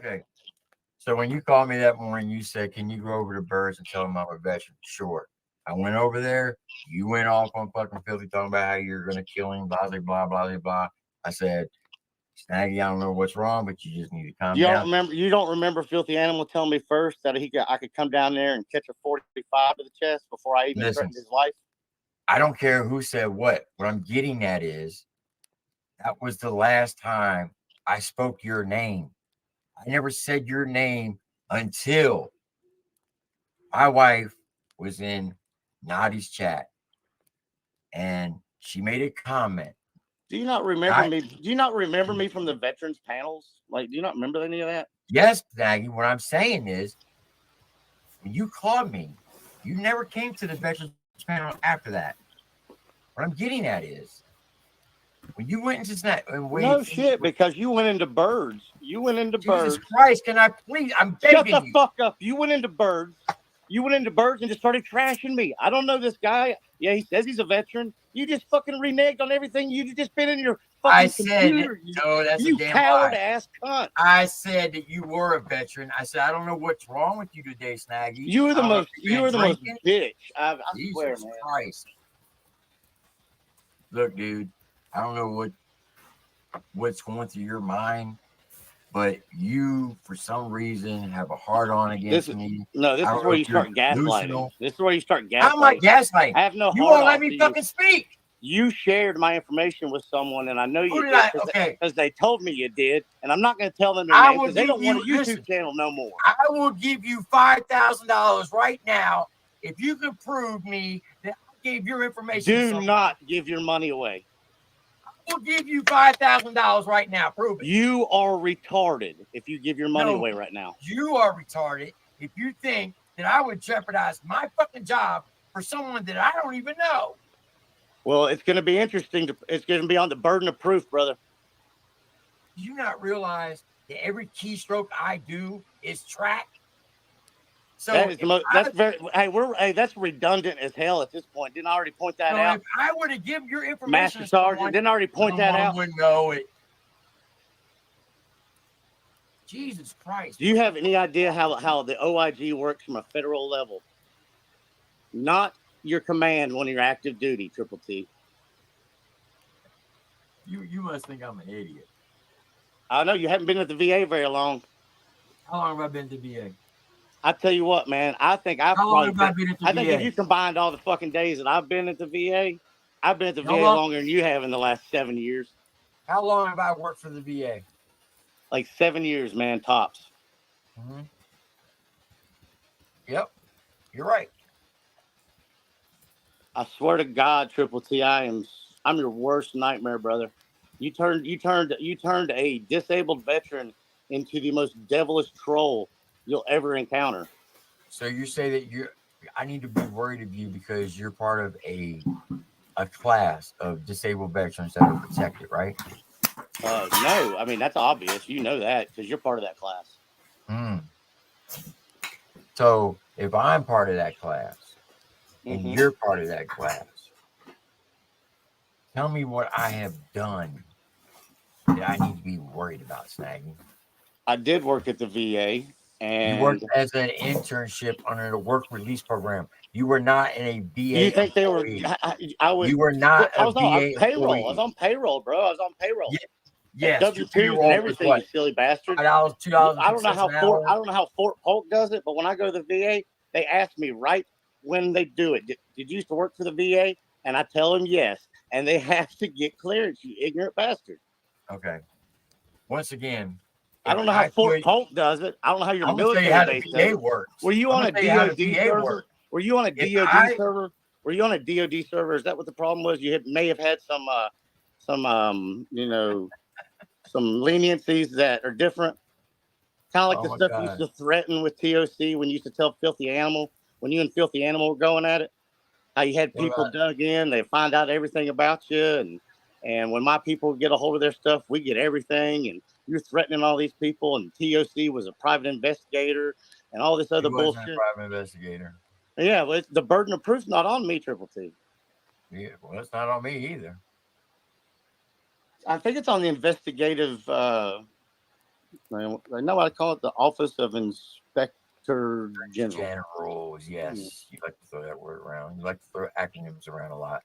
Okay. So when you called me that morning, you said, "Can you go over to Birds and tell them I'm a veteran?" Sure. I went over there. You went off on fucking filthy talking about how you're gonna kill him, blah blah blah blah blah. I said, Snaggy, I don't know what's wrong, but you just need to calm down. You don't remember Filthy Animal telling me first that I could come down there and catch a 45 to the chest before I even threatened his life? I don't care who said what. What I'm getting at is that was the last time I spoke your name. I never said your name until my wife was in Nadi's chat and she made a comment. Do you not remember me? Do you not remember me from the veterans panels? Like, do you not remember any of that? Yes, Nagy. What I'm saying is, when you called me, you never came to the veterans panel after that. What I'm getting at is, when you went into Snap, no shit, because you went into Birds. You went into Birds. Jesus Christ, can I please? I'm begging you. Shut the fuck up. You went into Birds. You went into Birds and just started trashing me. I don't know this guy. Yeah, he says he's a veteran. You just fucking reneged on everything. You just been in your fucking computer. No, that's you a damn coward lie. Ass cunt. I said that you were a veteran. I said I don't know what's wrong with you today, Snaggy. You were the most. You were the most bitch. I swear, Jesus man. Christ. Look, dude. I don't know what's going through your mind, but you, for some reason, have a hard on against me. No, this is where you start gaslighting. This is where you start gaslighting. How am I gaslighting? I have no. You won't let me fucking speak. You shared my information with someone, and I know you did because they told me you did, and I'm not going to tell them their name because they don't want a YouTube channel no more. I will give you $5,000 right now if you can prove me that I gave your information. Do not give your money away. I will give you $5,000 right now. Prove it. You are retarded if you give your money away right now. You are retarded if you think that I would jeopardize my fucking job for someone that I don't even know. Well, it's going to be interesting. It's going to be on the burden of proof, brother. Do you not realize that every keystroke I do is tracked? So that's redundant as hell at this point. Didn't I already point that out? If I were to give your information, Master Sergeant, didn't I already point that out? Would know it. Jesus Christ! Do you have any idea how the OIG works from a federal level? Not your command when you're active duty, Triple T. You must think I'm an idiot. I know you haven't been at the VA very long. How long have I been at the VA? I tell you what, man. I think I think if you combined all the fucking days that I've been at the VA, I've been at the VA longer than you have in the last 7 years. How long have I worked for the VA? Like 7 years, man, tops. Mm-hmm. Yep, you're right. I swear to God, Triple T, I'm your worst nightmare, brother. You turned a disabled veteran into the most devilish troll you'll ever encounter. So you say that I need to be worried of you because you're part of a class of disabled veterans that are protected, right? No, I mean that's obvious. You know that because you're part of that class. So if I'm part of that class and you're part of that class, tell me what I have done that I need to be worried about, Snaggy. I did work at the VA. And you worked as an internship under the work release program. You were not in a VA. You think employee. I was. You were not. I was on payroll. I was on payroll, bro. I was on payroll. Yes. W-2s and everything. You silly bastard. $2. I don't know how Fort Polk does it, but when I go to the VA, they ask me right when they do it. Did you used to work for the VA? And I tell them yes, and they have to get clearance. You ignorant bastard. Okay. Once again. I don't know how Fort Polk does it. I don't know how your military base does it. Works. Were you on a DOD server? Were you on a DOD server? Were you on a DOD server? Is that what the problem was? You may have had some leniencies that are different. Kind of like the stuff you used to threaten with TOC when you used to tell Filthy Animal, when you and Filthy Animal were going at it. How you had people dug in, they find out everything about you, and when my people get a hold of their stuff, we get everything, and you're threatening all these people, and TOC was a private investigator, and all this other bullshit. A private investigator. Yeah, well, the burden of proof's not on me, Triple T. Yeah, well, it's not on me either. I think it's on the investigative I know I call it the Office of Inspector General. Generals, yes. You like to throw that word around. You like to throw acronyms around a lot.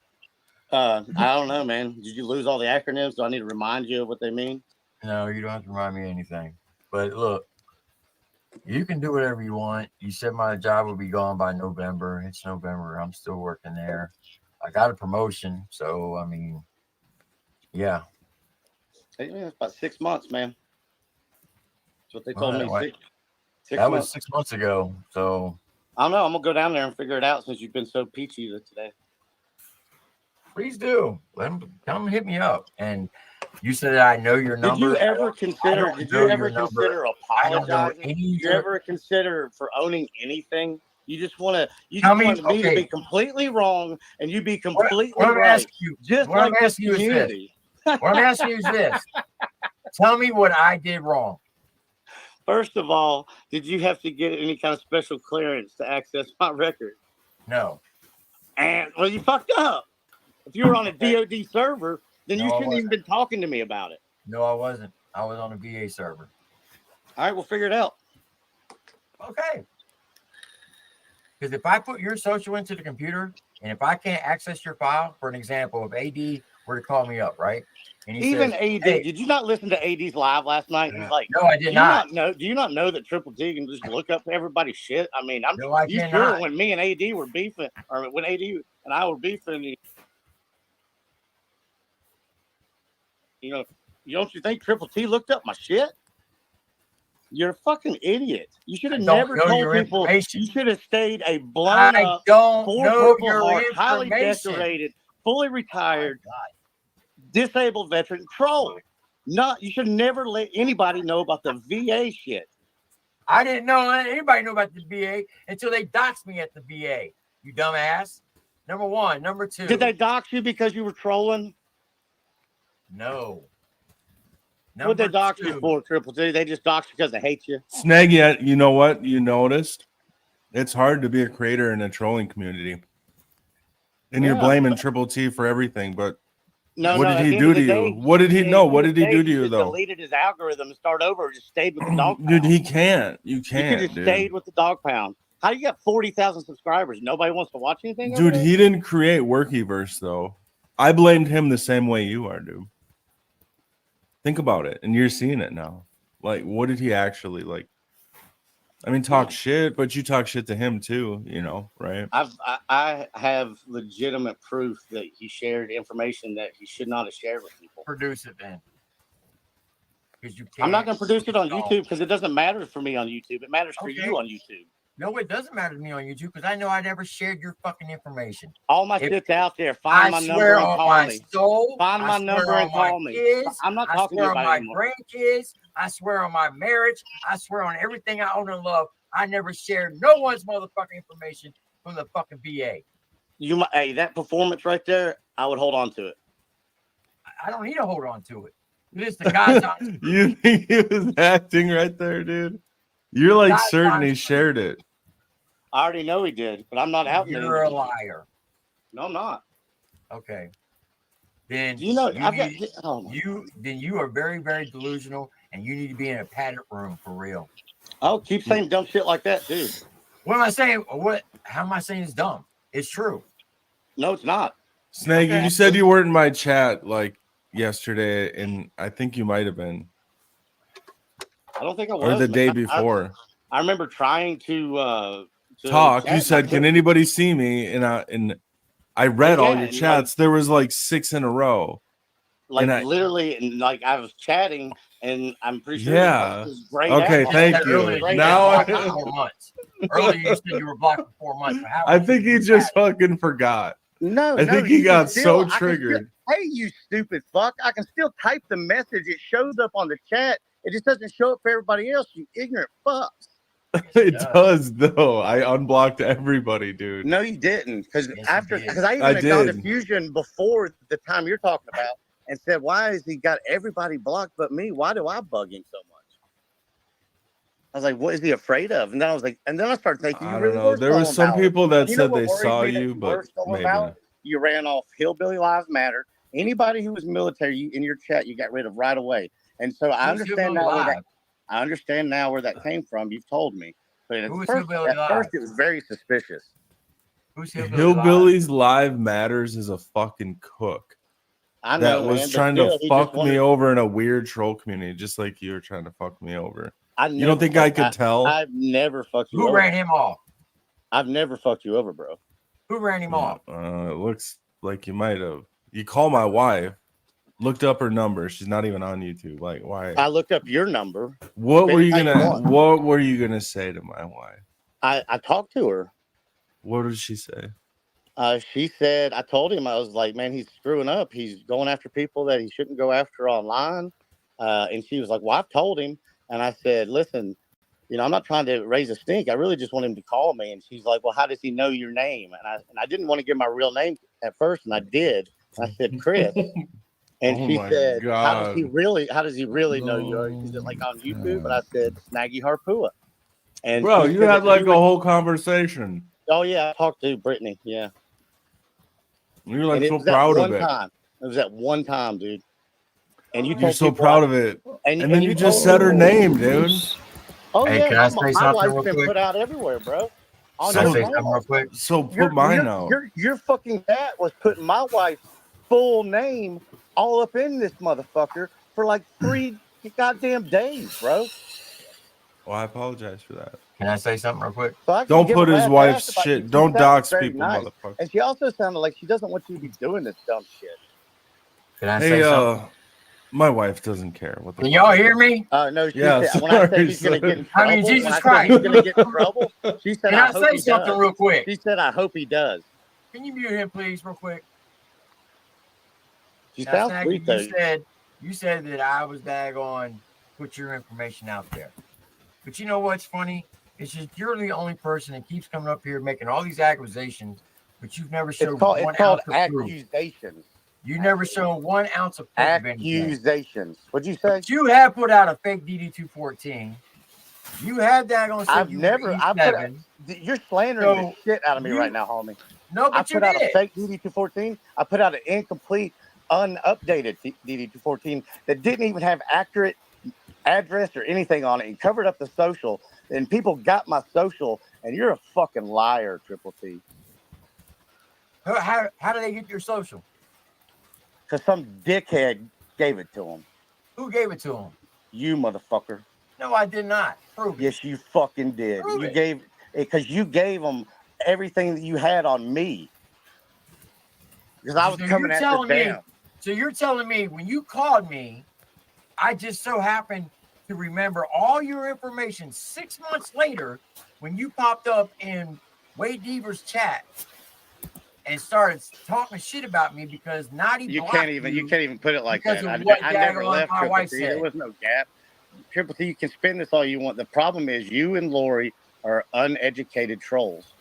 I don't know, man. Did you lose all the acronyms? Do I need to remind you of what they mean? No, you don't have to remind me of anything. But look, you can do whatever you want. You said my job will be gone by November. It's November. I'm still working there. I got a promotion. So, I mean, yeah. Yeah, it's about 6 months, man. That's what they All told right, me. well, 6 that was months. 6 months ago. So, I don't know. I'm gonna go down there and figure it out since you've been so peachy today. please do. Come hit me up. And you said that I know your Did number. you ever consider? Did you ever consider apologizing? Did you ever consider for owning anything? You just want to. You just want me to be completely wrong and you be completely right. Just like this community. What I'm asking you is this: tell me what I did wrong. First of all, did you have to get any kind of special clearance to access my record? No. And well, you fucked up. If you were on a DoD server, then you shouldn't even been talking to me about it. No, I wasn't. I was on a VA server. All right, we'll figure it out. Okay. Because if I put your social into the computer, and if I can't access your file, for an example, if AD were to call me up, right? And he says, AD, hey, did you not listen to AD's live last night? He's like, no, I did not. Do you not know that Triple T can just look up everybody's shit? I mean, you sure when me and AD were beefing, or when AD and I were beefing, you know, don't you think Triple T looked up my shit? You're a fucking idiot. You should have never told people. You should have stayed a blown up, four Purple Heart, highly decorated, fully retired, disabled veteran troll. You should never let anybody know about the VA shit. I didn't know anybody knew about the VA until they doxed me at the VA. You dumbass. Number one. Number two. Did they dox you because you were trolling? No. What'd they dox you for, Triple T? They just dox you because they hate you. Snag, you know what? You noticed? It's hard to be a creator in a trolling community. And you're blaming Triple T for everything, but what did he do to you? What did he know? What did he do to you, though? Deleted his algorithm and started over or just stayed with the dog pound. Dude, he can't. You can't, You could have stayed with the dog pound. How you got 40,000 subscribers? Nobody wants to watch anything? Dude, he didn't create Workyverse, though. I blamed him the same way you are, dude. Think about it, and you're seeing it now. Like, what did he actually like? I mean, talk shit, but you talk shit to him too, you know, right? I have legitimate proof that he shared information that he should not have shared with people. Produce it then. I'm not going to produce it on YouTube because it doesn't matter for me on YouTube. It matters for you on YouTube. No, it doesn't matter to me on YouTube because I know I never shared your fucking information. All my shit's out there. Find my number and call me. Find my number and call me. I'm not talking to you about my grandkids. I swear on my marriage. I swear on everything I own and love. I never shared no one's motherfucking information from the fucking VA. Hey, that performance right there, I would hold on to it. I don't need to hold on to it. It's the guy's on. You think he was acting right there, dude? You're like certain he shared it. I already know he did, but I'm not out there. You're a liar. No, I'm not. Okay. Then you know you are very, very delusional, and you need to be in a padded room for real. Oh, keep saying dumb shit like that, dude. What am I saying? How am I saying it's dumb? It's true. No, it's not. Snake, you said you weren't in my chat like yesterday, and I think you might have been. I don't think I was. Or the day before. I remember trying to talk. You said, "Can anybody see me?" And I read all your chats. There was like 6 in a row. Like literally, and like I was chatting, and I'm pretty sure. Yeah. It was great. Okay, thank you. Now 4 months. Earlier you said you were blocked for 4 months. I think he just fucking forgot. No, I think he got so triggered. Hey, you stupid fuck! I can still type the message. It shows up on the chat. It just doesn't show up for everybody else. You ignorant fucks. It does though. I unblocked everybody, dude. No, you didn't, because I even got to Fusion before the time you're talking about and said, "Why has he got everybody blocked but me? Why do I bug him so much?" I was like, "What is he afraid of?" And then I was like, and then I started thinking, I don't know. There was some people that said they saw you, but maybe you ran off Hillbilly Lives Matter. Anybody who was military in your chat, you got rid of right away. And so I understand now. I understand now where that came from. You've told me, but at Who is first, Hillbilly Live? it was very suspicious. Who's Hillbilly Live? Hillbillies Live Matters is a fucking cook I that know, was man, trying but still, to he fuck just wanted. me over in a weird troll community, just like you were trying to fuck me over. I You don't think I could tell? I've never fucked you Who over. ran him off? I've never fucked you over, bro. Who ran him off? It looks like you might have. You call my wife, looked up her number. She's not even on YouTube. Like, why? I looked up your number. What were you Spend it how you gonna? What were you gonna say to my wife? I talked to her. What did she say? She said, I told him, I was like, man, he's screwing up. He's going after people that he shouldn't go after online. And she was like, well, I've told him. And I said, listen, I'm not trying to raise a stink. I really just want him to call me. And she's like, well, how does he know your name? And I didn't want to give my real name at first. And I did. And I said, Chris. And Oh she my said, God. how does he really know you? Is it like on YouTube? And I said, Snaggy Harpua. And Bro, she you said had that like a whole conversation. Oh, yeah. I talked to Brittany. Yeah. You're like And so proud of it. Time. It was at one time, dude. And You're so proud of it. And then you just told said her name, dude. Oh, Hey, yeah. can I say My something wife's real been quick? put out everywhere, bro. On Can I your say phone. something real quick? So put mine out. Your fucking dad was putting my wife's full name all up in this motherfucker for like 3 goddamn days, bro. Well, I apologize for that. Can I say something real quick? So I Don't give put a his rat's wife's ass about you. shit. She Don't sounds dox very people, nice. motherfucker. And she also sounded like she doesn't want you to be doing this dumb shit. Can I Hey, say something? my wife doesn't care. What the Can fuck? y'all hear me? No, she Yeah, said, when I said sorry, he's going to get in I trouble, mean, Jesus when I Christ. said he's going to get in trouble, she said, Can I hope say he something does. real quick? She said, I hope he does. Can you mute him, please, real quick? She Now, sounds Snaggy, sweet, though. you said that I was daggone put your information out there. But you know what's funny? It's just you're the only person that keeps coming up here making all these accusations, but you've never shown It's called ounce of proof. accusations. You never shown 1 ounce of proof of anything. Accusations. What'd you say? But you have put out a fake DD214. You had daggone said I've you never. were I put. E7. You're slandering the So shit out of me right now, homie. No, I but you put out did. a fake DD214. I put out an incomplete, unupdated DD214 that didn't even have accurate address or anything on it, and covered up the social. And people got my social, and you're a fucking liar, Triple T. How did they get your social? Because some dickhead gave it to them. Who gave it to them? You motherfucker. No, I did not. Prove it. Yes, you fucking did. Prove You it. gave, because you gave them everything that you had on me. Because I was coming after them. So you're telling me when you called me, I just so happened to remember all your information 6 months later when you popped up in Wade Deaver's chat and started talking shit about me because Naughty You blocked can't even put it like that. I never left my Triple wife T. said. There was no gap. Triple T, you can spin this all you want. The problem is you and Lori are uneducated trolls,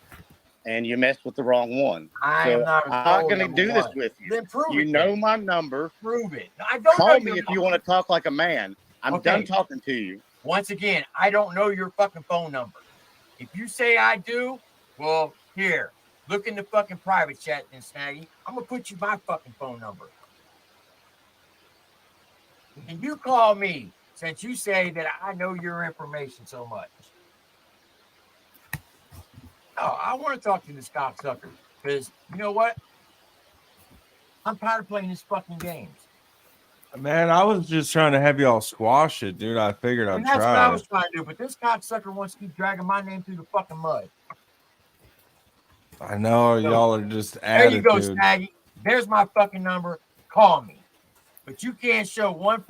and you messed with the wrong one. I'm not going to do this with you. Then prove you it. know then. my number. Prove it. I don't Call know me your if you want to talk like a man. I'm done talking to you. Once again, I don't know your fucking phone number. If you say I do, well, here, look in the fucking private chat then, Snaggy. I'm going to put you my fucking phone number. And you call me since you say that I know your information so much. Oh, I want to talk to this cocksucker because you know what? I'm tired of playing these fucking games. Man, I was just trying to have y'all squash it, dude. I figured I'd try. That's what I was trying to do, but this cocksucker wants to keep dragging my name through the fucking mud. I know y'all are just attitude. There you go, attitude. Snaggy. There's my fucking number. Call me. But you can't show one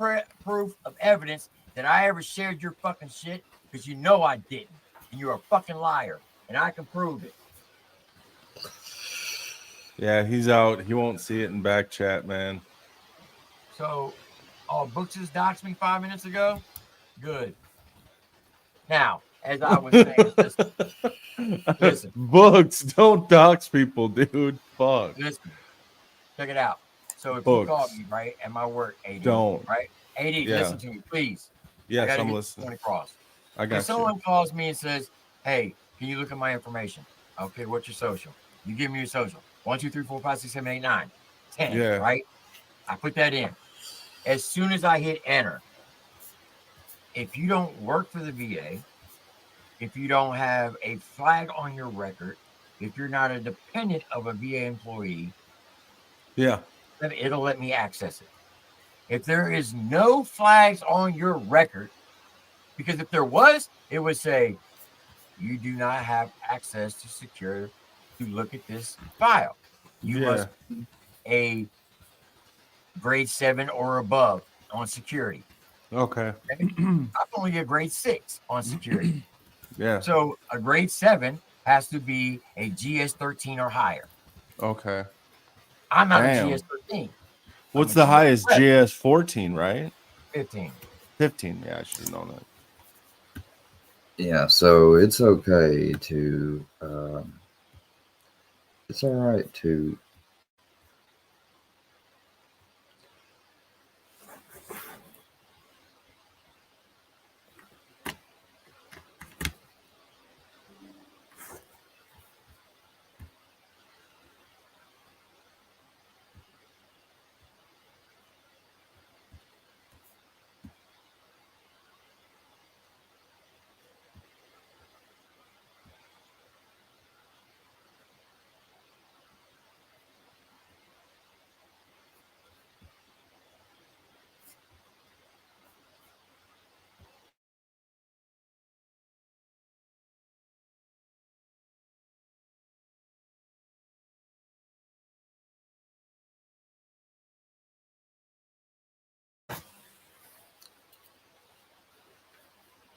proof of evidence that I ever shared your fucking shit because you know I didn't. And you're a fucking liar. And I can prove it. Yeah, he's out. He won't see it in back chat, man. So, Books just doxed me 5 minutes ago? Good. Now, as I was saying, listen. Books, don't dox people, dude. Fuck. Listen. Check it out. So if Books. you call me, right, at my work, AD, don't. right? AD, listen to me, please. Yes, I'm listening. Across. I got if someone calls me and says, hey, can you look at my information? Okay, what's your social? You give me your social. 1, 2, 3, 4, 5, 6, 7, 8, 9, 10, right? I put that in. As soon as I hit enter, if you don't work for the VA, if you don't have a flag on your record, if you're not a dependent of a VA employee, Yeah. then it'll let me access it. If there is no flags on your record, because if there was, it would say you do not have access to look at this file. You Yeah. must be a grade 7 or above on security. Okay. Okay? I'm only a grade 6 on security. Yeah. So a grade 7 has to be a GS 13 or higher. Okay. I'm not a Damn. GS 13. I'm What's a the GS highest? 11, GS 14, right? 15. 15. Yeah, I should have known that. Yeah, so it's okay to it's all right to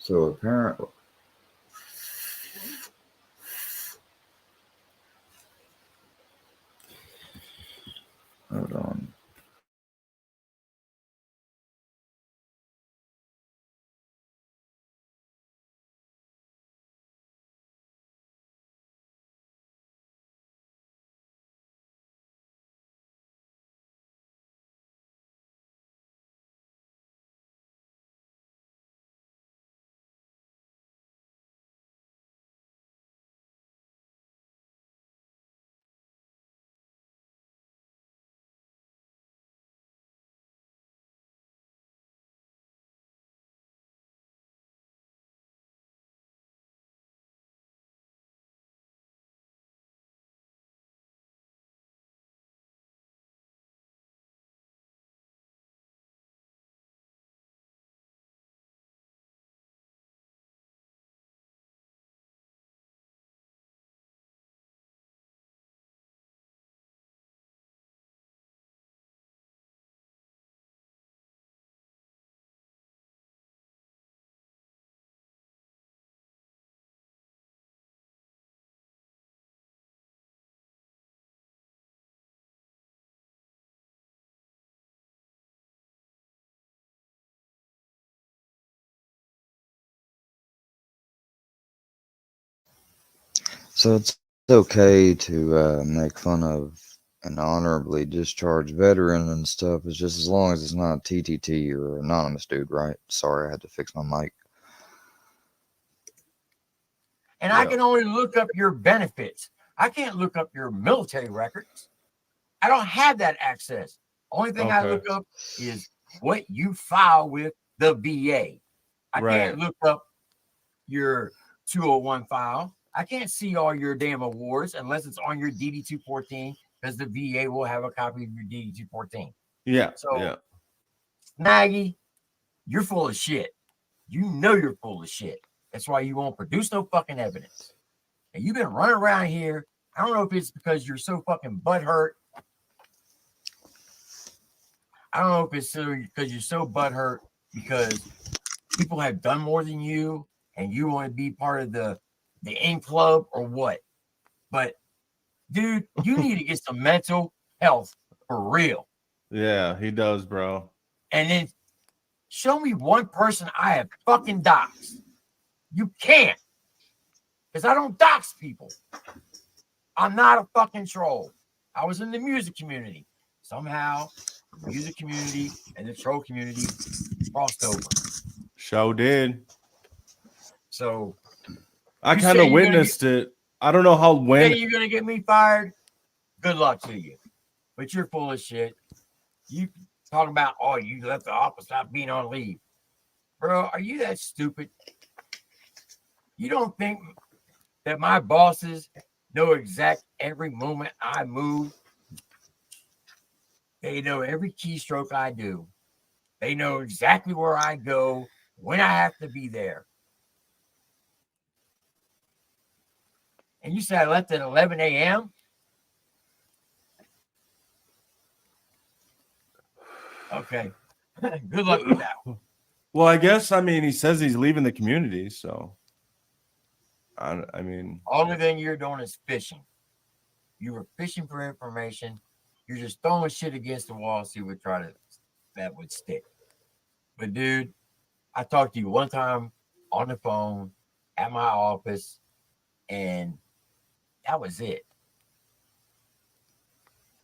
so apparently hold on. So it's okay to make fun of an honorably discharged veteran and stuff. It's just as long as it's not TTT or anonymous dude, right? Sorry, I had to fix my mic. And I can only look up your benefits. I can't look up your military records. I don't have that access. Only thing I look up is what you file with the VA. I can't look up your 201 file. I can't see all your damn awards unless it's on your DD 214 because the VA will have a copy of your DD 214. Yeah. So, Maggie, you're full of shit. You know you're full of shit. That's why you won't produce no fucking evidence. And you've been running around here. I don't know if it's because you're so fucking butthurt. I don't know if it's because you're so butthurt because people have done more than you and you want to be part of the in club or what. But dude, you need to get some mental health for real. Yeah, he does, bro. And then show me one person I have fucking doxed. You can't. Because I don't dox people. I'm not a fucking troll. I was in the music community. Somehow, the music community and the troll community crossed over. Show did. So I kind of witnessed it. I don't know how when. Say you're gonna get me fired. Good luck to you. But you're full of shit. You talking about you left the office without being on leave. Bro, are you that stupid? You don't think that my bosses know exact every moment I move? They know every keystroke I do. They know exactly where I go, when I have to be there. And you said I left at 11 a.m.? Okay. Good luck with that. Well, I guess, I mean, he says he's leaving the community, so I mean, Only thing you're doing is fishing. You were fishing for information. You're just throwing shit against the wall, see what that would stick. But dude, I talked to you one time on the phone at my office, and that was it.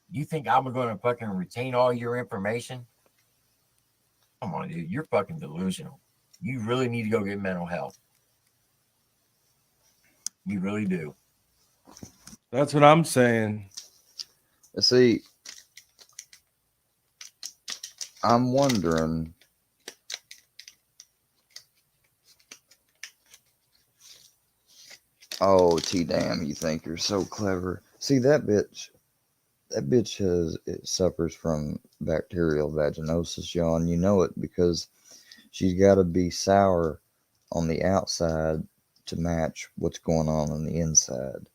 You think I'm going to fucking retain all your information? Come on, dude. You're fucking delusional. You really need to go get mental health. You really do. that's what I'm saying. See, I'm wondering. Oh, damn! You think you're so clever? See that bitch? That bitch it suffers from bacterial vaginosis, y'all, and you know it because she's got to be sour on the outside to match what's going on the inside.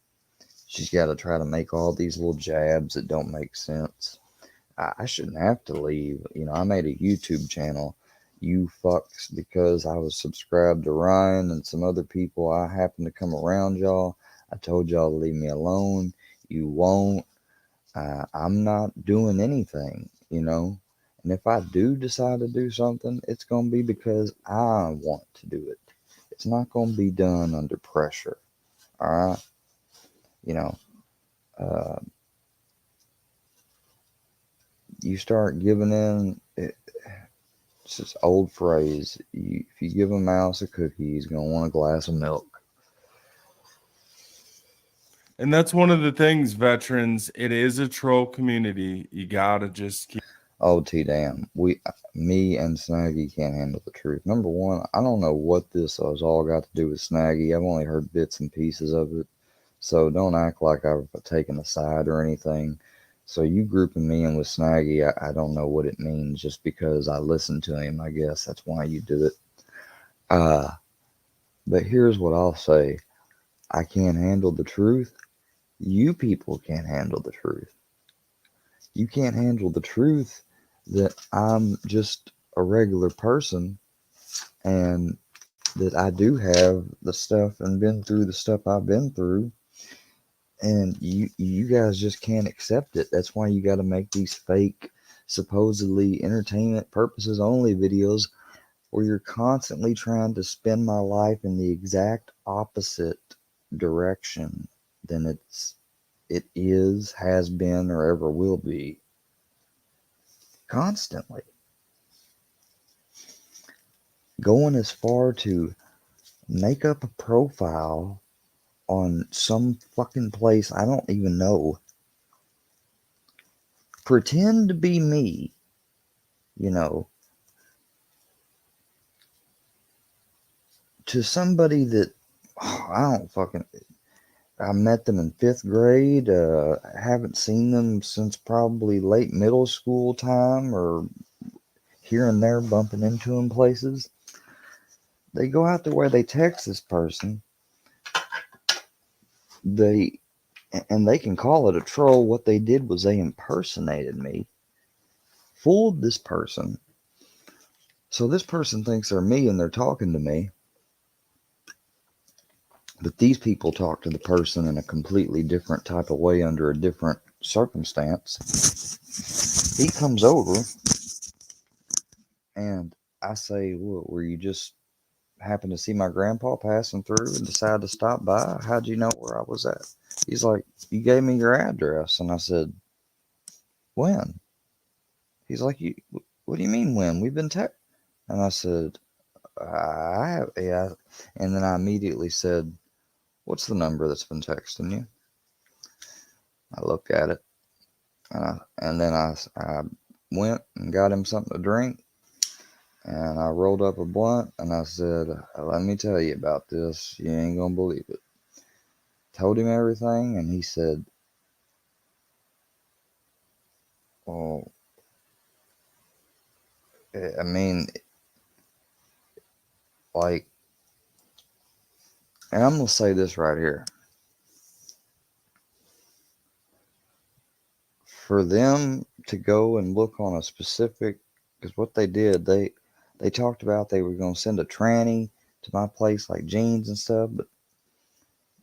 She's got to try to make all these little jabs that don't make sense. I shouldn't have to leave. You know, I made a YouTube channel, you fucks, because I was subscribed to Ryan and some other people. I happened to come around y'all. I told y'all to leave me alone. You won't. I'm not doing anything, you know. And if I do decide to do something, it's going to be because I want to do it. It's not going to be done under pressure. All right. You know, you start giving in. It's this old phrase. If you give a mouse a cookie, he's going to want a glass of milk. And that's one of the things, veterans. It is a troll community. You gotta just keep. Oh, damn. Me and Snaggy can't handle the truth. Number one, I don't know what this has all got to do with Snaggy. I've only heard bits and pieces of it. So don't act like I've taken a side or anything. So you grouping me in with Snaggy, I don't know what it means. Just because I listened to him, I guess that's why you do it. But here's what I'll say. I can't handle the truth. You people can't handle the truth. You can't handle the truth that I'm just a regular person and that I do have the stuff and been through the stuff I've been through. And you guys just can't accept it. That's why you got to make these fake, supposedly entertainment purposes only videos where you're constantly trying to spin my life in the exact opposite direction than it is, has been, or ever will be. Constantly. Going as far to make up a profile on some fucking place I don't even know. Pretend to be me, you know, to somebody that I don't fucking. I met them in 5th grade. Haven't seen them since probably late middle school time, or here and there bumping into them places. They go out there where they text this person. They can call it a troll. What they did was they impersonated me, fooled this person. So this person thinks they're me and they're talking to me. But these people talk to the person in a completely different type of way under a different circumstance. He comes over and I say, "What, were you just happen to see my grandpa passing through and decided to stop by? How'd you know where I was at?" He's like, "You gave me your address." And I said, "When?" He's like, "What do you mean when? We've been text." And I said, "I have, yeah." And then I immediately said, "What's the number that's been texting you?" I looked at it, and then I went and got him something to drink, And I rolled up a blunt and I said, let me tell you about this. You ain't gonna believe it. Told him everything, and he said, well, I mean, like, and I'm gonna say this right here. For them to go and look on a specific, because what they did, they talked about they were gonna send a tranny to my place, like jeans and stuff, but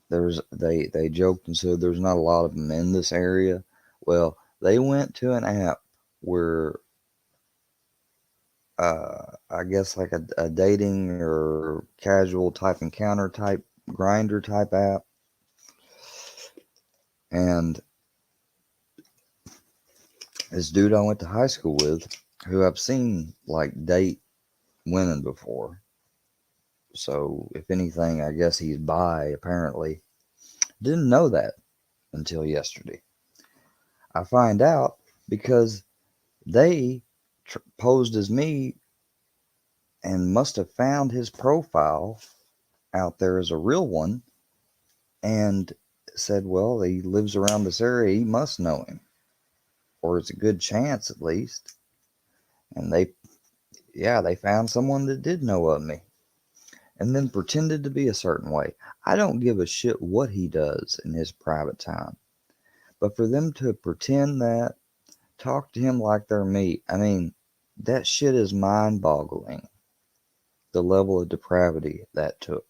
they joked and said there's not a lot of them in this area. Well, they went to an app where I guess like a dating or casual type encounter type grinder type app, and this dude I went to high school with, who I've seen like date women before. So if anything, I guess he's bi. Apparently, didn't know that until yesterday. I find out because they posed as me and must have found his profile out there as a real one and said, well, he lives around this area. He must know him, or it's a good chance at least. And they found someone that did know of me and then pretended to be a certain way. I don't give a shit what he does in his private time. But for them to pretend that, talk to him like they're me, I mean, that shit is mind boggling. The level of depravity that took.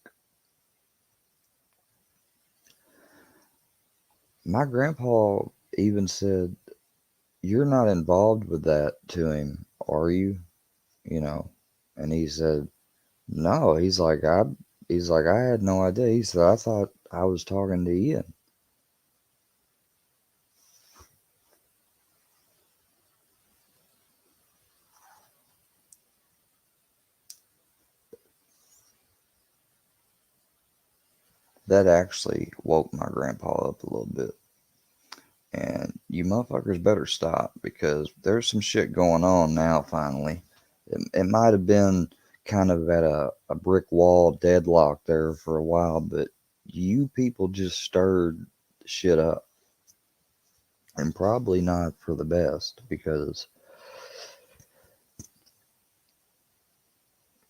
My grandpa even said, you're not involved with that to him, are you? You know, and he said, no. He's like, I had no idea. He said, I thought I was talking to Ian. That actually woke my grandpa up a little bit. And you motherfuckers better stop, because there's some shit going on now finally. It might have been kind of at a brick wall deadlock there for a while, but you people just stirred shit up. And probably not for the best, because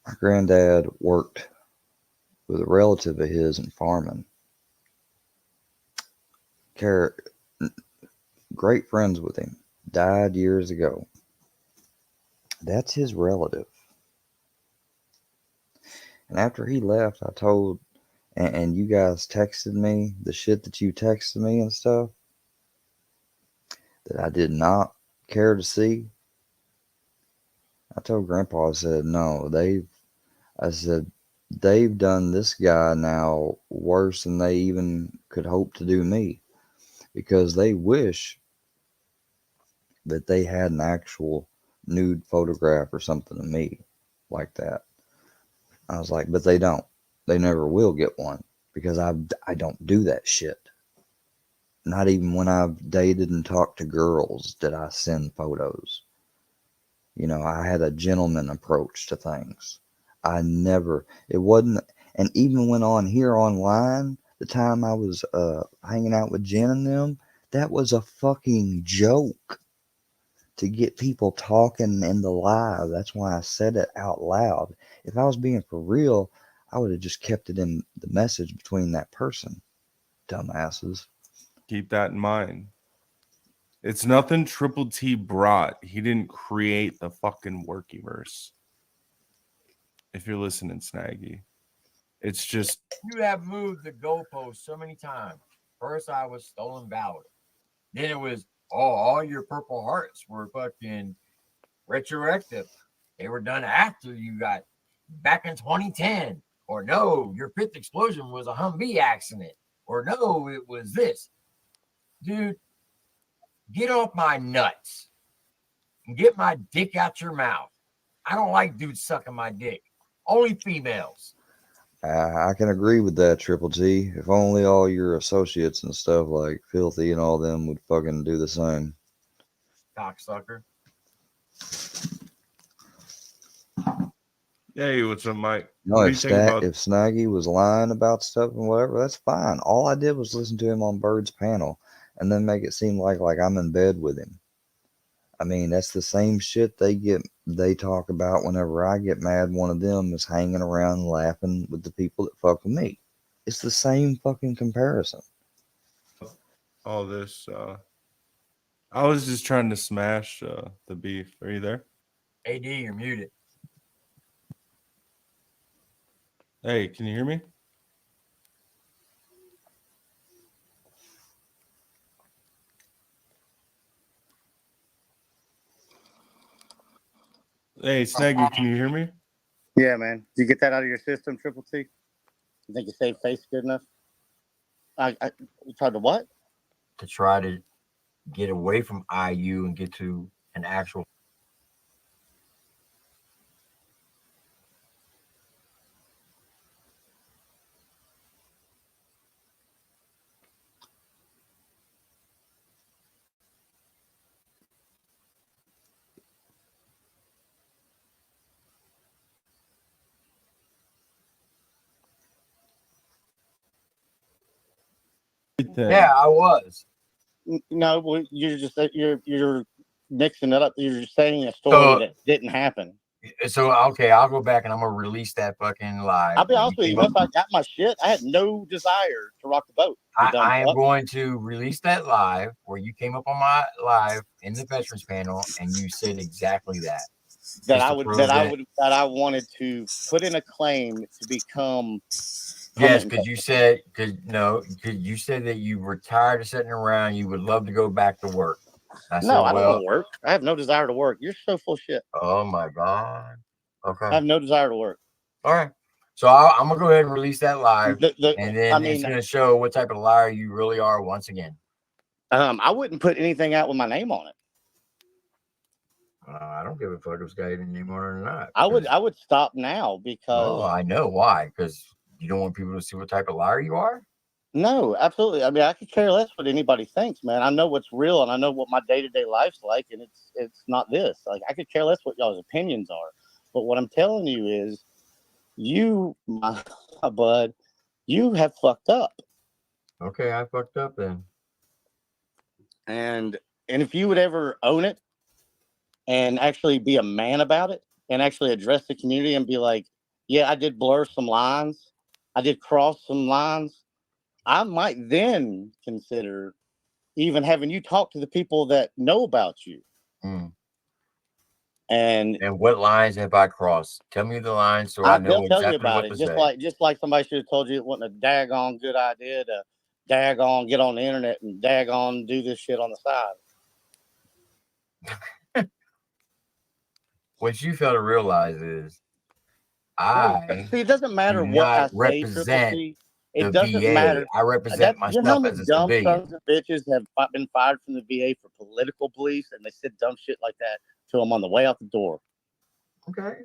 my granddad worked with a relative of his in farming. Great friends with him. Died years ago. That's his relative. And after he left, I told, and you guys texted me the shit that you texted me and stuff that I did not care to see. I told Grandpa, I said, no, I said, they've done this guy now worse than they even could hope to do me, because they wish that they had an actual nude photograph or something of me like that. I was like, but they don't. They never will get one, because I don't do that shit. Not even when I've dated and talked to girls did I send photos. You know, I had a gentleman approach to things. It wasn't, and even went on here online, the time I was hanging out with Jen and them, that was a fucking joke to get people talking in the live. That's why I said it out loud. If I was being for real, I would have just kept it in the message between that person. Dumbasses. Keep that in mind. It's nothing Triple T brought. He didn't create the fucking workyverse. If you're listening, Snaggy. It's just... You have moved the goalpost so many times. First, I was stolen valor. Then it was, all your purple hearts were fucking retroactive. They were done after you got back in 2010. Or no, your fifth explosion was a Humvee accident. Or no, it was this. Dude, get off my nuts and get my dick out your mouth. I don't like dudes sucking my dick. Only females. I can agree with that, Triple T. If only all your associates and stuff like Filthy and all them would fucking do the same. Cocksucker. Hey, what's up, Mike? No, What do if you think about? If Snaggy was lying about stuff and whatever, that's fine. All I did was listen to him on Bird's panel and then make it seem like I'm in bed with him. I mean, that's the same shit they talk about whenever I get mad. One of them is hanging around laughing with the people that fuck with me. It's the same fucking comparison. All this? I was just trying to smash the beef. Are you there? AD, you're muted. Hey, can you hear me? Hey, Snaggy, can you hear me? Yeah, man. Did you get that out of your system, Triple T? You think you saved face good enough? You tried to what? To try to get away from IU and get to an actual. Yeah, I was. No, well, you're mixing it up. You're just saying a story So- that didn't happen. So okay, I'll go back and I'm gonna release that fucking live. I'll be where honest with you. came Once I got my shit, I had no desire to rock the boat. I am going to release that live where you came up on my live in the veterans panel and you said exactly that. That I wanted to put in a claim to become. Yes, because you said you said that you were tired of sitting around. You would love to go back to work. I don't want to work. I have no desire to work. You're so full of shit. Oh my god. Okay. I have no desire to work. All right. So I'm gonna go ahead and release that live, and then I mean, it's gonna show what type of liar you really are once again. I wouldn't put anything out with my name on it. I don't give a fuck if it's got your name on it or not. I would stop now because. Oh, I know why. Because you don't want people to see what type of liar you are. No, absolutely. I mean, I could care less what anybody thinks, man. I know what's real, and I know what my day-to-day life's like, and it's not this. Like, I could care less what y'all's opinions are. But what I'm telling you is, you, my bud, you have fucked up. Okay, I fucked up then. And if you would ever own it and actually be a man about it and actually address the community and be like, yeah, I did blur some lines, I did cross some lines, I might then consider even having you talk to the people that know about you. And what lines have I crossed? Tell me the lines so I know they'll tell you exactly about what it. to Just say. like somebody should have told you it wasn't a daggone good idea to daggone get on the internet and daggone do this shit on the side. What you fail to realize is see, it doesn't matter what I say, represent it doesn't VA. matter. I represent myself how as many a dumb civilian. sons of bitches have been fired from the VA for political beliefs, and they said dumb shit like that to them on the way out the door. Okay.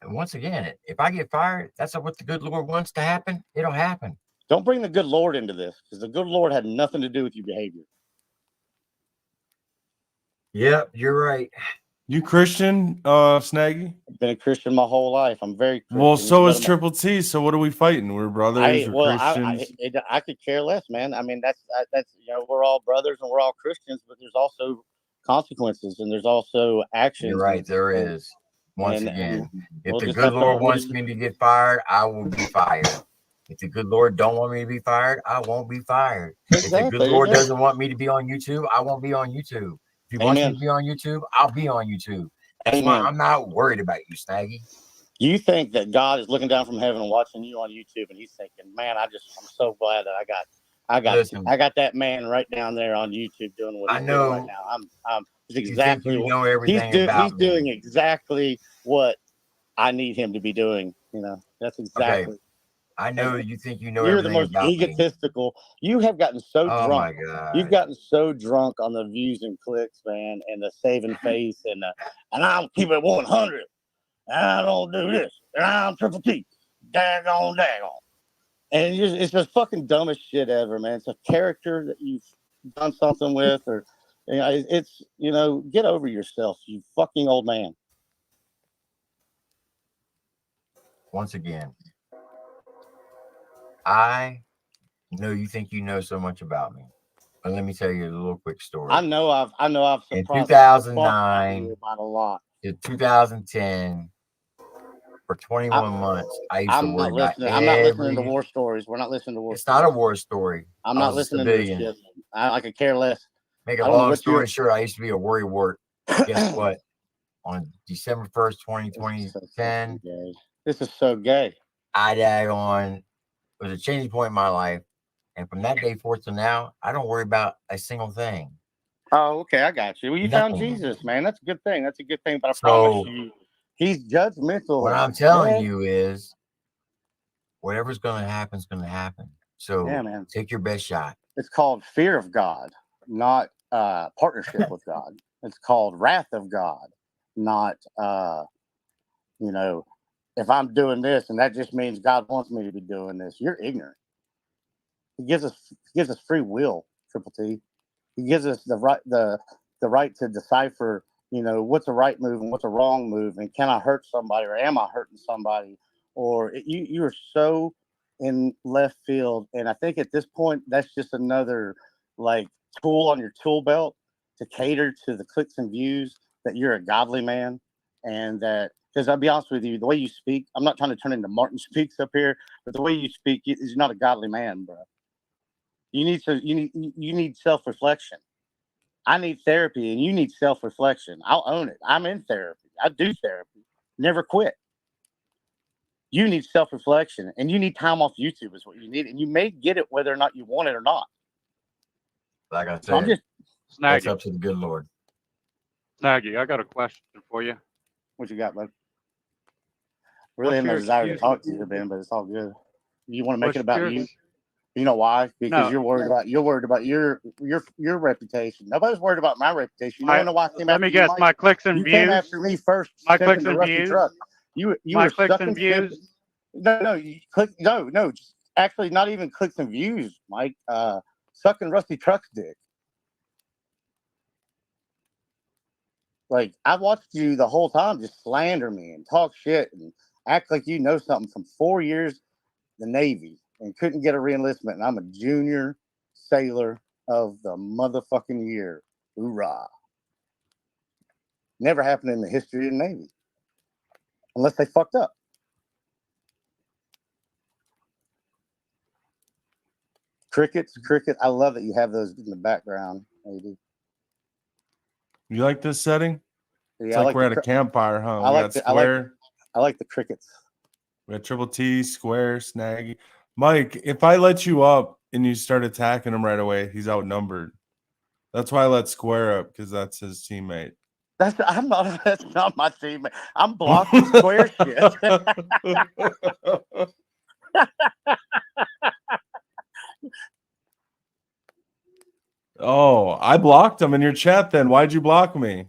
And once again, if I get fired, that's what the good Lord wants to happen. It'll happen. Don't bring the good Lord into this, because the good Lord had nothing to do with your behavior. Yep, you're right. You Christian, Snaggy? I've been a Christian my whole life. I'm very Christian. Well, so is Triple T. So what are we fighting? We're brothers. We're Christians. I could care less, man. I mean, that's we're all brothers and we're all Christians, but there's also consequences and there's also actions. You're right. There is. Once again, if the good Lord wants me to get fired, I will be fired. If the good Lord don't want me to be fired, I won't be fired. Exactly. If the good Lord doesn't want me to be on YouTube, I won't be on YouTube. If he wants me to be on YouTube, I'll be on YouTube. That's why I'm not worried about you, Snaggy. You think that God is looking down from heaven and watching you on YouTube, and he's thinking, "Man, I'm so glad that I got that man right down there on YouTube doing what he's doing right now." It's exactly know everything about he's doing exactly what I need him to be doing. You know, that's exactly. Okay. I know you think you know You're everything the most egotistical. You have gotten so drunk. Oh my God. You've gotten so drunk on the views and clicks, man, and the saving face, and I'll keep it 100. I don't do this, and I'm Triple T. Daggone. And it's just fucking dumbest shit ever, man. It's a character that you've done something with, or it's get over yourself, you fucking old man. once again, I know you think you know so much about me, but let me tell you a little quick story. I know I've In surprised the fuck out of 2009 you about a lot. to 2010, for 21 months, I used to I'm worry not about listening. I'm not listening to every. war stories. We're not listening to war It's not a stories. war story. I'm I not was a listening to this civilian. shit. I could care less. Make I a don't know long what you. story short, I used to be a worry wart. Guess what? On December 1st, This is so 2010, fucking gay. This is so gay. I daggone was a changing point in my life. And from that day forth to now, I don't worry about a single thing. Oh, okay, I got you. Well, you found Nothing. Jesus, man. That's a good thing. That's a good thing. But I So promise you, he's judgmental. what I'm telling you is whatever's going to happen is going to happen. So Yeah, man. take your best shot. It's called fear of God, not partnership with God. It's called wrath of God, not you know, if I'm doing this and that just means God wants me to be doing this. You're ignorant. He gives us free will, Triple T. He gives us the right to decipher, what's a right move and what's a wrong move, and can I hurt somebody or am I hurting somebody? Or you're so in left field, and I think at this point that's just another like tool on your tool belt to cater to the clicks and views that you're a godly man, and that because I'll be honest with you, the way you speak, I'm not trying to turn into Martin Speaks up here, but the way you speak is not a godly man, bro. You need self-reflection. I need therapy and you need self-reflection. I'll own it. I'm in therapy. I do therapy. Never quit. You need self-reflection and you need time off YouTube is what you need. And you may get it whether or not you want it or not. Like I So I'm said, just that's Snaggy, up to the good Lord. Snaggy, I got a question for you. what you got, bud? Really What's have no your desire to excuse? talk to you, Ben, but it's all good. You want to make What's it about your you? You know why? Because no? you're worried about your reputation. Nobody's worried about my reputation. You My, know why I came let after me you, guess. Mike? My clicks and You came views. after me first, My simping clicks the and rusty views. truck. You My were clicks sucking and simping. views. No, you click. No. Actually, not even clicks and views, Mike. Sucking rusty truck's dick. Like I watched you the whole time, just slander me and talk shit and act like you know something from 4 years the Navy and couldn't get a reenlistment. And I'm a junior sailor of the motherfucking year. Hoorah! Never happened in the history of the Navy, unless they fucked up. Crickets. I love that you have those in the background, lady. You like this setting? Yeah, It's I like like we're the at a campfire, huh? I We like got the I like Square, I like the crickets. we got Triple T, Square, Snaggy. Mike, if I let you up and you start attacking him right away, he's outnumbered. That's why I let Square up, because that's his teammate. That's not my teammate. I'm blocking Square shit. Oh, I blocked him in your chat then. Why'd you block me?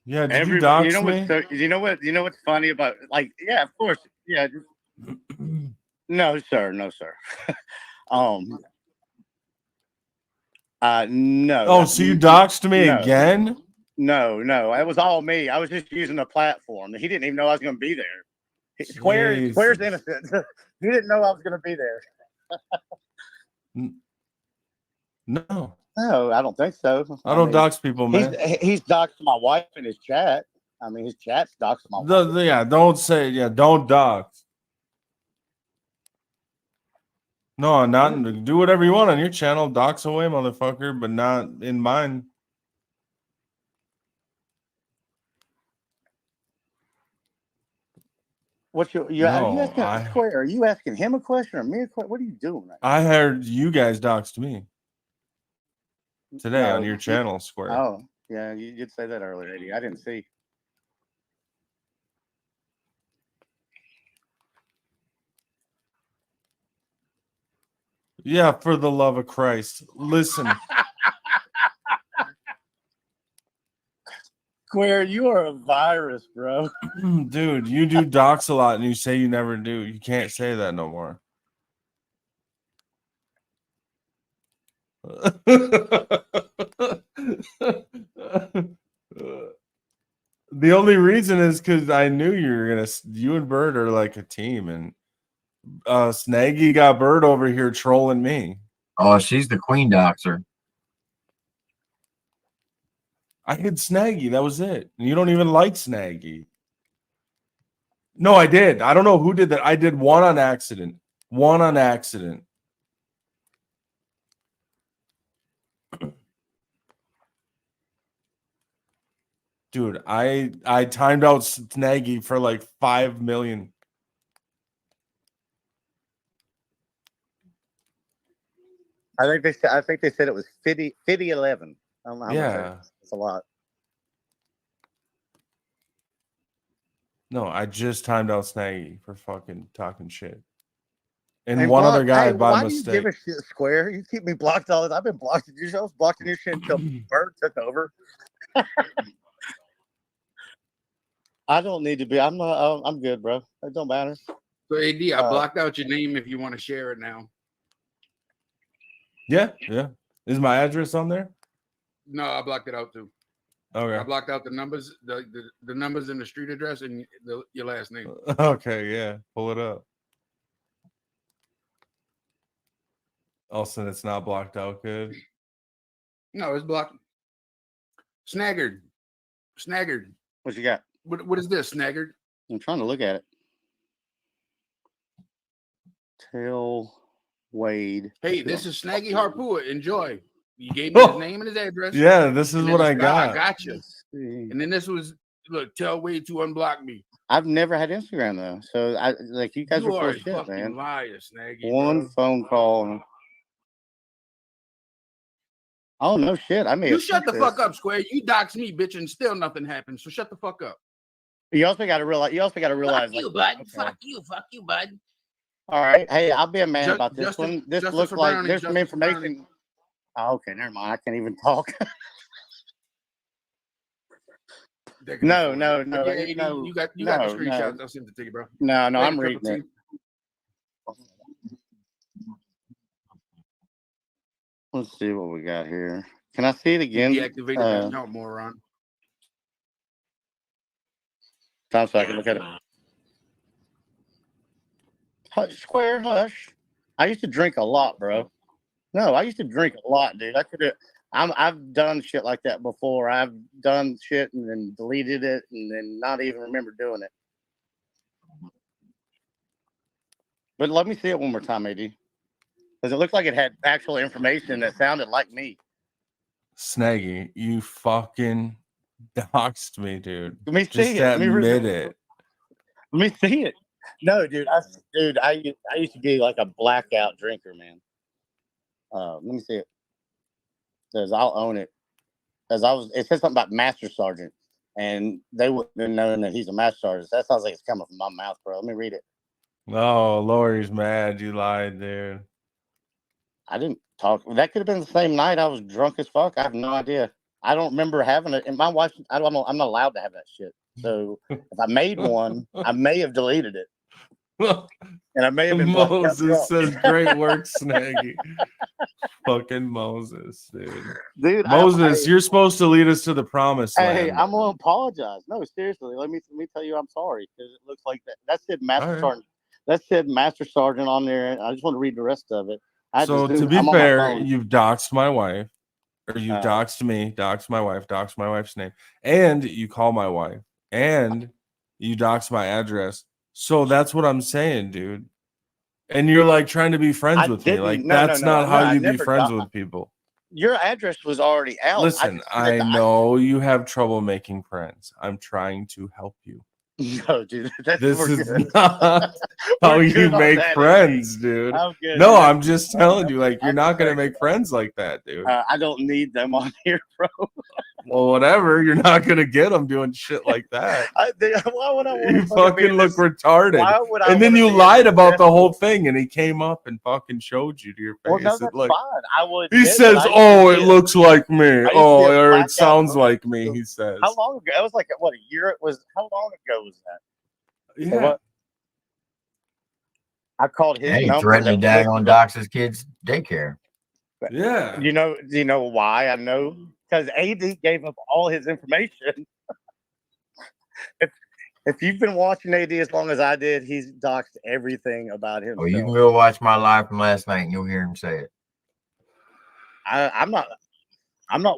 Yeah, did you Everybody, dox me? you know what's funny about yeah, of course, yeah. No, sir, no, sir. um, no. Oh, so you doxed me no, again? no, it was all me. I was just using a platform. He didn't even know I was going to be there. Square's Jesus. innocent. He didn't know I was going to be there. No, No, I don't think so. I don't dox people, man. He's doxed my wife in his chat. I mean, his chat's doxed my wife. Don't dox. No, not do whatever you want on your channel. Dox away, motherfucker, but not in mine. Are you No, asking Square? Are you asking him a question or me a question? What are you doing? I heard you guys doxed me today No, on your channel, Square. Oh, yeah, you did say that earlier, Eddie. I didn't see. Yeah, for the love of Christ. Listen. Square, you are a virus, bro. Dude, you do docs a lot and you say you never do. You can't say that no more. The only reason is because I knew you and Bird are like a team, and Snaggy got Bird over here trolling me. Oh, she's the queen doxer. I hit Snaggy, that was it. And you don't even like Snaggy. No, I did. I don't know who did that. I did one on accident. One on accident. Dude, I timed out Snaggy for like 5 million. I think they said it was 50 11. I don't know how much that is. It's a lot. No, I just timed out Snaggy for fucking talking shit. And Hey, one block, other guy hey, by why mistake. do you give a shit, Square? You keep me blocked all this. I've been blocking your shows, blocking your shit until Bird took over. I don't need to be. I'm not. I'm good, bro. It don't matter. So AD, I blocked out your name if you want to share it now. Yeah. Is my address on there? No, I blocked it out too. Okay. I blocked out the numbers, the numbers and the street address and your last name. Okay, yeah. Pull it up. Also, it's not blocked out good. No, it's blocked. Snaggard. What you got? What is this, Snaggard? I'm trying to look at it. Tell Wade. Hey, this is Snaggy Harpua. Enjoy. You gave me his name and his address. Yeah, this is what I got. I got you. And then this was, look, tell Wade to unblock me. I've never had Instagram though, so I like you guys You are full are of a shit, fucking man. liar, Snaggy. One bro. phone call. Oh no shit! I mean, You shut the fuck up, Square. You dox me, bitch, and still nothing happened. So shut the fuck up. You also got to realize. Fuck you, bud. Okay. Fuck you, bud. All right. Hey, I'll be a man about this Justice- one. This Justice looks for like Brownie, there's some Justice for Brownie. information. Oh, okay, never mind. I can't even talk. No. Yeah, No, you got the no, screenshots. no. I'll send it to you, bro. No, Wait, I'm a reading cup of it. tea. Let's see what we got here. Can I see it again? Deactivated that account, moron. Time so I can look at it. Square, hush. I used to drink a lot, bro. No, I used to drink a lot, dude. I've done shit like that before. I've done shit and then deleted it and then not even remember doing it. But let me see it one more time, AD. Because it looked like it had actual information that sounded like me. Snaggy, you fucking doxed me, dude. Let me see Just it. Let me read admit it. it. Let me see it. No, dude. I used to be like a blackout drinker, man. Let me see it. Because I'll own it. Because it said something about Master Sergeant, and they wouldn't have known that he's a Master Sergeant. That sounds like it's coming from my mouth, bro. Let me read it. Oh, Lori's mad. You lied, dude. I didn't talk. That could have been the same night I was drunk as fuck. I have no idea. I don't remember having it. And my wife, I'm not allowed to have that shit. So if I made one, I may have deleted it. And I may have been Moses says, "Great work, Snaggy." Fucking Moses, dude. Moses, you're supposed to lead us to the promised land. Hey, I'm gonna apologize. No, seriously. Let me tell you, I'm sorry because it looks like that said Master Sergeant. That said Master Sergeant on there. I just want to read the rest of it. So to be fair, you've doxed my wife, or you've doxed me, doxed my wife, doxed my wife's name, and you call my wife, and you doxed my address. So that's what I'm saying, dude. And you're like trying to be friends with me. Like that's not how you be friends with people. Your address was already out. Listen, I know you have trouble making friends. I'm trying to help you. No, dude. This is not how you make friends, dude. No, I'm just telling you, like, you're not gonna make friends like that, dude. I don't need them on here, bro. Well, whatever. You're not gonna get him doing shit like that. Why would I want You to fucking look retarded. Why would I And then wanna you be in lied this about the desperate- whole thing, and he came up and fucking showed you to your face. Well, no, and that's look, fine. I would. he admit that says, I used to "Oh, be it a- looks like me. I used to be Oh, a or it blackout sounds drunk. like me." He says. How long ago? It was like what, a year? It was. How long ago was that? Yeah. What? I called his Hey, number. threatening That to dag on Dox's kids' daycare. Yeah. Do you know why I know? Because AD gave up all his information. if you've been watching AD as long as I did, he's doxed everything about himself. Oh, you can go watch my live from last night and you'll hear him say it. I'm not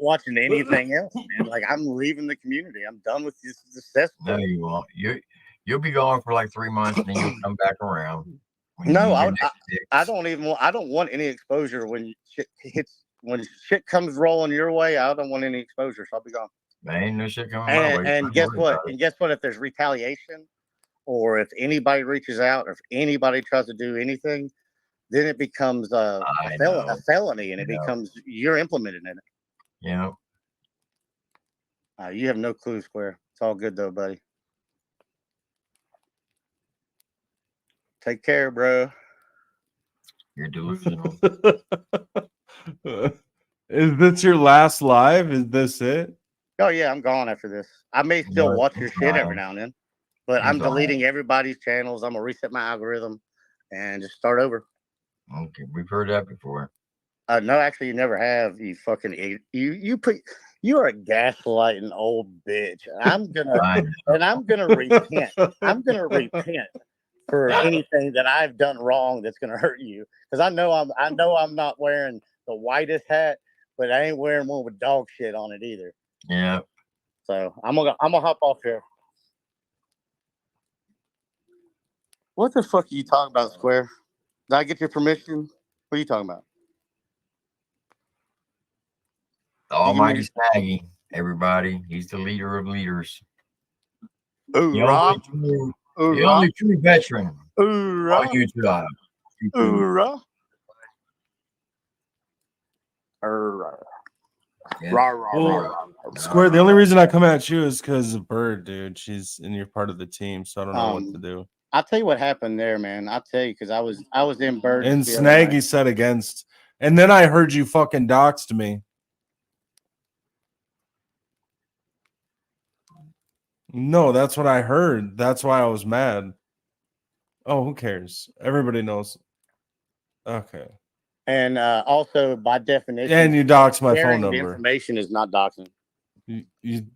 watching anything else, man. Like, I'm leaving the community. I'm done with this cesspool. No, you won't. You'll be gone for like 3 months and then you'll come back around. When you No, need your I next fix. I don't want any exposure when shit comes rolling your way. I don't want any exposure, so I'll be gone. Man, ain't no shit coming my way. And Don't guess worry what? about it. And guess what? If there's retaliation, or if anybody reaches out, or if anybody tries to do anything, then it becomes a felony, and it becomes you're implemented in it. Yeah. You have no clue, Square. It's all good though, buddy. Take care, bro. You're delusional. Is this your last live? Is this it? Oh yeah, I'm gone after this. I may still No, watch your shit no. every now and then, but I'm I'm gone. deleting everybody's channels. I'm gonna reset my algorithm and just start over. Okay, we've heard that before. No, actually, you never have. You fucking idiot. You are a gaslighting old bitch. I'm gonna repent. I'm gonna repent for anything that I've done wrong that's gonna hurt you. Because I know I'm not wearing the whitest hat, but I ain't wearing one with dog shit on it either. Yeah. So I'm gonna hop off here. What the fuck are you talking about, Square? Did I get your permission? What are you talking about? The Almighty Snaggy, everybody. He's the leader of leaders. The Hoorah! only true veteran. Hoorah! On YouTube. Hoorah! Hoorah! Yeah. Rah, rah, Well, rah, rah. Square, the only reason I come at you is because of Bird, dude. And you're part of the team, so I don't know what to do. I'll tell you what happened there, man. I'll tell you because I was in Bird. And Snaggy said against, and then I heard you fucking doxed me. No, that's what I heard. That's why I was mad. Oh, who cares? Everybody knows. Okay. And also, by definition, And you doxed my phone sharing the number. information is not doxing. You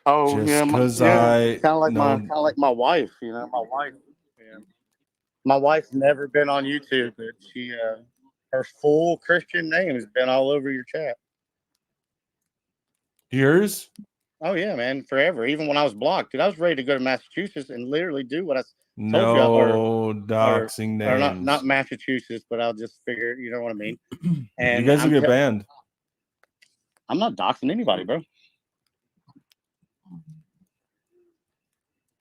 Oh just yeah, because kind I of like know. my wife. You know, my wife. Yeah. My wife's never been on YouTube, but she her full Christian name has been all over your chat. Yours? Oh yeah, man, forever. Even when I was blocked, dude, I was ready to go to Massachusetts and literally do what I told No you. Or doxing names. or not Massachusetts, but I'll just figure. You know what I mean? And you guys will get banned. I'm not doxing anybody, bro.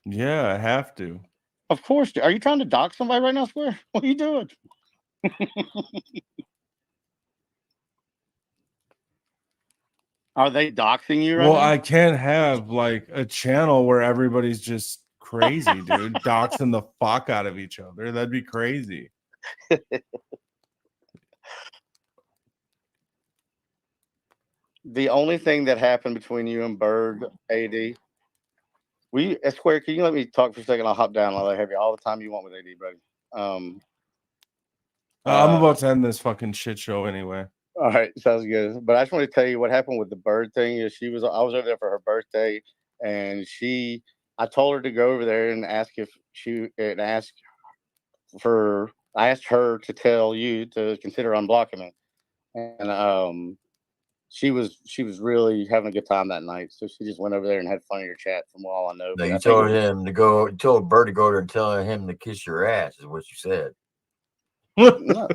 Yeah, I have to. Of course. Are you trying to dox somebody right now, Square? What are you doing? Are they doxing you right Well, now? I can't have like a channel where everybody's just crazy, dude, doxing the fuck out of each other. That'd be crazy. The only thing that happened between you and Bird, AD, Square, can you let me talk for a second? I'll hop down. I'll have you all the time you want with AD, buddy. I'm about to end this fucking shit show anyway. All right, sounds good. But I just want to tell you what happened with the Bird thing. Is I was over there for her birthday, and I told her to go over there and ask I asked her to tell you to consider unblocking me, and she was really having a good time that night. So she just went over there and had fun in your chat, from all I know. No, But you I think told Bird to go there and tell him to kiss your ass, is what you said. Why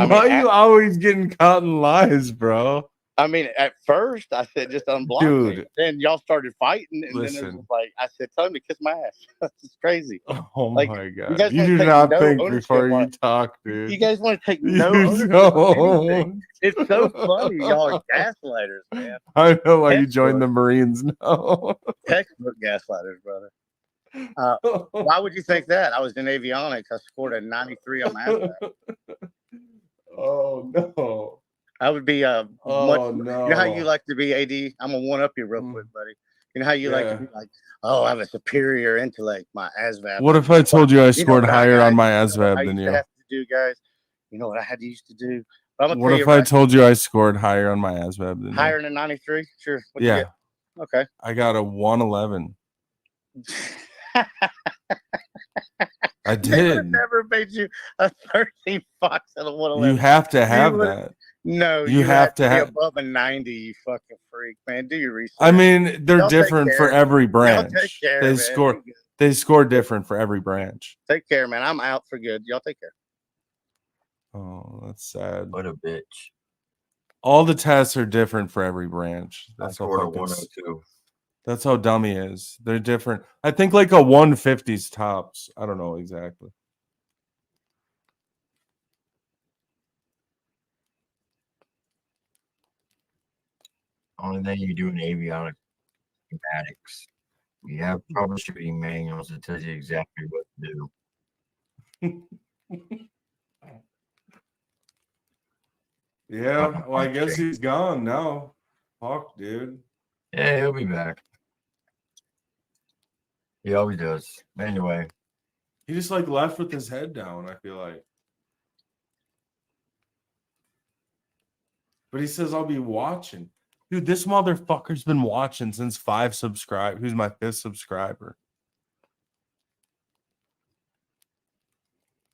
are you always getting caught in lies, bro? I mean, at first I said just unblock me. Dude. Then y'all started fighting, and then it was Listen. just like I said, tell him to kiss my ass. It's crazy. Oh Like, my you god. guys You want do to take not no think ownership before on you it. talk, You dude. guys want to take no You ownership on anything. don't. It's so funny. Y'all are gaslighters, man. I know why you Textbook. joined the Marines now. Textbook gaslighters, brother. Why would you think that? I was in avionics. I scored a 93 on my ASVAB. Oh no. I would be much. Oh You know how you no. like to be AD? I'm gonna one up you real quick, buddy. You know how you like to Yeah. be like, oh, I have a superior intellect. My ASVAB. What if I told you I You know scored what higher guys, on my you know what I ASVAB than used to you? have to do, guys. You know what I had to used to do. But I'm gonna What tell if you I right, told you I scored higher on my ASVAB than higher you? than 93. Sure. What'd you Yeah. get? Okay. I got a 111. I They would have did. never made you a 13 Fox at a 111. You have to have would- that. No, You you have to be have. above a 90, you fucking freak, man. Do your research. I mean, they're Y'all take different for care. every Y'all branch. take care, They man. score. Be good. They score different for every branch. Take care, man. I'm out for good. Y'all take care. Oh, that's sad. What a bitch. All the tests are different for every branch. I That's how scored a fucking. 102. That's how dumb he is. They're different. I think like a 150's tops. I don't know exactly. Only thing you do in avionics, schematics. You have troubleshooting manuals that tells you exactly what to do. Yeah, well, I guess he's gone now. Fuck, dude. Yeah, he'll be back. He always does. Anyway, He just like left with his head down, I feel like. But he says I'll be watching. Dude, this motherfucker's been watching since 5 subscribe. Who's my 5th subscriber?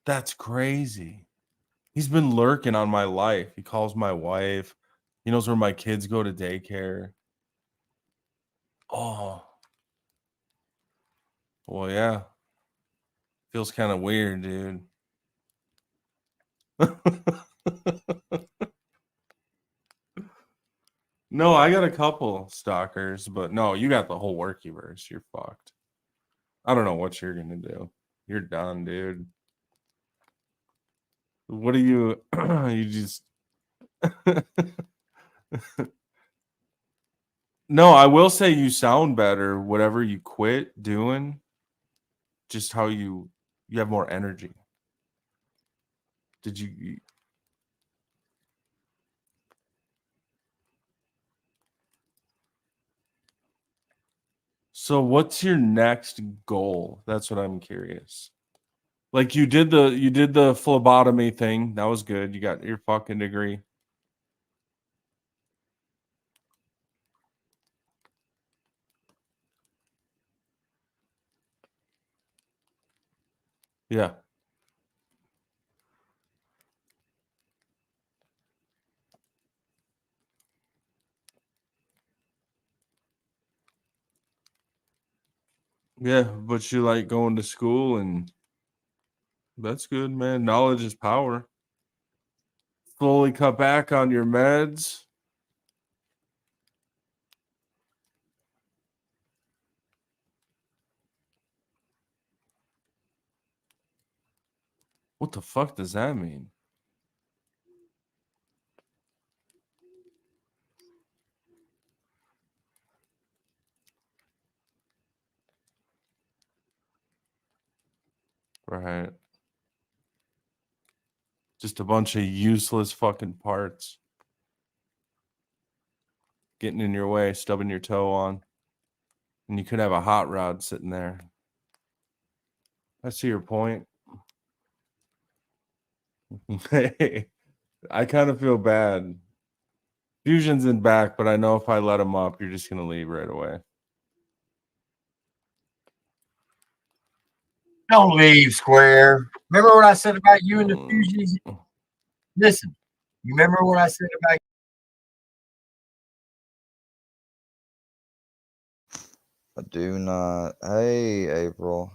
That's crazy. He's been lurking on my life. He calls my wife. He knows where my kids go to daycare. Oh. Well, yeah. Feels kind of weird, dude. No, I got a couple stalkers, but no, you got the whole workyverse. You're fucked. I don't know what you're gonna do. You're done, dude. What are you? You just. No, I will say you sound better. Whatever you quit doing, just how you have more energy. Did you? So what's your next goal? That's what I'm curious. Like you did the phlebotomy thing. That was good. You got your fucking degree. Yeah. Yeah, but you like going to school and that's good, man. Knowledge is power. Slowly cut back on your meds. What the fuck does that mean? Right. Just a bunch of useless fucking parts getting in your way, stubbing your toe on. And you could have a hot rod sitting there. I see your point. Hey, I kind of feel bad. Fusion's in back, but I know if I let him up, you're just going to leave right away. don't leave, Square. Remember what I said about you and the fusions? Listen, you remember what I said about I do not. Hey, April.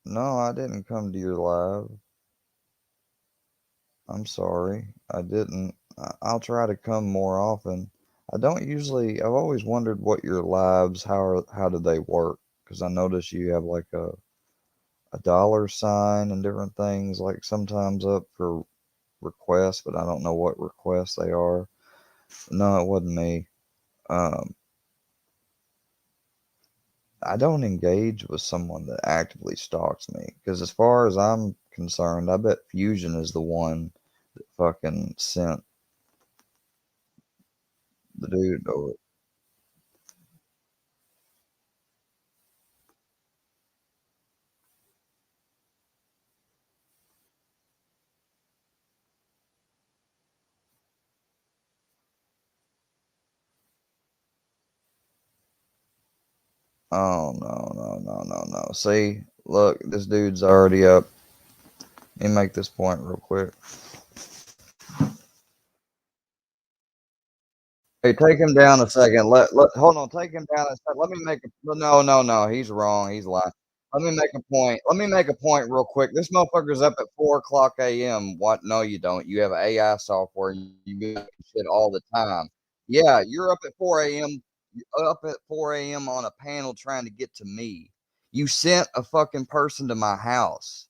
No, I didn't come to your live. I'm sorry. I didn't. I'll try to come more often. I don't usually. I've always wondered what your lives, how do they work? Because I notice you have like a dollar sign and different things, like sometimes up for requests, but I don't know what requests they are. No, it wasn't me. Um, I don't engage with someone that actively stalks me because, as far as I'm concerned, I bet Fusion is the one that fucking sent the dude. Or oh no, no, no, no, no. See, look, this dude's already up. Let me make this point real quick. Hey, take him down a second. Hold on, take him down a second. Let me make a no, no, no. He's wrong. He's lying. Let me make a point. Let me make a point real quick. This motherfucker's up at 4 o'clock a.m. What? No, you don't. You have AI software. And you do shit all the time. Yeah, you're up at 4 a.m. You're up at 4 a.m. on a panel trying to get to me. You sent a fucking person to my house.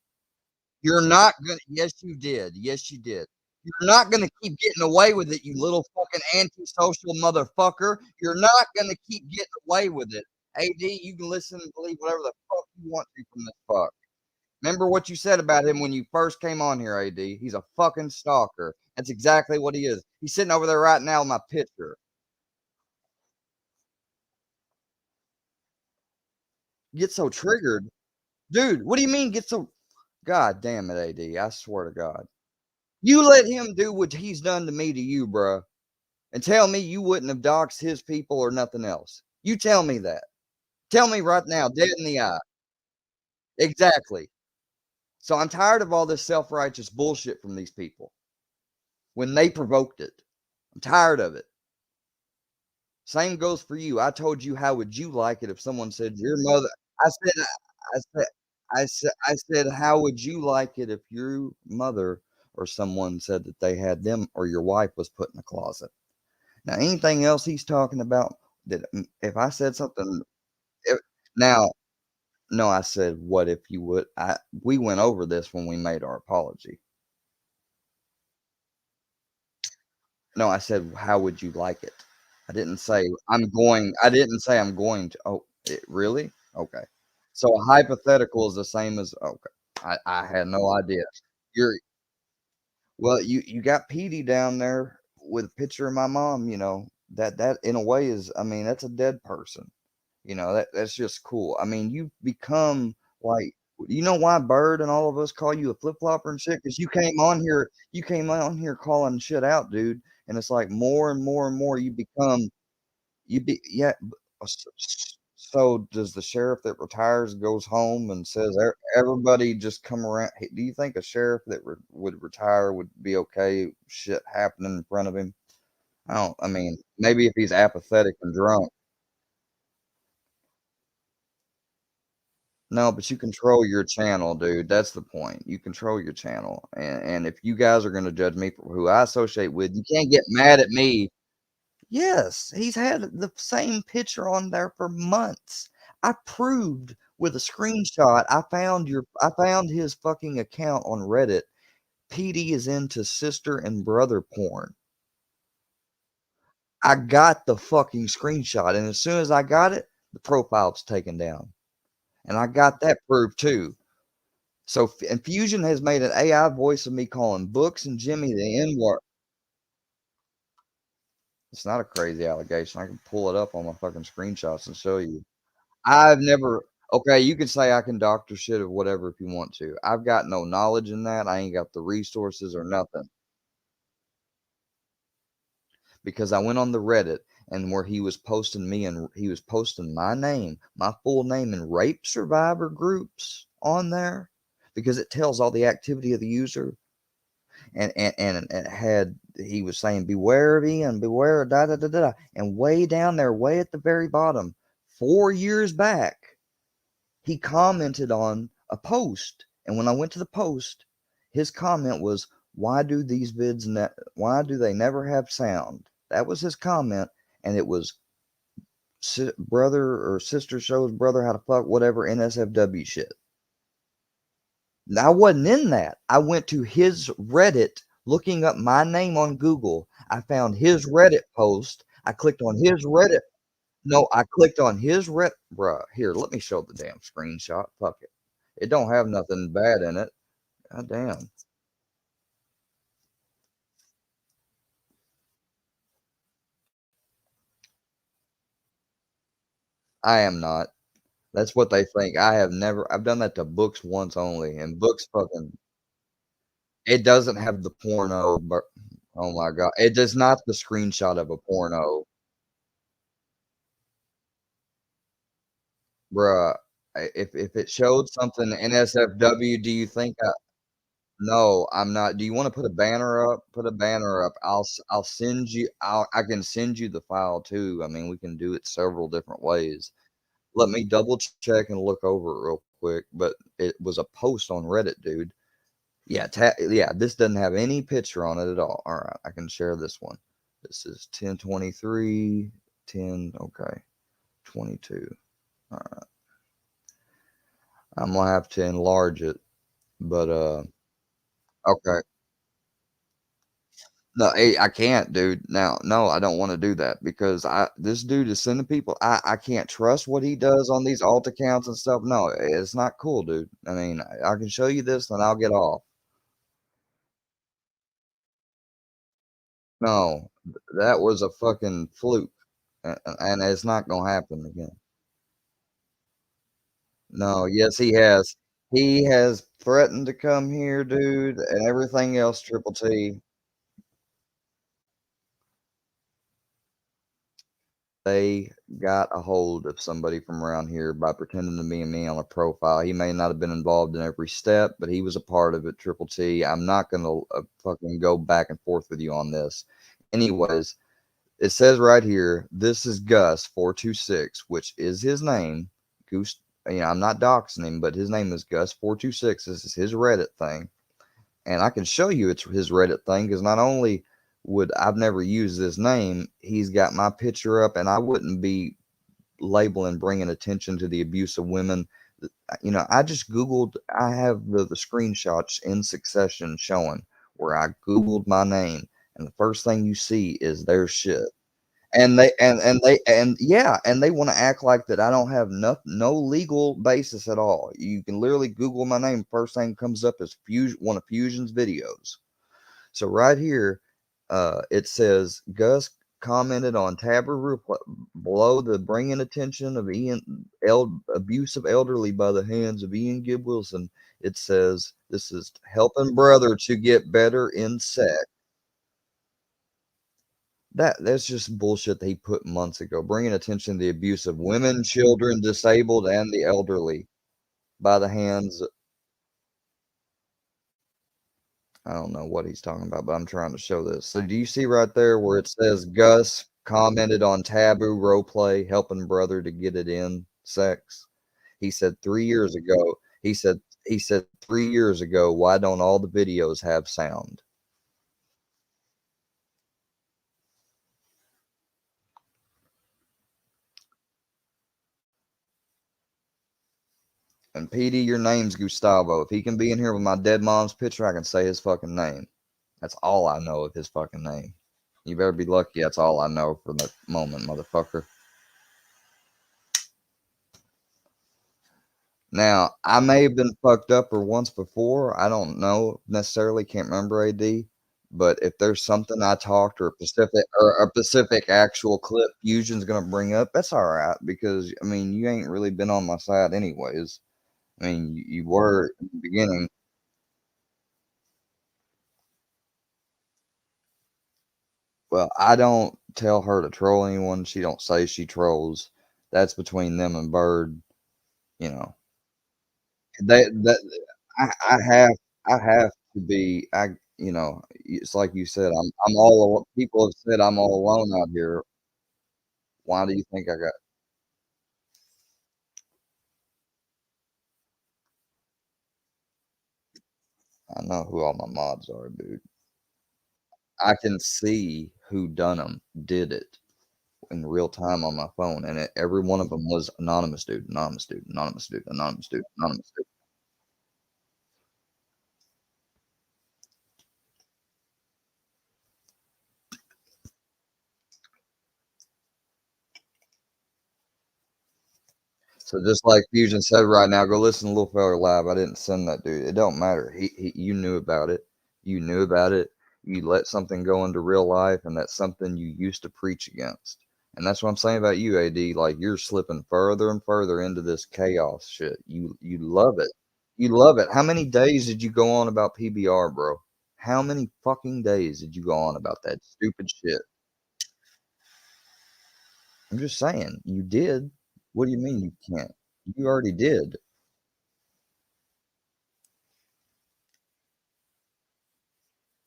You're not gonna. Yes, you did. Yes, you did. You're not gonna keep getting away with it, you little fucking antisocial motherfucker. You're not gonna keep getting away with it. AD, you can listen and believe whatever the fuck you want to from this fuck. Remember what you said about him when you first came on here, AD. He's a fucking stalker. That's exactly what he is. He's sitting over there right now with my picture. Get so triggered. Dude, what do you mean get so God damn it, AD. I swear to God. You let him do what he's done to me to you, bruh. And tell me you wouldn't have doxed his people or nothing else. You tell me that. Tell me right now, dead in the eye. Exactly. So I'm tired of all this self-righteous bullshit from these people when they provoked it. I'm tired of it. Same goes for you. I told you, how would you like it if someone said your mother? I said, I said, I said, how would you like it if your mother or someone said that they had them or your wife was put in a closet? Now, anything else he's talking about that if I said something, if, now, no, I said, what if you would? We went over this when we made our apology. No, I said, how would you like it? I didn't say I'm going. I didn't say I'm going to. Oh, really? Okay. So a hypothetical is the same as okay. I had no idea. You're well. You got Petey down there with a picture of my mom. You know that in a way is. I mean, that's a dead person. You know, that's just cool. I mean, you become like you know why Bird and all of us call you a flip flopper and shit? Because you came on here calling shit out, dude. And it's like more and more and more you become you be yeah. So does the sheriff that retires goes home and says everybody just come around? Hey, do you think a sheriff that would retire would be okay shit happening in front of him? I don't. I mean, maybe if he's apathetic and drunk. No, but you control your channel, dude. That's the point. You control your channel. And if you guys are going to judge me for who I associate with, you can't get mad at me. Yes, he's had the same picture on there for months. I proved with a screenshot. I found his fucking account on Reddit. PD is into sister and brother porn. I got the fucking screenshot, and as soon as I got it, the profile's taken down. And I got that proof too. So Infusion has made an AI voice of me calling Books and Jimmy the N-word. It's not a crazy allegation. I can pull it up on my fucking screenshots and show you. I've never. Okay, you can say I can doctor shit or whatever if you want to. I've got no knowledge in that. I ain't got the resources or nothing because I went on the Reddit and where he was posting me and he was posting my name, my full name in rape survivor groups on there because it tells all the activity of the user. And it had he was saying beware of Ian, beware da da da da, and way down there, way at the very bottom, 4 years back, he commented on a post, and when I went to the post, his comment was, Why do these vids why do they never have sound? That was his comment, and it was brother or sister shows brother how to fuck whatever NSFW shit. I wasn't in that. I went to his Reddit looking up my name on Google. I found his Reddit post. I clicked on his Reddit. No, I clicked on his Reddit. Bruh, here, let me show the damn screenshot. Fuck it. It don't have nothing bad in it. God damn. I am not. That's what they think. I have never. I've done that to books once only, and books fucking. It doesn't have the porno, but oh my god, it does not the screenshot of a porno, bruh. If it showed something NSFW, do you think I? No, I'm not. Do you want to put a banner up? Put a banner up. I'll send you. I can send you the file too. I mean, we can do it several different ways. Let me double check and look over it real quick. But it was a post on Reddit, dude. Yeah, yeah, this doesn't have any picture on it at all. All right, I can share this one. This is 1023, 10, okay, 22. All right. I'm gonna have to enlarge it, but okay. No, I can't, dude. Now, no, I don't want to do that because this dude is sending people. I can't trust what he does on these alt accounts and stuff. No, it's not cool, dude. I mean, I can show you this, and I'll get off. No, that was a fucking fluke, and it's not gonna happen again. No, yes, he has. He has threatened to come here, dude, and everything else, Triple T. They got a hold of somebody from around here by pretending to be me on a profile. He may not have been involved in every step, but he was a part of it, Triple T. I'm not gonna fucking go back and forth with you on this. Anyways, it says right here, this is Gus426, which is his name. Goose, I'm not doxing him, but his name is Gus426. This is his Reddit thing. And I can show you it's his Reddit thing because not only would I've never used this name, he's got my picture up, and I wouldn't be labeling bringing attention to the abuse of women. I just Googled, I have the screenshots in succession showing where I Googled my name, and the first thing you see is their shit. And they want to act like that I don't have no legal basis at all. You can literally Google my name. First thing comes up is one of Fusion's videos. So right here, it says Gus commented on Tabber below the bringing attention of abuse of elderly by the hands of Ian Gibb Wilson. It says this is helping brother to get better in sex. That's just bullshit that he put months ago, bringing attention to the abuse of women, children, disabled, and the elderly by the hands. I don't know what he's talking about, but I'm trying to show this. So do you see right there where it says Gus commented on taboo role play, helping brother to get it in sex? He said 3 years ago. He said 3 years ago. Why don't all the videos have sound? And PD, your name's Gustavo. If he can be in here with my dead mom's picture, I can say his fucking name. That's all I know of his fucking name. You better be lucky. That's all I know for the moment, motherfucker. Now, I may have been fucked up or once before. I don't know necessarily. Can't remember AD. But if there's something I talked or a specific actual clip Fusion's gonna bring up, that's all right because I mean you ain't really been on my side anyways. I mean you were in the beginning. Well, I don't tell her to troll anyone. She don't say she trolls. That's between them and Bird. You know, that I have to be. It's like you said. I'm all people have said I'm all alone out here. Why do you think I got? I know who all my mods are, dude. I can see who done them, did it in real time on my phone, and every one of them was anonymous dude, anonymous dude, anonymous dude, anonymous dude, anonymous dude. So just like Fusion said right now, go listen to Little Feller Live. I didn't send that dude. It don't matter. You knew about it. You knew about it. You let something go into real life, and that's something you used to preach against. And that's what I'm saying about you, AD. Like you're slipping further and further into this chaos shit. You love it. You love it. How many days did you go on about PBR, bro? How many fucking days did you go on about that stupid shit? I'm just saying, you did. What do you mean you can't? You already did.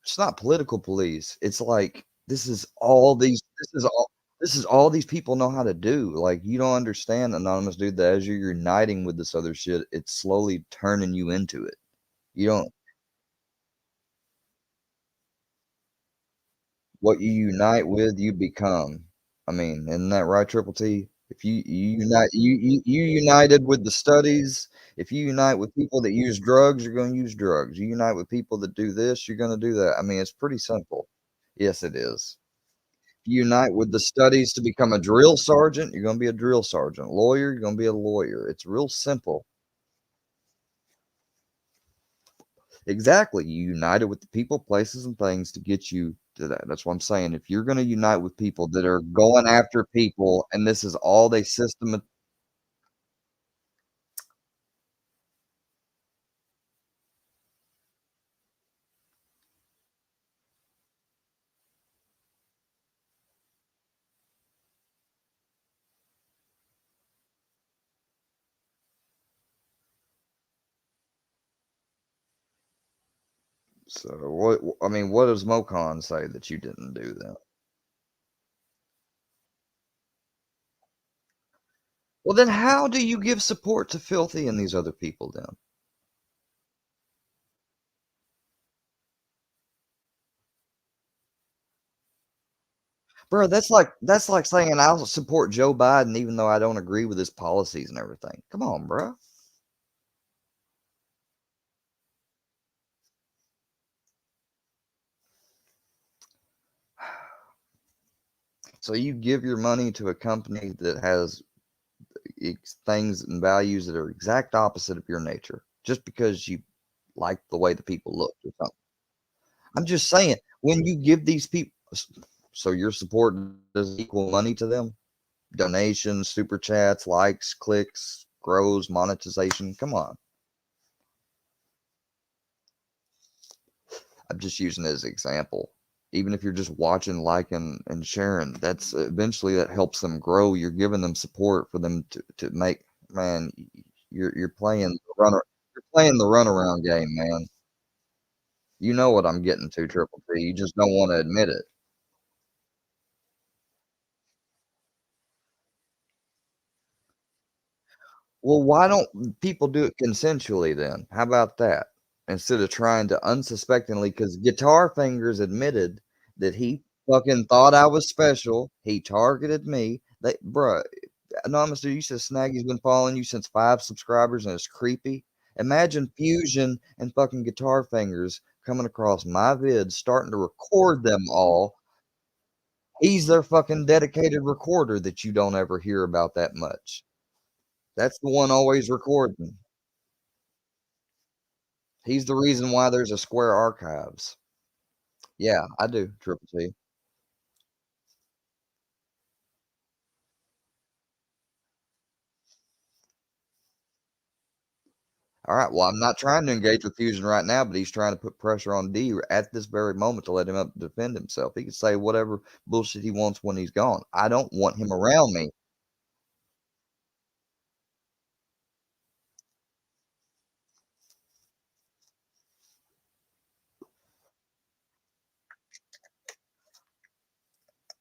It's not political police. It's like this is all these people know how to do. Like you don't understand, anonymous dude, that as you're uniting with this other shit, it's slowly turning you into it. You don't What you unite with, you become. I mean, isn't that right, Triple T? If you unite you united with the studies, if you unite with people that use drugs, you're gonna use drugs. You unite with people that do this, you're gonna do that. I mean, it's pretty simple. Yes, it is. Unite with the studies to become a drill sergeant, you're going to be a drill sergeant. Lawyer, you're going to be a lawyer. It's real simple. Exactly. You united with the people, places, and things to get you to that. That's what I'm saying. If you're going to unite with people that are going after people, and this is all they system. So what? I mean, what does Mocon say that you didn't do then? Well, then how do you give support to Filthy and these other people then? Bro, that's like saying I'll support Joe Biden even though I don't agree with his policies and everything. Come on, bro. So you give your money to a company that has things and values that are exact opposite of your nature, just because you like the way the people look or something. I'm just saying, when you give these people, so your support does equal money to them, donations, super chats, likes, clicks, grows, monetization. Come on. I'm just using it as an example. Even if you're just watching, liking, and sharing, that's eventually that helps them grow. You're giving them support for them to make. Man, you're playing the runner. You're playing the runaround game, man. You know what I'm getting to, Triple T. You just don't want to admit it. Well, why don't people do it consensually then? How about that? Instead of trying to unsuspectingly, because Guitar Fingers admitted that he fucking thought I was special. He targeted me. They, bruh, Anonymous dude, you said Snaggy's been following you since 5 subscribers and it's creepy. Imagine Fusion and fucking Guitar Fingers coming across my vids, starting to record them all. He's their fucking dedicated recorder that you don't ever hear about that much. That's the one always recording. He's the reason why there's a Square Archives. Yeah, I do, Triple T. All right. Well, I'm not trying to engage with Fusion right now, but he's trying to put pressure on D at this very moment to let him up defend himself. He can say whatever bullshit he wants when he's gone. I don't want him around me.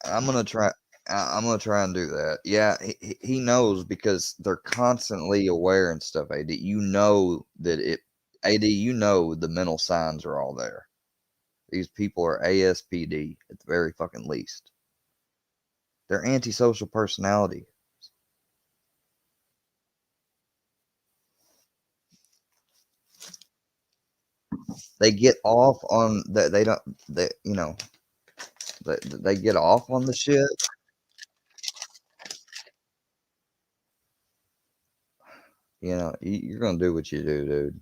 I'm gonna try. I'm gonna try and do that. Yeah, he knows because they're constantly aware and stuff. That you know that it AD, you know the mental signs are all there. These people are ASPD at the very fucking least. They're antisocial personality. They get off on that. They don't. They they get off on the shit. You're gonna do what you do, dude.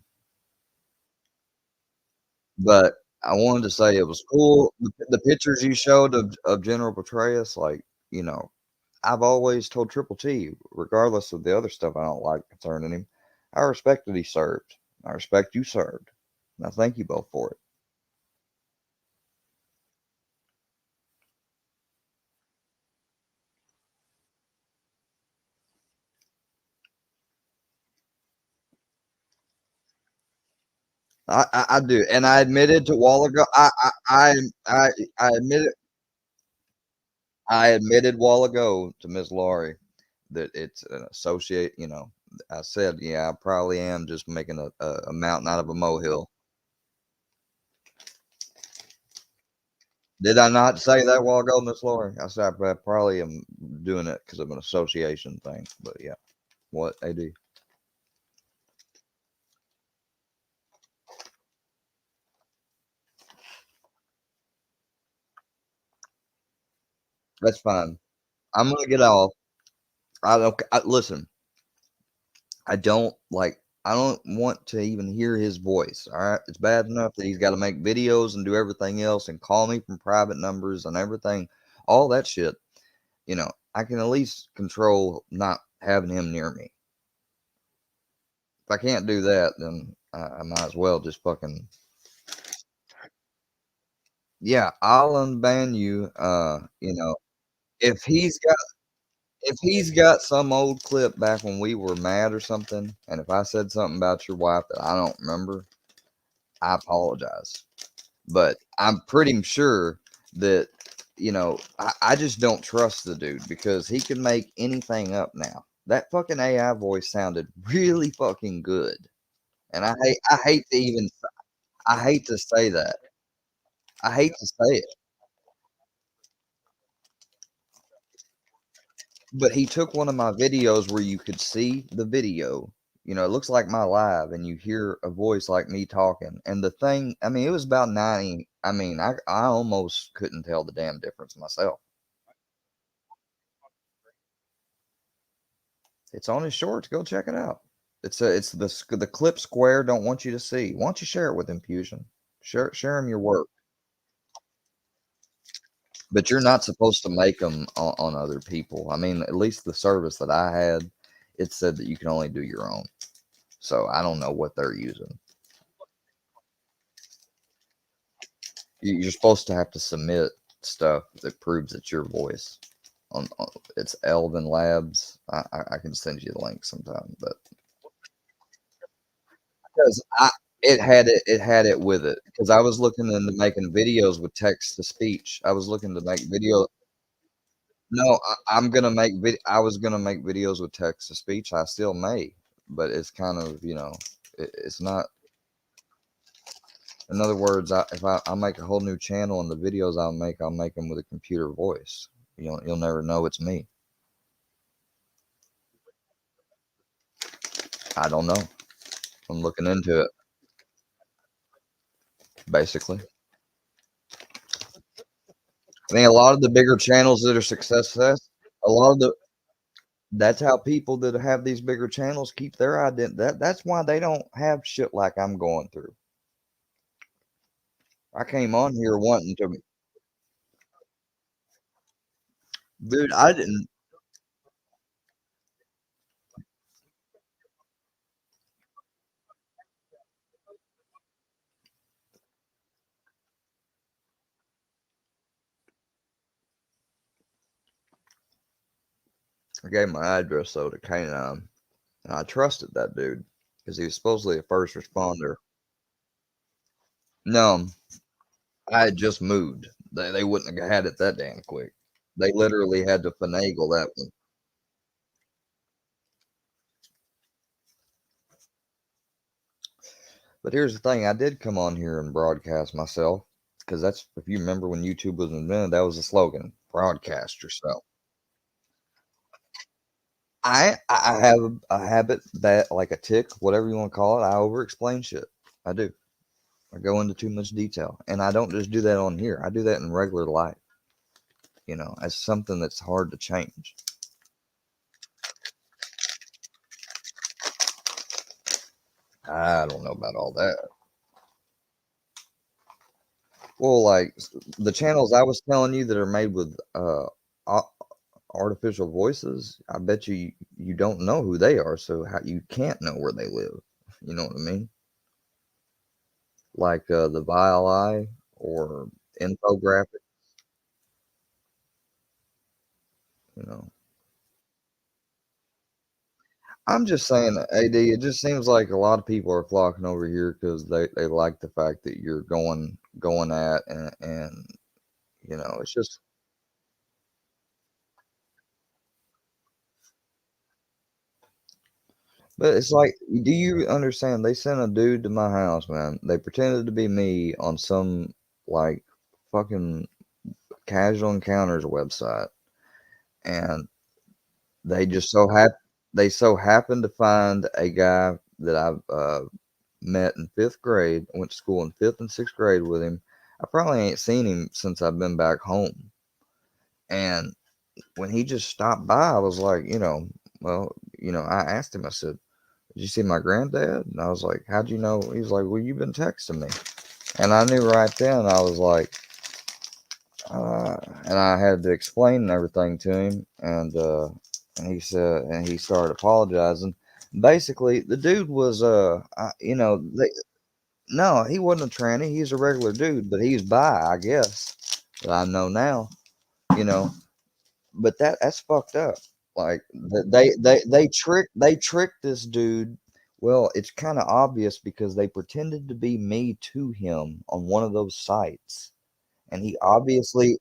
But I wanted to say it was cool. The pictures you showed of General Petraeus, like, I've always told Triple T, regardless of the other stuff I don't like concerning him, I respect that he served. I respect you served. And I thank you both for it. I do, and I admitted a while ago. I admitted a while ago to Miss Laurie that it's an associate. I said, yeah, I probably am just making a mountain out of a molehill. Did I not say that a while ago, Miss Laurie? I said I probably am doing it because of an association thing. But yeah, what AD? That's fine. I'm gonna get off. Listen. I don't like. I don't want to even hear his voice. All right, it's bad enough that he's got to make videos and do everything else and call me from private numbers and everything, all that shit. I can at least control not having him near me. If I can't do that, then I might as well just fucking. Yeah, I'll unban you. If he's got some old clip back when we were mad or something, and if I said something about your wife that I don't remember, I apologize. But I'm pretty sure that, I just don't trust the dude because he can make anything up now. That fucking AI voice sounded really fucking good. And I hate to say that. I hate to say it. But he took one of my videos where you could see the video. It looks like my live, and you hear a voice like me talking. And the thing, I mean, it was about 90. I mean, I almost couldn't tell the damn difference myself. It's on his shorts. Go check it out. It's the clip Square don't want you to see. Why don't you share it with him, Fusion? Share him your work. But you're not supposed to make them on other people. I mean, at least the service that I had, it said that you can only do your own. So I don't know what they're using. You're supposed to have to submit stuff that proves it's your voice. It's Elvin Labs. I can send you the link sometime, but because it had it with it because I was looking into making videos with text to speech. I was looking to make video. No, I'm gonna make I was gonna make videos with text to speech. I still may, but it's kind of it's not. In other words, if I make a whole new channel and the videos I'll make them with a computer voice. You'll never know it's me. I don't know. I'm looking into it. Basically, I mean, a lot of the bigger channels that are a lot of the that's how people that have these bigger channels keep their identity. That's why they don't have shit like I'm going through. I came on here wanting to, dude. I didn't. I gave my address though to Canine, and I trusted that dude because he was supposedly a first responder. No, I had just moved. They wouldn't have had it that damn quick. They literally had to finagle that one. But here's the thing: I did come on here and broadcast myself because that's, if you remember when YouTube was invented, that was the slogan: broadcast yourself. I have a habit that, like a tick, whatever you want to call it, I over explain shit. I do. I go into too much detail, and I don't just do that on here. I do that in regular life. You know, it's something that's hard to change. I don't know about all that. Well, like the channels I was telling you that are made with artificial voices, I bet you don't know who they are, so how you can't know where they live. You know what I mean? Like the Vile Eye or infographic. You know, I'm just saying, AD. It just seems like a lot of people are flocking over here because they like the fact that you're going at and you know, it's just. But it's like, do you understand? They sent a dude to my house, man. They pretended to be me on some like fucking casual encounters website, and they just so happened to find a guy that I've met in fifth grade. I went to school in fifth and sixth grade with him. I probably ain't seen him since I've been back home. And when he just stopped by, I was like, well, I asked him. I said, "Did you see my granddad?" And I was like, "How'd you know?" He's like, "Well, you've been texting me." And I knew right then. I was like, and I had to explain everything to him. And he said, and he started apologizing. Basically, the dude was, no, he wasn't a tranny. He's a regular dude, but he's bi, I guess. That I know now, you know. But that's fucked up. Like they tricked this dude. Well, it's kind of obvious because they pretended to be me to him on one of those sites, and he obviously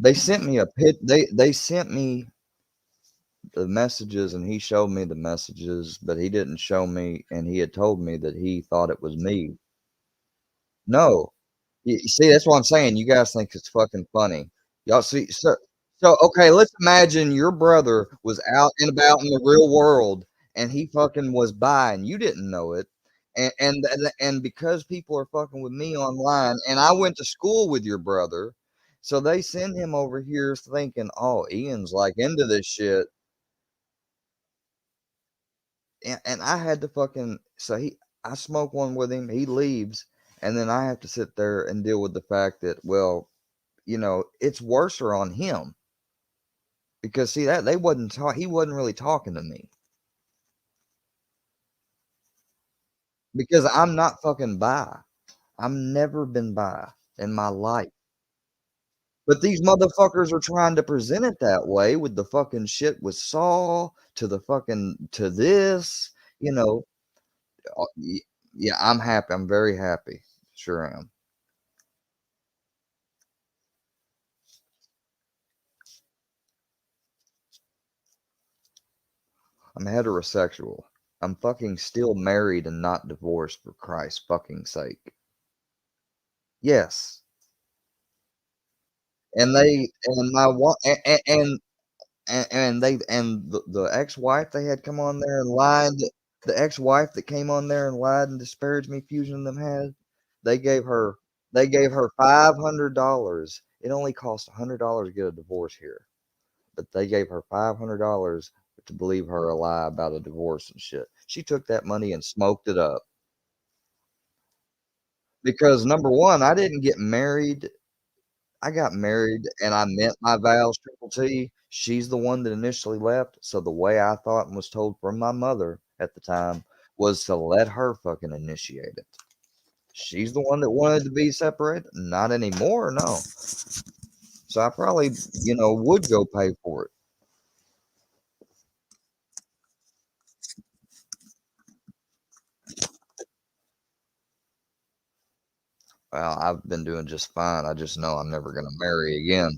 they sent me a pit. They sent me the messages, and he showed me the messages, but he didn't show me, and he had told me that he thought it was me. No, you see, that's what I'm saying. You guys think it's fucking funny. Y'all see, so okay, let's imagine your brother was out and about in the real world and he fucking was bi and you didn't know it. And because people are fucking with me online and I went to school with your brother, so they send him over here thinking, "Oh, Ian's like into this shit." And I had to fucking so I smoke one with him, he leaves, and then I have to sit there and deal with the fact that, well, it's worser on him because see that they wasn't talk he wasn't really talking to me because I'm not fucking bi. I've never been bi in my life. But these motherfuckers are trying to present it that way with the fucking shit with Saul to the fucking to this, you know. Yeah, I'm happy. I'm very happy. Sure am. I'm heterosexual. I'm fucking still married and not divorced for Christ's fucking sake. Yes. And they and my one and they and the ex-wife they had come on there and lied. The ex-wife that came on there and lied and disparaged me, Fusion and them had. They gave her $500. It only costs $100 to get a divorce here, but they gave her $500 to believe her a lie about a divorce and shit. She took that money and smoked it up because number one, I didn't get married. I got married and I meant my vows, Triple T. She's the one that initially left. So the way I thought and was told from my mother at the time was to let her fucking initiate it. She's the one that wanted to be separated. Not anymore, no. So I probably, would go pay for it. Well, I've been doing just fine. I just know I'm never going to marry again.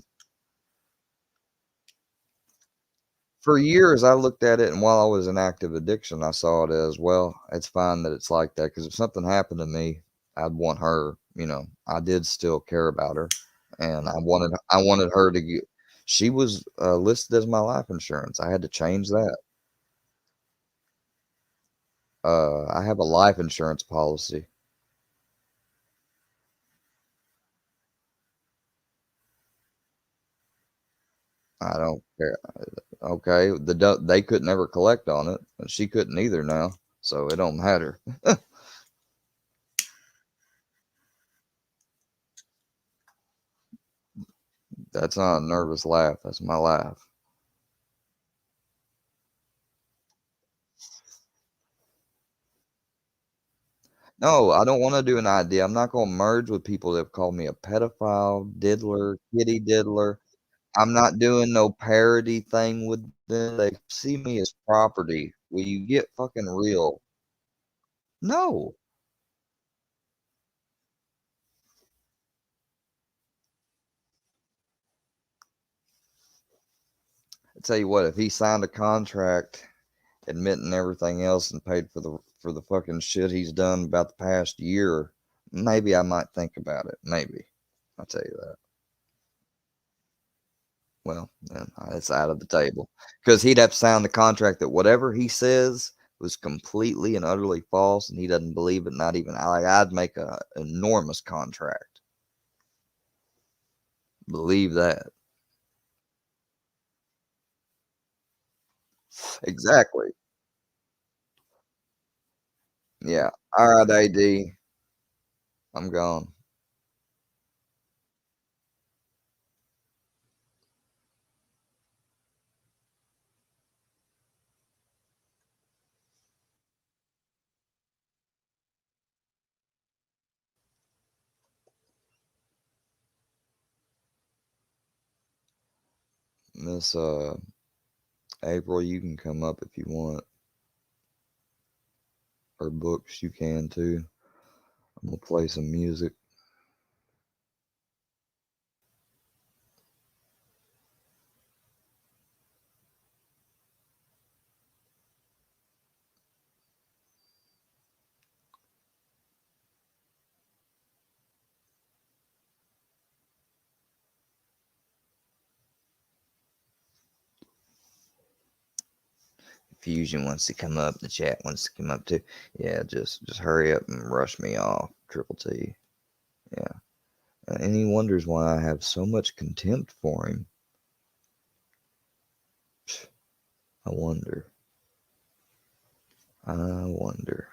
For years, I looked at it, and while I was in active addiction, I saw it as, well, it's fine that it's like that, because if something happened to me, I'd want her. You know, I did still care about her, and I wanted her to get. She was listed as my life insurance. I had to change that. I have a life insurance policy. I don't care. Okay, they could never collect on it, and she couldn't either now, so it don't matter. That's not a nervous laugh. That's my laugh. No, I don't want to do an idea. I'm not going to merge with people that have called me a pedophile, diddler, kitty diddler. I'm not doing no parody thing with them. They see me as property. Will you get fucking real? No. I tell you what, if he signed a contract admitting everything else and paid for the fucking shit he's done about the past year, maybe I might think about it. Maybe. I'll tell you that. Well, then it's out of the table because he'd have to sign the contract that whatever he says was completely and utterly false, and he doesn't believe it. Not even like I'd make a enormous contract. Believe that. Exactly. Yeah. All right, AD. I'm gone. Miss April, you can come up if you want. Or books, you can too. I'm gonna play some music. Fusion wants to come up. The chat wants to come up too. Yeah, just hurry up and rush me off. Triple T. Yeah. And he wonders why I have so much contempt for him. I wonder. I wonder.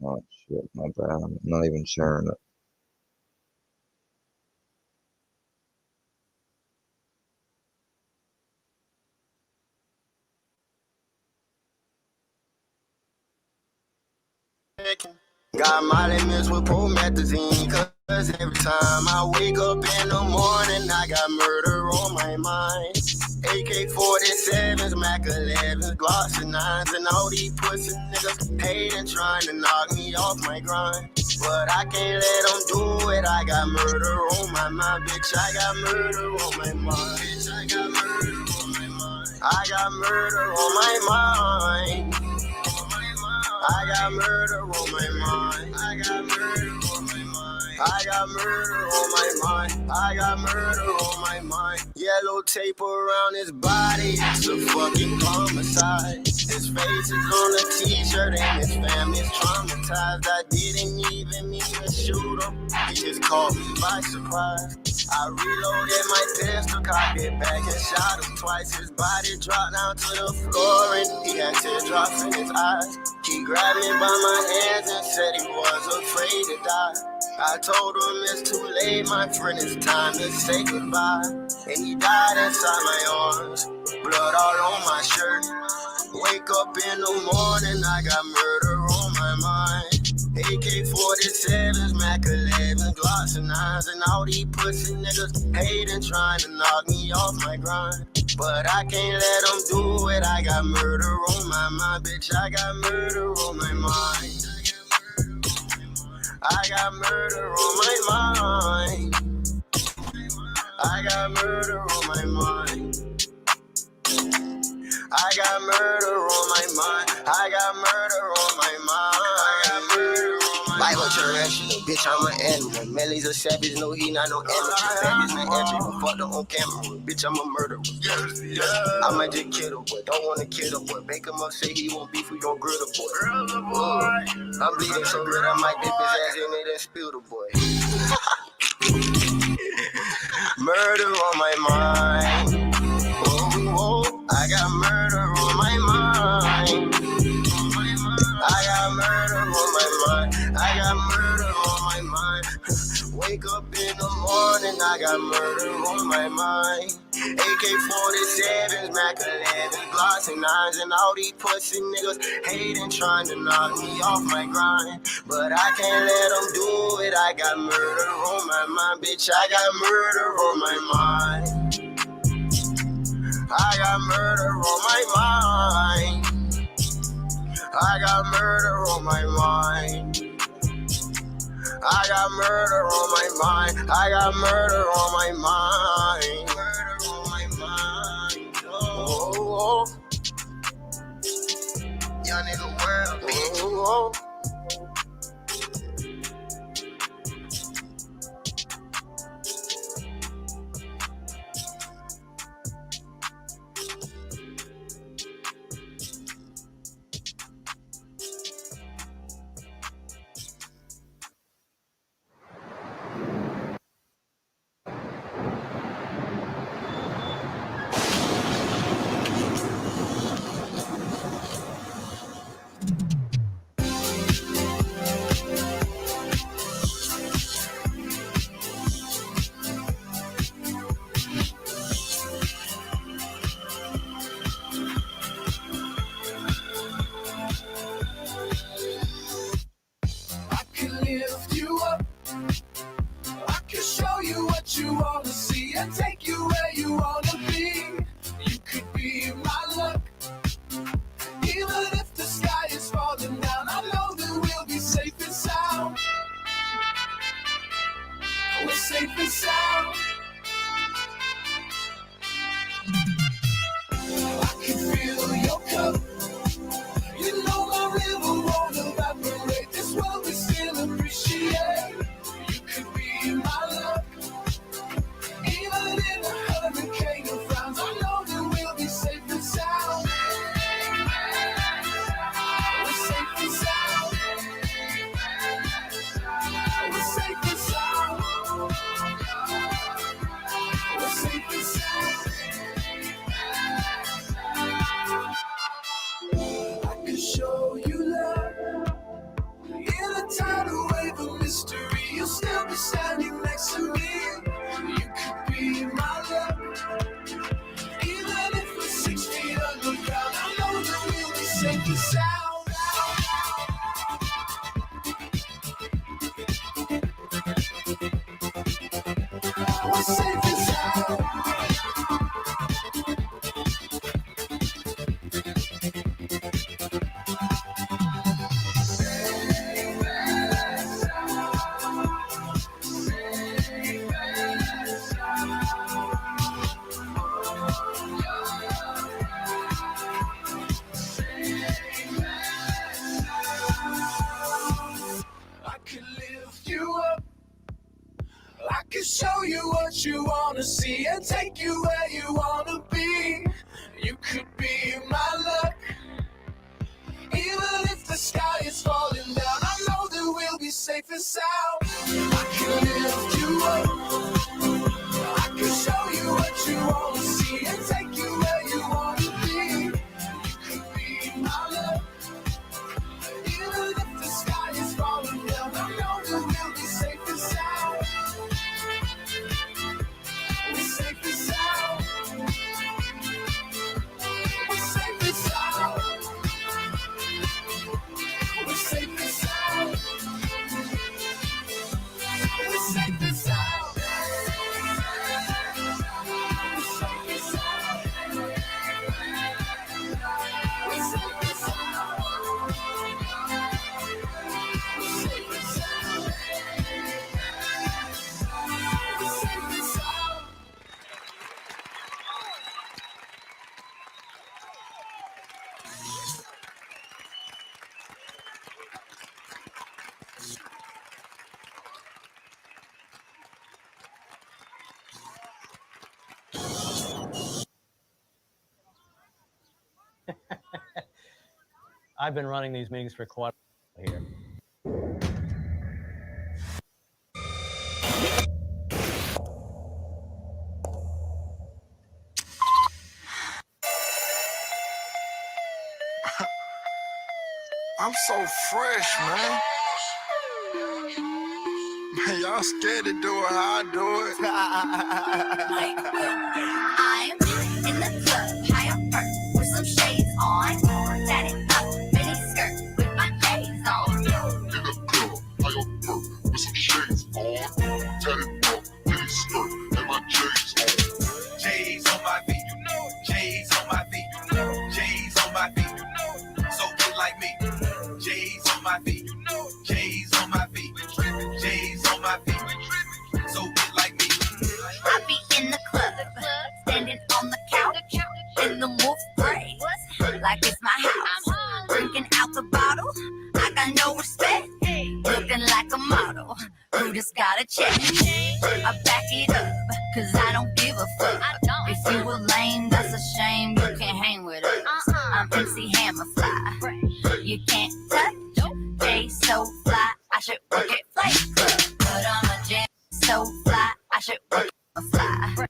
Oh shit, my bad. I'm not even sharing it. Got my limits with promethazine, cause every time I wake up in the morning, I got murder on my mind. AK-47s, 11s, Glocks and 9s, and all these pussy niggas hating, trying to knock me off my grind. But I can't let them do it. I got murder on my mind, bitch. I got murder on my mind. Bitch, I got murder on my mind. I got murder on my mind. I got murder on my mind. I got murder on my mind. I got murder on my mind. I got murder on my mind. Yellow tape around his body. It's a fucking homicide. His face is on a t-shirt and his family's traumatized. I didn't even mean to shoot him. He just caught me by surprise. I reloaded my pistol, cocked it back and shot him twice. His body dropped down to the floor and he had teardrops in his eyes. He grabbed me by my hands and said he was afraid to die. I told him it's too late, my friend, it's time to say goodbye. And he died inside my arms, blood all on my shirt. Wake up in the morning, I got murder on my mind. AK-47s, Mac 11s, Glocks and 9s, and all these pussy niggas hating, trying to knock me off my grind. But I can't let them do it. I got murder on my mind, bitch. I got murder on my mind. I got murder on my mind. I got murder on my mind. I got murder on my mind. I got murder on my mind. I got murder on my mind. Bible terrestrial, bitch, I'm an animal. Melly's a savage, no, he not no amateur. Baby's an entry, but fucked up on camera. Bitch, I'm a murderer. I might just kill a boy, don't wanna kill a boy. Bake him up, say he won't beef, we gon' grill the boy. I'm bleeding so good, I might dip his ass in it and spill the boy. Murder on my mind. Whoa, I got murder on my mind. I got murder on my mind. I got murder on my mind. Wake up in the morning, I got murder on my mind. AK-47s, Mac 11s, Glocks and 9s, and all these pussy niggas hating, trying to knock me off my grind. But I can't let them do it. I got murder on my mind, bitch. I got murder on my mind. I got murder on my mind. I got murder on my mind. I got murder on my mind. I got murder on my mind. Murder on my mind. Oh, young nigga world, bitch. Oh. take you where you wanna be. You could be my luck. Even if the sky is falling down, I know that we'll be safe and sound. I can lift you up. I can show you what you wanna see and take you where you wanna be. You could be my luck. Even if the sky is falling down, I know that we'll be safe and sound. We're safe and sound. We're safe and sound. We're safe and sound. We're safe and sound. We're safe and sound. We're safe and sound. We're safe and sound. We're safe and sound. I've been running these meetings for quite a while here. I'm so fresh, man. Man, y'all scared to do it how I do it. I'm in the club, high up first, with some shades on. Tatted up, mini skirt, with my J's on. In the club, high up perk, with some shades on. Tatted up, mini skirt, and my J's on. J's on my feet, you know. J's on my feet, you know. J's on my feet, you know. So get like me. J's on my feet, you know. J's on my feet. J's on my feet. So get like me. I be in the club, standing on the couch, in the wolf gray, like it's my house. Drinking out the bottle, I got no respect. Looking like a model, who just got a check. I back it up, cause I don't give a fuck. If you were lame, that's a shame, you can't hang with us. I'm MC Hammerfly, you can't touch. J so fly, I should work at Flight Club. But I'm a J so fly, I should work at fly.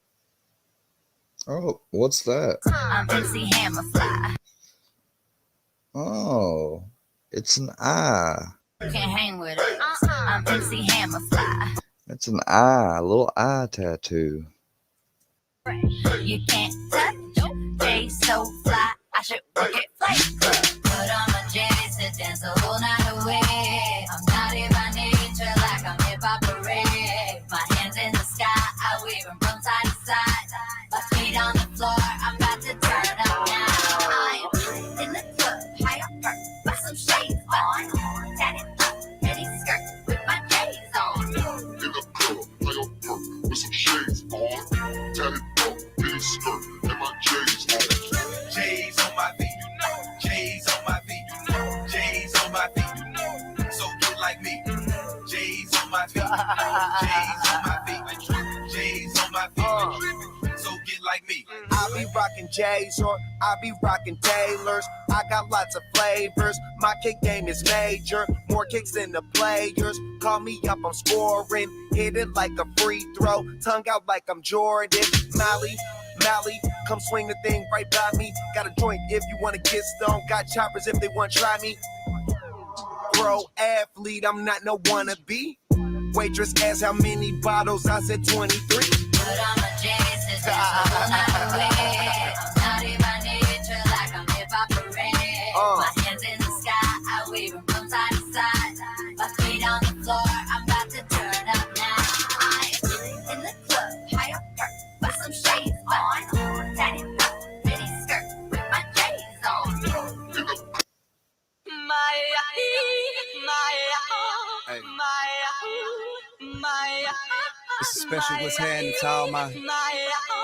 Oh, what's that? I'm MC Hammerfly. Oh, it's an eye. You can't hang with us. I'm MC Hammerfly. It's an eye, a little eye tattoo. You can't touch. J so fly, I should work at Flight Club. But I'm a J to dance the whole night away. I'm not in my nature like I'm hip hop parade. My hands in the sky, I wave them from side to side. My feet on the floor, I'm about to turn up now. I'm in the club, high up first, with some shades on. Tatted up, mini skirt, with my J's on. In the club, high up perk, with some shades on. Tatted up, mini skirt, and my J's on. J's on my feet, you know. J's on my feet, you know. J's on my feet, you know. So get like me. J's on my feet, you know. J's on my feet. J's on my feet. So get like me. I be rocking J's or I be rocking Taylors. I got lots of flavors. My kick game is major. More kicks than the players. Call me up, I'm scoring. Hit it like a free throw. Tongue out like I'm Jordan. Mally, come swing the thing right by me. Got a joint if you wanna get stoned. Got choppers if they wanna try me. Pro athlete, I'm not no wannabe. Waitress asked how many bottles, I said 23. But I'm a J to dance the whole night away. I'm not in my nature like I'm hip hop parade. My hands in the sky, I wave them from side to side. My feet on the floor, I'm about to turn up now. I'm in the club, high up perk, with some shades on. Tatted up, mini skirt, with my J's on. It's a special what's happening to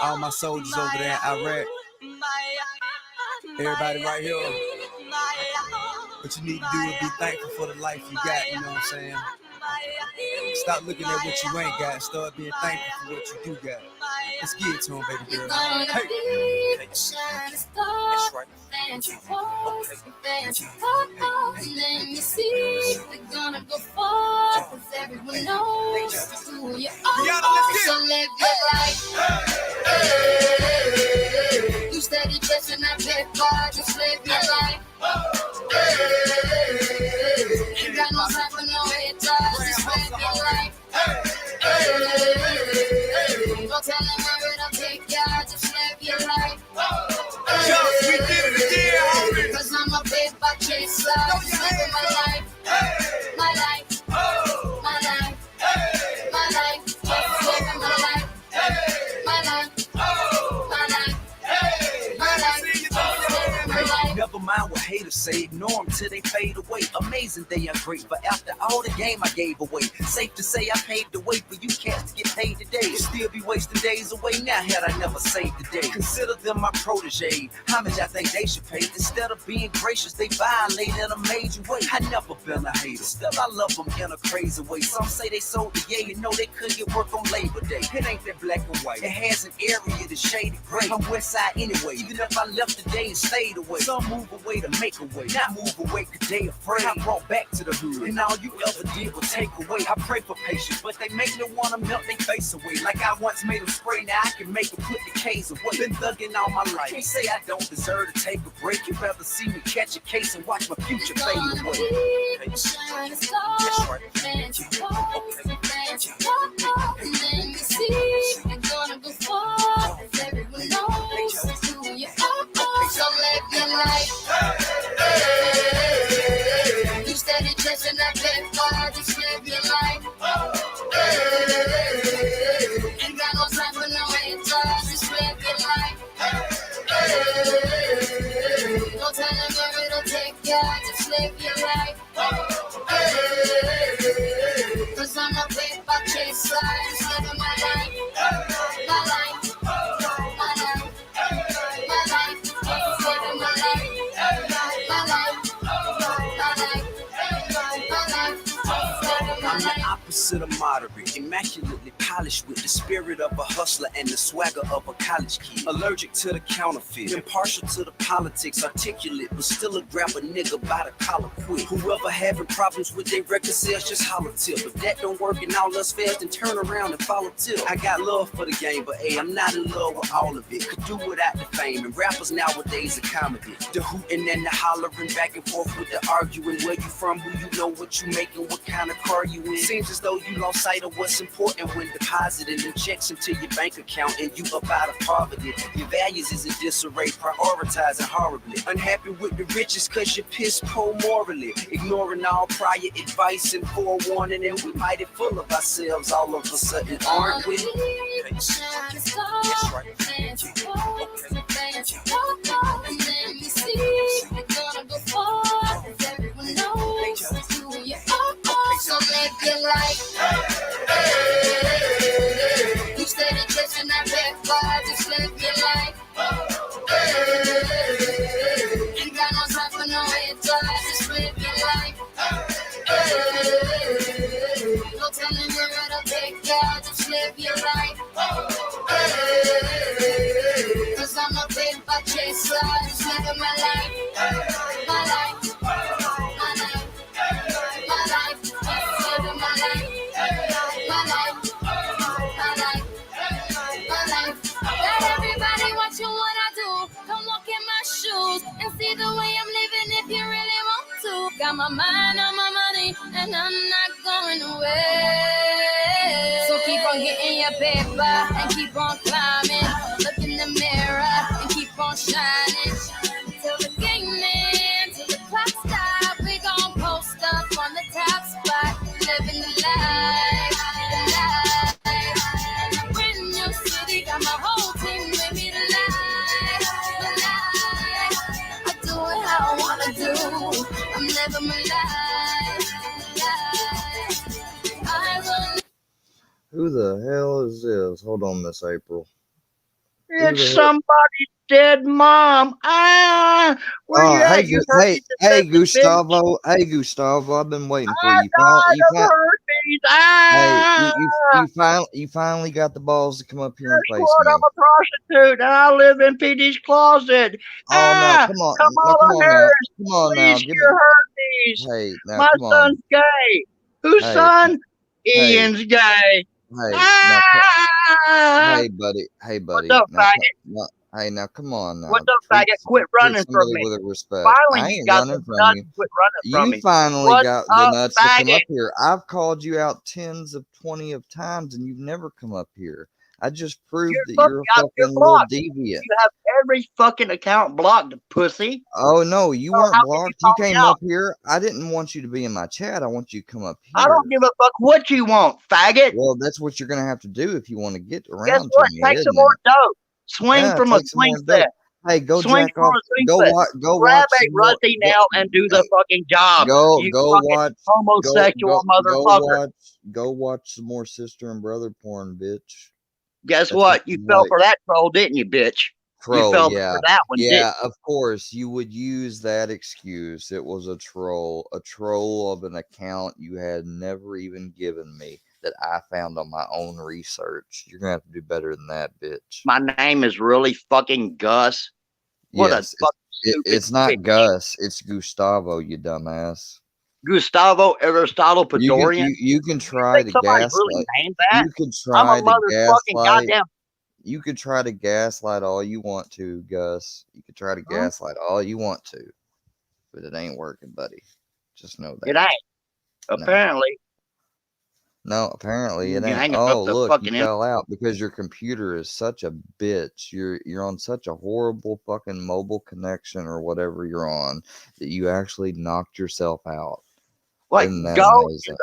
all my soldiers over there in Iraq. Everybody right here. What you need to do is be thankful for the life you got, you know what I'm saying? Stop looking at what you ain't got. Start being thankful for what you do got. Let's get it to him, baby girl. Gonna Hey. be a shining star. That's right. Fancy clothes, fancy photos. Let me see. We're gonna go far, 'cause everyone knows who you are. So live your life. You steady chasing that paper, just live your life. Ain't got no time for no haters, just live your life. Don't tell them where it'll take ya, just live your life. Just we did it again, 'Cause I'm a paper chaser, just living my life. My life, my life, my life, just living my life. My life, my life, my life, just living my life. Never mind what haters say, ignore them till they fade away. Amazing they are great, but after all the game I gave away, safe to say I paved the way for you cats to get paid today. Still be wasting days away now had I never saved the day. Consider them my protege, how much I think they should pay? Instead of being gracious, they violate in a major way. I never been a hater, still I love them in a crazy way. Some say they sold the yay, you know they couldn't get work on Labor Day. It ain't that black and white, it has an area that's shaded gray. I'm west side anyway, even if I left today and stayed away. Some move away to make a way, not move away cause they afraid. I brought back to the hood, and all you ever did was take away. I pray for patience, but they make me wanna melt their face away. Like I once made them spray, now I can make them put the K's away. Been thugging all my life, can't say I don't deserve to take a break. You'd rather see me catch a case and watch my future fade away. Be a shining star. Fancy clothes, fancy photos. Let me see. We're gonna go far, 'cause everyone knows who you are. So live your life. You steady chasing that paper, just live your life. Ain't got no time for no haters, just live your life. Don't tell them where it'll take ya, just live your life. 'Cause I'm a paper chaser, just living my life. My life, my life, my life, just living my life. My life, my life, my life, just living my I'm the life. opposite of moderate, immaculately polished with the spirit of a hustler and the swagger of a college kid. Allergic to the counterfeit, impartial to the politics, articulate, but still a grab a nigga by the collar quick. Whoever having problems with their record sales, just holler tip. If that don't work and all us fails, then turn around and follow tip. I got love for the game, but hey, I'm not in love with all of it. Could do without the fame, and rappers nowadays are comedy. The hooting and the hollering, back and forth with the arguing. Where you from, who you know, what you making, what kind of car you in. Seems as though you lost sight of what's important when depositing them checks into your bank account and you up out of poverty. Your values is in disarray, prioritizing horribly. Unhappy with the riches cause you're piss poor morally. Ignoring all prior advice and forewarning, and we mighty full of ourselves all of a sudden, aren't we? Be a shining star. Fancy clothes, fancy photos. Let me see. We're gonna go far, 'cause everyone knows who you are. So live your life. You steady chasing that paper, just live your life. Ain't got no time for no haters, just live your life. Don't tell them where it'll take ya, just live your life. 'Cause I'm a paper chaser, just living my life. My life, my life, my life, just living my life. My life, my life, my life. Let everybody watch you what I do. Come walk in my shoes and see the way I'm living if you really want to. Got my mind on my money and I'm not going away. So keep on getting your paper and keep on climbing. Look in the mirror and keep on shining. Till the game ends, till the clock stops. We gon' post up on the top spot. Living the life, the life. And a brand new city, got my whole team with me tonight. I do it how I wanna do. I'm living my life. I will. Who the hell is this? Hold on, Miss April. It's somebody's dead mom. Ah, where you Hey, at? You heard me hey, just Gustavo. Hey, Gustavo. I've been waiting for I you. died You of a heartbeat. please. Hey, you finally got the balls to come up here and Guess face what? me. I'm a prostitute and I live in PD's closet. Oh no, come on, now come on now, Harris, come on now, please give me. cure herpes. Hey, now My come on. son's gay. Whose Hey, son? hey, Ian's gay. hey, now, hey, buddy, What's up, now, faggot? hey, now, come on now. What's up, faggot? Quit Treat running from somebody me. with respect. Finally, I you ain't got running the from nuts you. to quit running from You me. finally What's got the up, nuts to come faggot? up here. I've called you out 20 of times and you've never come up here. I just proved that you're a fucking You're little blocked. deviant. You have every fucking account blocked, pussy. Oh no, you So weren't how can blocked. you You call me came out? up here. I didn't want you to be in my chat. I want you to come up I here. don't give a fuck what you want, faggot. Well, that's what you're gonna have to do if you want to get Guess around to what? me. Take isn't some more it? dope. Swing Yeah, from a take some swing more dope. set. Hey, go Swing jack from off. a swing Go set. watch. Go Grab watch a some more. rusty nail and do the fucking job. Go You go fucking watch. homosexual motherfucker. Go watch some more sister and brother porn, bitch. Guess That's what? You fell like for that troll, didn't you, bitch? You troll. fell Yeah, for that one, didn't yeah. Of course, you would use that excuse. It was a troll of an account you had never even given me that I found on my own research. You're gonna have to do better than that, bitch. My name is really fucking Gus. What Yes, a fucking stupid it's not bitch. Gus. It's Gustavo. You dumbass. Gustavo Aristotle Podorian. You can You try think to somebody's really gaslight. named that? You can I'm a try to motherfucking gaslight. goddamn. You could try to gaslight all you want to, Gus. You could try to gaslight all you want to, but it ain't working, buddy. Just know that. It ain't. Apparently. No, apparently it You ain't. hang Oh, up the look, you fucking fell out because your computer is such a bitch. You're on such a horrible fucking mobile connection or whatever you're on that you actually knocked yourself out. Like Isn't that go amazing?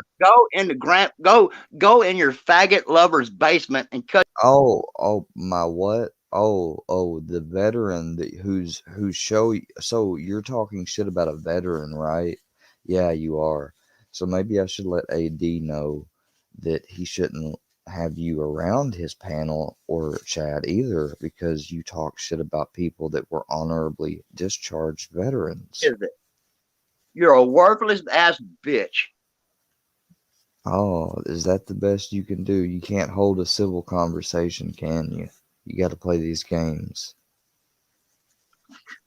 go in your faggot lover's basement and cut. Oh, my what? Oh, the veteran who's show. So you're talking shit about a veteran, right? Yeah, you are. So maybe I should let AD know that he shouldn't have you around his panel or chat either because you talk shit about people that were honorably discharged veterans. Is it? You're a worthless ass bitch. Oh, is that the best you can do? You can't hold a civil conversation, can you? You got to play these games.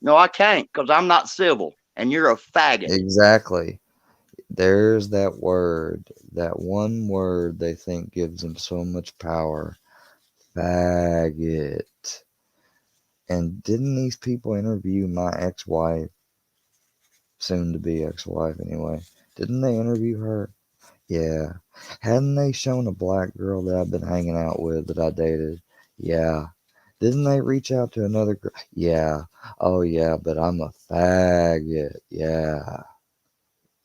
No, I can't because I'm not civil and you're a faggot. Exactly. There's that word, that one word they think gives them so much power. Faggot. And didn't these people interview my ex-wife? Soon to be ex-wife anyway. Didn't they interview her? Yeah. Hadn't they shown a black girl that I've been hanging out with that I dated? Yeah. Didn't they reach out to another girl? Yeah. Oh yeah, but I'm a faggot. Yeah.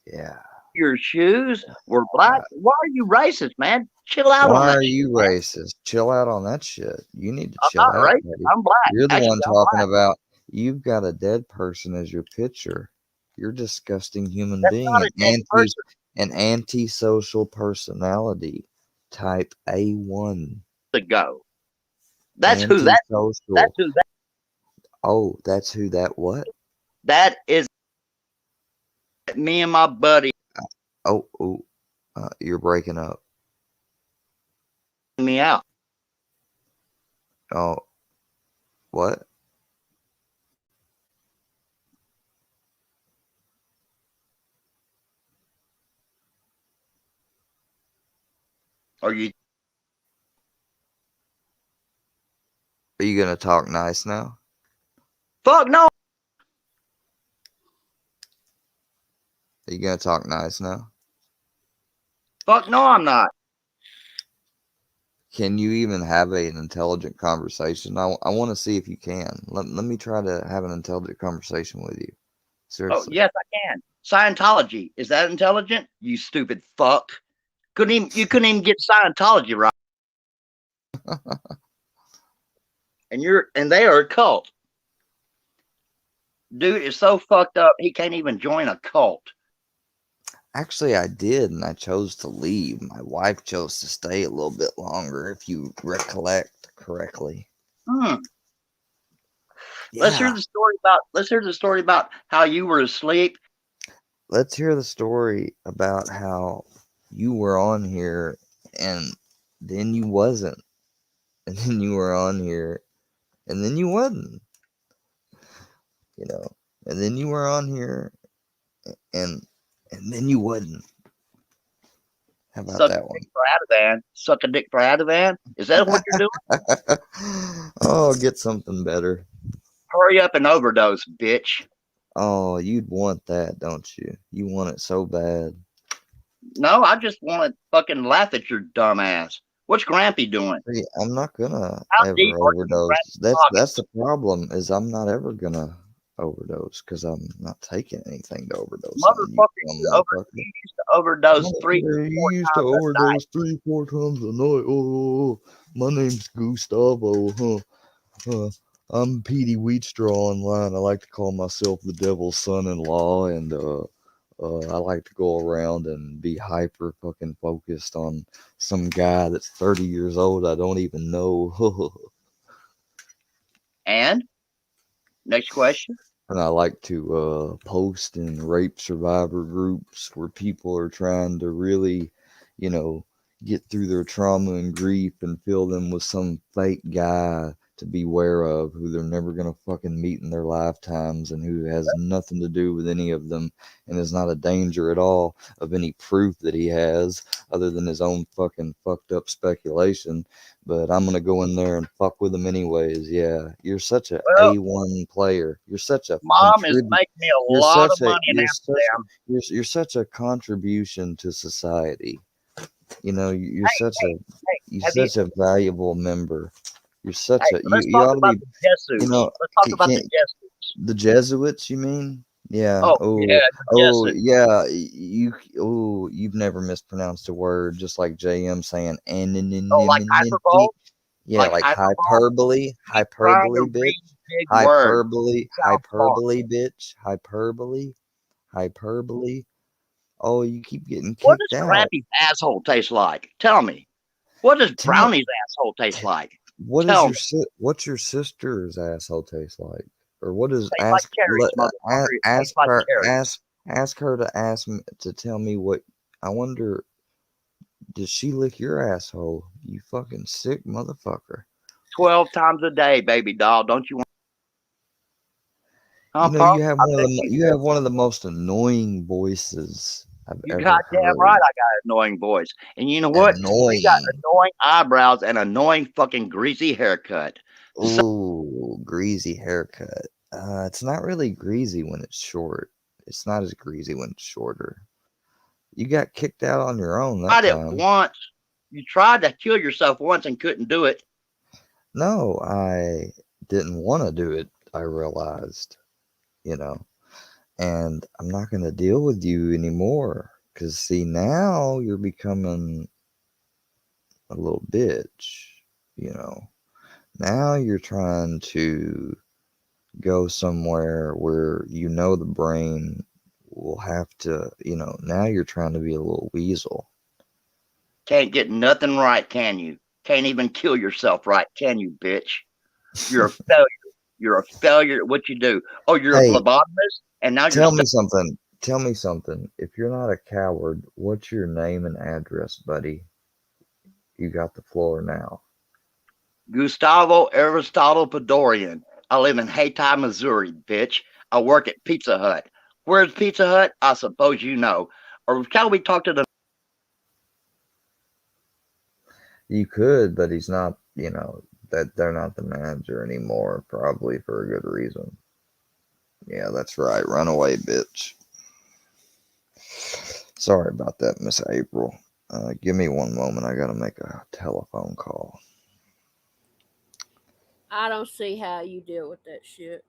Yeah. Your shoes were black. Why are you racist, man? Chill out on Why that are shit, you man. racist? Chill out on that shit. You need to I'm chill not out, racist. buddy. I'm black. You're the Actually, one I'm talking black. about you've got a dead person as your picture. You're a disgusting human That's being, not a dead person. an antisocial personality, type A1. To go. That's who that. Antisocial. That's who that. Oh, that's who that what? That is me and my buddy. Oh, you're breaking up. Me out. Oh, what? Are you? Are you gonna talk nice now? Fuck no. Are you gonna talk nice now? Fuck no, I'm not. Can you even have an intelligent conversation? I want to see if you can. Let me try to have an intelligent conversation with you. Oh, Seriously. yes, I can. Scientology. Is that intelligent? You stupid fuck. You couldn't even get Scientology right. And they are a cult. Dude is so fucked up he can't even join a cult. Actually, I did, and I chose to leave. My wife chose to stay a little bit longer, if you recollect correctly. Hmm. Yeah. Let's hear the story about how you were asleep. Let's hear the story about how you were on here and then you wasn't, and then you were on here and then you wasn't, you know, and then you were on here and then you wasn't. How about Suck a that dick one? for Ativan. Suck a dick for Ativan. Is that what you're doing? Oh, get something better. Hurry up and overdose, bitch. Oh, you'd want that, don't you? You want it so bad. No, I just want to fucking laugh at your dumb ass. What's Grampy doing? See, I'm not gonna How ever deep are you in overdose. Grampy's That's pockets? the problem is I'm not ever gonna overdose because I'm not taking anything to overdose on. You Motherfucker, dumb you motherfucker. used to overdose three, Motherfucker, you four used to times a night. overdose 3-4 times a night. Oh, my name's Gustavo, huh? I'm Petey Wheatstraw online. I like to call myself the devil's son-in-law, and I like to go around and be hyper fucking focused on some guy that's 30 years old I don't even know. And next question. And I like to post in rape survivor groups where people are trying to really, you know, get through their trauma and grief and fill them with some fake guy to beware of who they're never going to fucking meet in their lifetimes and who has nothing to do with any of them and is not a danger at all of any proof that he has other than his own fucking fucked up speculation. But I'm going to go in there and fuck with him anyways. Yeah, you're such a Well, A1 player. You're such a Mom is making me a you're lot of such a money in Amsterdam. you're such a contribution to society. You know, you're Hey, such hey, a hey, you're have you? such a valuable member. You're such Hey, a let's you talk ought to about be, the you Jesuits. know, Let's talk about the can't Jesuits. the Jesuits, you mean? Yeah. Oh yeah, Oh, the oh, Jesuits. yeah. You've never mispronounced a word, just like JM saying Oh, like anonymity. hyperbole, Yeah, like like hyperbole. hyperbole, Keep trying to bitch. read big words. Sound smart. Bitch. Hyperbole. Oh, you keep getting What kicked does out. Grampy's asshole taste like? Tell me. What does Tell Brownie's asshole taste like? what's your sister's asshole taste like? Or what is Tastes like cherries, motherfucker. It tastes like cherries. ask her to ask me to tell me what I wonder did she lick your asshole? You fucking sick motherfucker. 12 times a day, baby doll. Don't you want? You know, Punk? I bet you have one of the most annoying voices I've you ever goddamn right heard. I got an annoying voice. And you know what? You got Annoying. annoying eyebrows and annoying fucking greasy haircut. Ooh, greasy haircut. It's not really greasy when it's short. It's not as greasy when it's shorter. You got kicked out on your own that Tried it time. once. You tried to kill yourself once and couldn't do it. No, I didn't want to do it. I realized, you know, and I'm not going to deal with you anymore. Because, see, now you're becoming a little bitch, you know. Now you're trying to go somewhere where you know the brain will have to, you know, now you're trying to be a little weasel. Can't get nothing right, can you? Can't even kill yourself right, can you, bitch? You're a failure. You're a failure at what you do. Oh, you're a Hey, phlebotomist, and now you're tell me something. Tell me something. If you're not a coward, what's your name and address, buddy? You got the floor now. Gustavo Aristotle Podorian. I live in Hayti, Missouri, bitch. I work at Pizza Hut. Where's Pizza Hut? I suppose you know. Or can we talk to the You could, but he's not, you know, that they're not the manager anymore, probably for a good reason. Yeah, that's right. Runaway bitch. Sorry about that, Miss April. Give me one moment. I gotta make a telephone call. I don't see how you deal with that shit.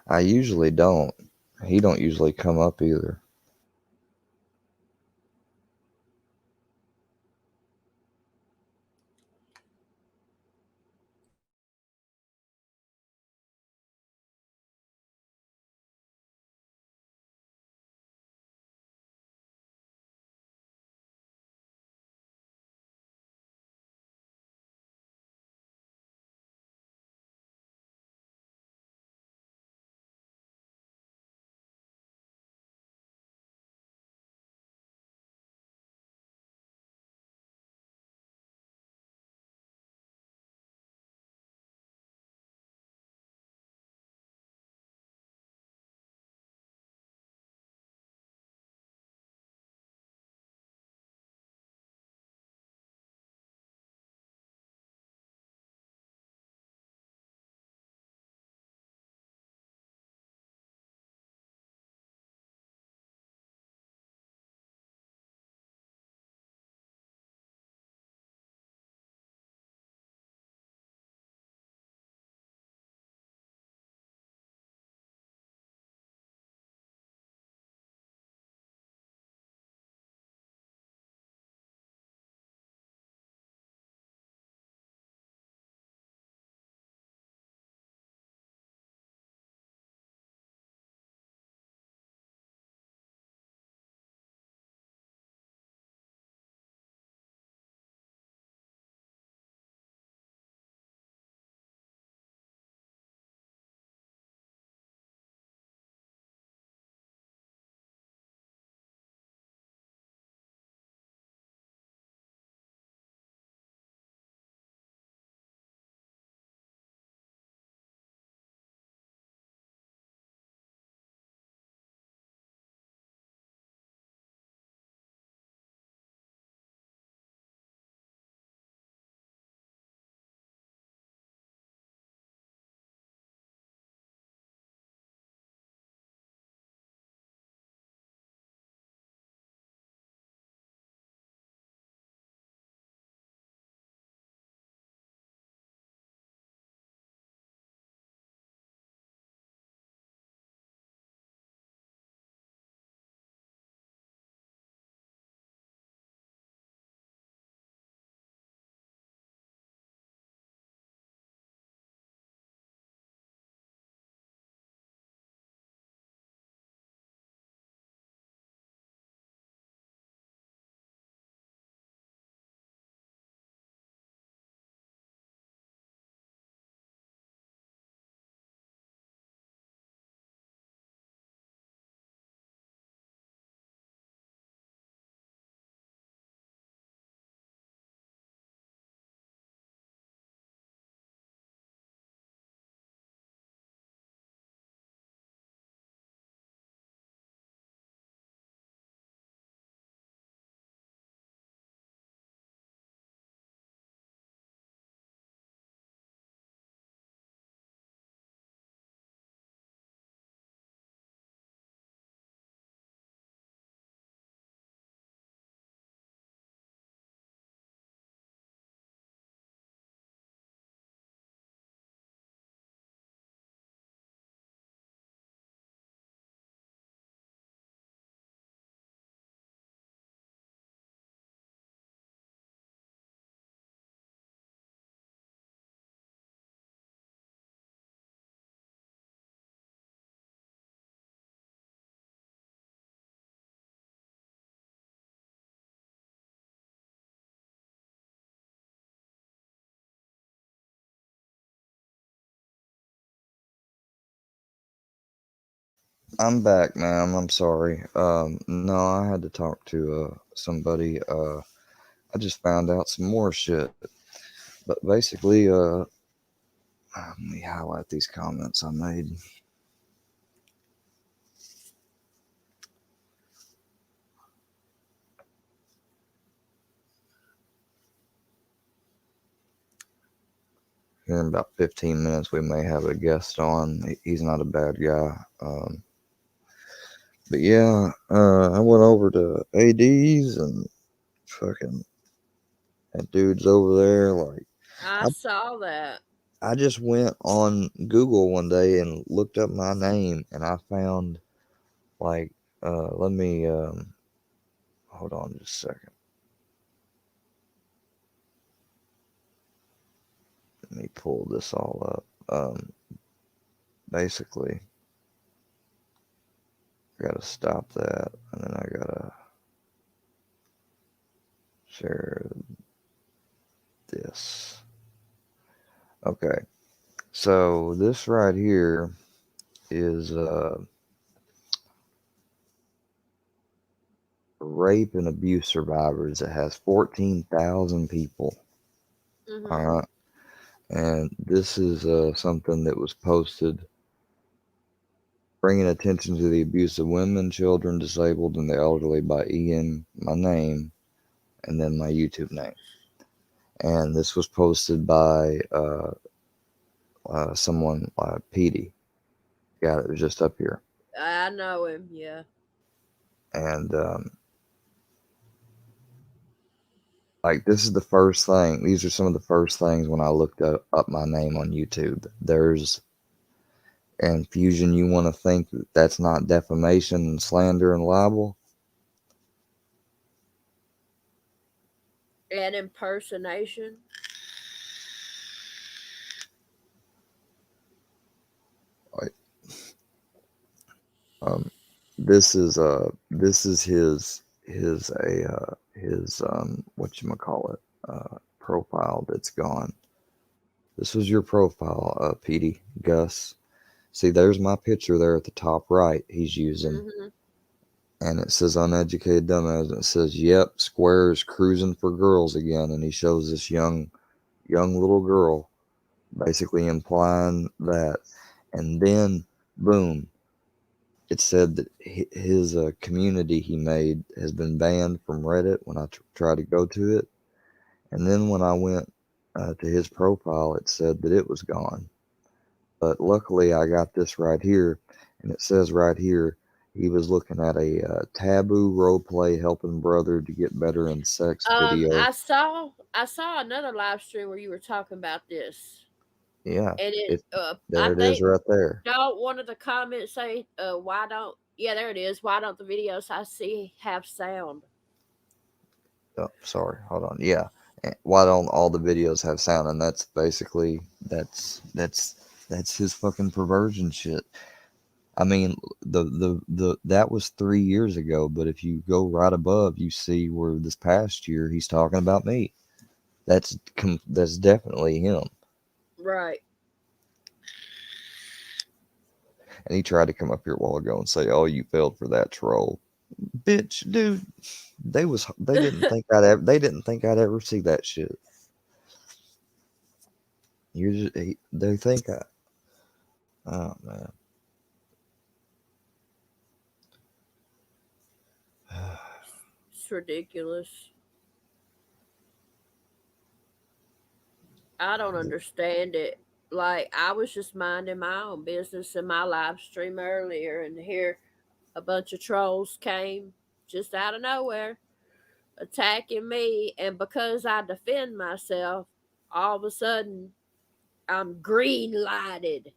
I usually don't. He don't usually come up either. I'm back, ma'am. I'm sorry. No, I had to talk to somebody. I just found out some more shit. But basically, let me highlight these comments I made. Here in about 15 minutes, we may have a guest on. He's not a bad guy. But yeah, I went over to AD's and fucking that dude's over there. Like, I saw that. I just went on Google one day and looked up my name, and I found like, let me hold on just a second. Let me pull this all up. Basically, I gotta stop that, and then I gotta share this. Okay, so this right here is rape and abuse survivors. It has 14,000 people. Mm-hmm. All right, and this is something that was posted bringing attention to the abuse of women, children, disabled, and the elderly by Ian, my name, and then my YouTube name. And this was posted by someone, Petey, guy that was just up here. I know him, yeah. And like, this is the first thing. These are some of the first things when I looked up my name on YouTube. There's and Fusion. You want to think that that's not defamation and slander and libel? And impersonation. Like, this is his whatchamacallit, profile that's gone. This was your profile, Petey, Gus. See, there's my picture there at the top right he's using. Mm-hmm. And it says uneducated dumbass, and it says, yep, Square is cruising for girls again. And he shows this young little girl, basically implying that. And then, boom, it said that his community he made has been banned from Reddit when I tried to go to it. And then when I went to his profile, it said that it was gone. But luckily, I got this right here, and it says right here he was looking at a taboo role play helping brother to get better in sex video. I saw another live stream where you were talking about this. Yeah, And it there I it is think right there. don't one of the comments say why don't there it is. Why don't the videos I see have sound? Oh, sorry, hold on. Yeah, why don't all the videos have sound? And that's basically that's his fucking perversion shit. I mean, the that was 3 years ago, but if you go right above, you see where this past year he's talking about me. That's definitely him. Right. And he tried to come up here a while ago and say, "Oh, you failed for that, troll." Bitch, dude, they didn't think I'd ever see that shit. They think oh man. It's ridiculous. I don't understand it. Like, I was just minding my own business in my live stream earlier, and here a bunch of trolls came just out of nowhere attacking me. And because I defend myself, all of a sudden I'm green lighted.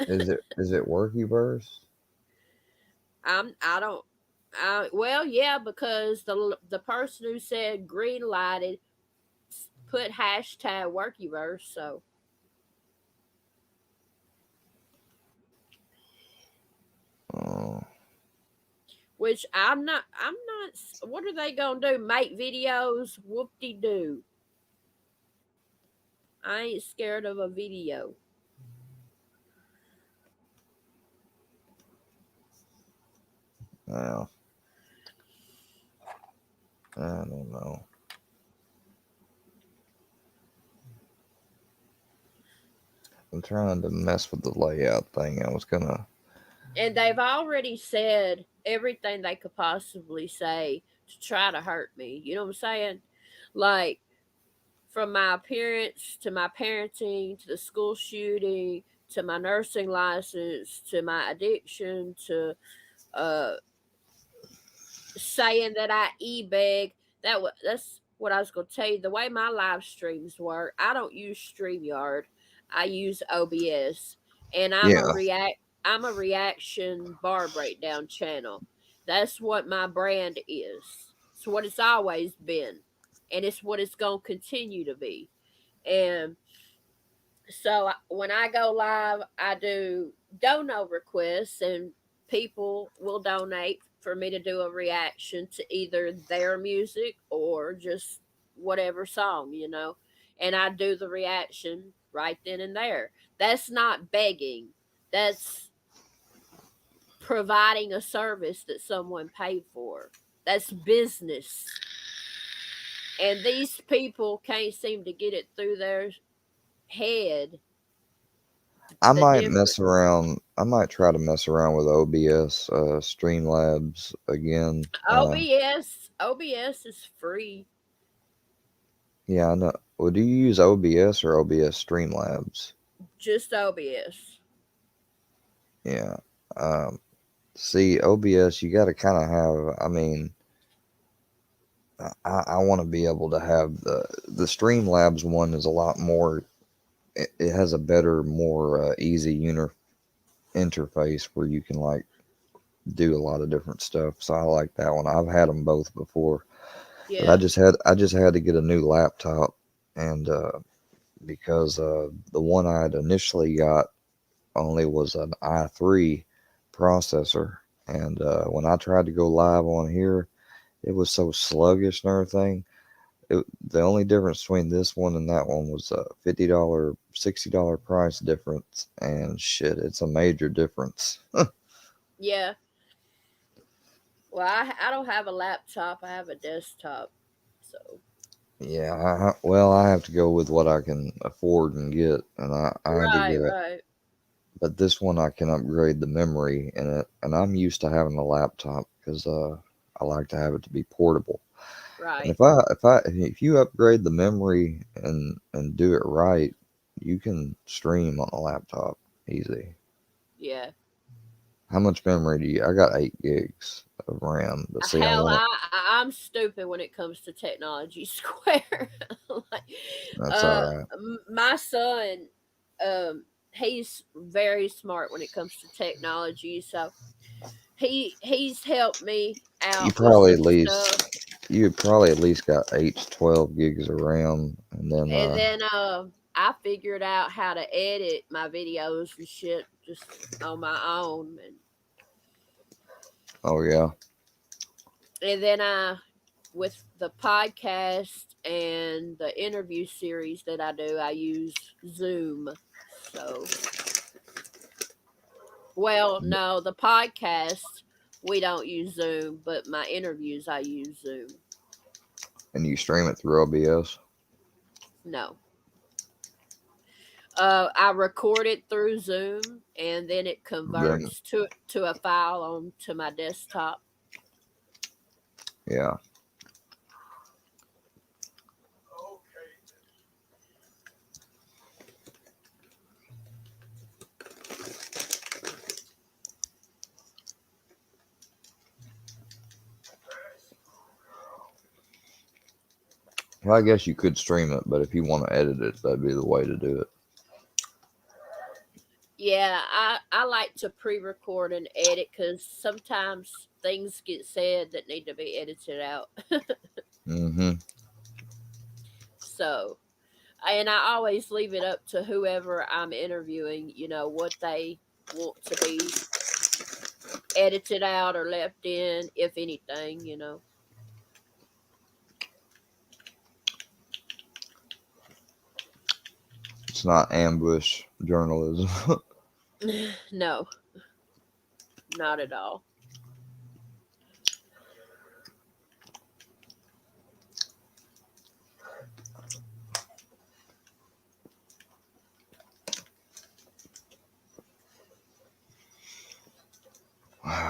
Is it Workyverse? I don't. Well, yeah, because the person who said green lighted put hashtag Workyverse, so. Oh. Which I'm not. What are they gonna do? Make videos? Whoop de doo. I ain't scared of a video. Well, I don't know. I'm trying to mess with the layout thing. I was gonna. And they've already said everything they could possibly say to try to hurt me. You know what I'm saying? Like, from my appearance to my parenting to the school shooting to my nursing license to my addiction to uh saying that I e-beg. That's what I was going to tell you. The way my live streams work, I don't use StreamYard. I use OBS, and Yeah, I'm a reaction bar breakdown channel. That's what my brand is. It's what it's always been, and it's what it's going to continue to be. And so when I go live, I do dono requests, and people will donate for me to do a reaction to either their music or just whatever song, you know. And I do the reaction right then and there. That's not begging. That's providing a service that someone paid for. That's business. And these people can't seem to get it through their head I the might difference. mess around. I might try to mess around with OBS, Streamlabs again. OBS is free. Yeah, I know. Well, do you use OBS or OBS Streamlabs? Just OBS. Yeah. Um, See, OBS, you got to kind of have. I mean, I want to be able to have the Streamlabs one is a lot more. It has a better, more easy interface where you can like do a lot of different stuff. So I like that one. I've had them both before, but Yeah. I just had to get a new laptop, and because the one I had initially got only was an i3 processor, and when I tried to go live on here, it was so sluggish and everything. The only difference between this one and that one was a $50, $60 price difference, and shit, it's a major difference. Yeah. Well, I don't have a laptop. I have a desktop. So. Yeah, well, I have to go with what I can afford and get, and I had to Right, get it. right. But this one I can upgrade the memory in it, and I'm used to having a laptop because I like to have it to be portable. And Right. if you upgrade the memory and do it right, you can stream on a laptop easy. Yeah. How much memory do you? I got 8 gigs of RAM, but see, I Hell, want I'm stupid when it comes to technology square. Like, that's all right. my son, he's very smart when it comes to technology. So he's helped me You out with probably some at stuff. least you probably at least got 8 to 12 gigs of RAM, and then And then I figured out how to edit my videos and shit just on my own, oh yeah, and then with the podcast and the interview series that I do, I use Zoom. So, well, no, the podcast we don't use Zoom, but my interviews I use Zoom. and you stream it through OBS. No. I record it through Zoom, and then it Then converts to a file onto my desktop. yeah, well, I guess you could stream it, but if you want to edit it, that'd be the way to do it. Yeah, I like to pre-record and edit because sometimes things get said that need to be edited out. Mm-hmm. So, and I always leave it up to whoever I'm interviewing, you know, what they want to be edited out or left in, if anything, you know. It's not ambush journalism. No, not at all.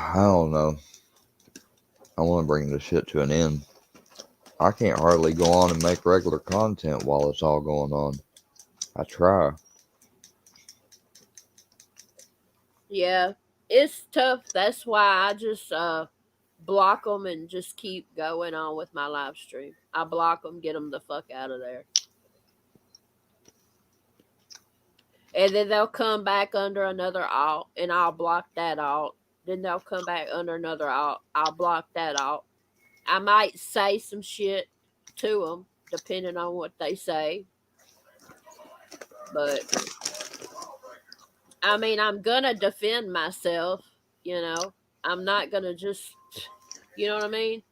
I don't know. I want to bring this shit to an end. I can't hardly go on and make regular content while it's all going on. I try. Yeah, it's tough. That's why I just block them and just keep going on with my live stream. I block them, get them the fuck out of there. And then they'll come back under another alt, and I'll block that alt. Then they'll come back under another alt. I'll block that alt. I might say some shit to them, depending on what they say. But, I mean, I'm gonna defend myself, you know? I'm not gonna just, you know what I mean?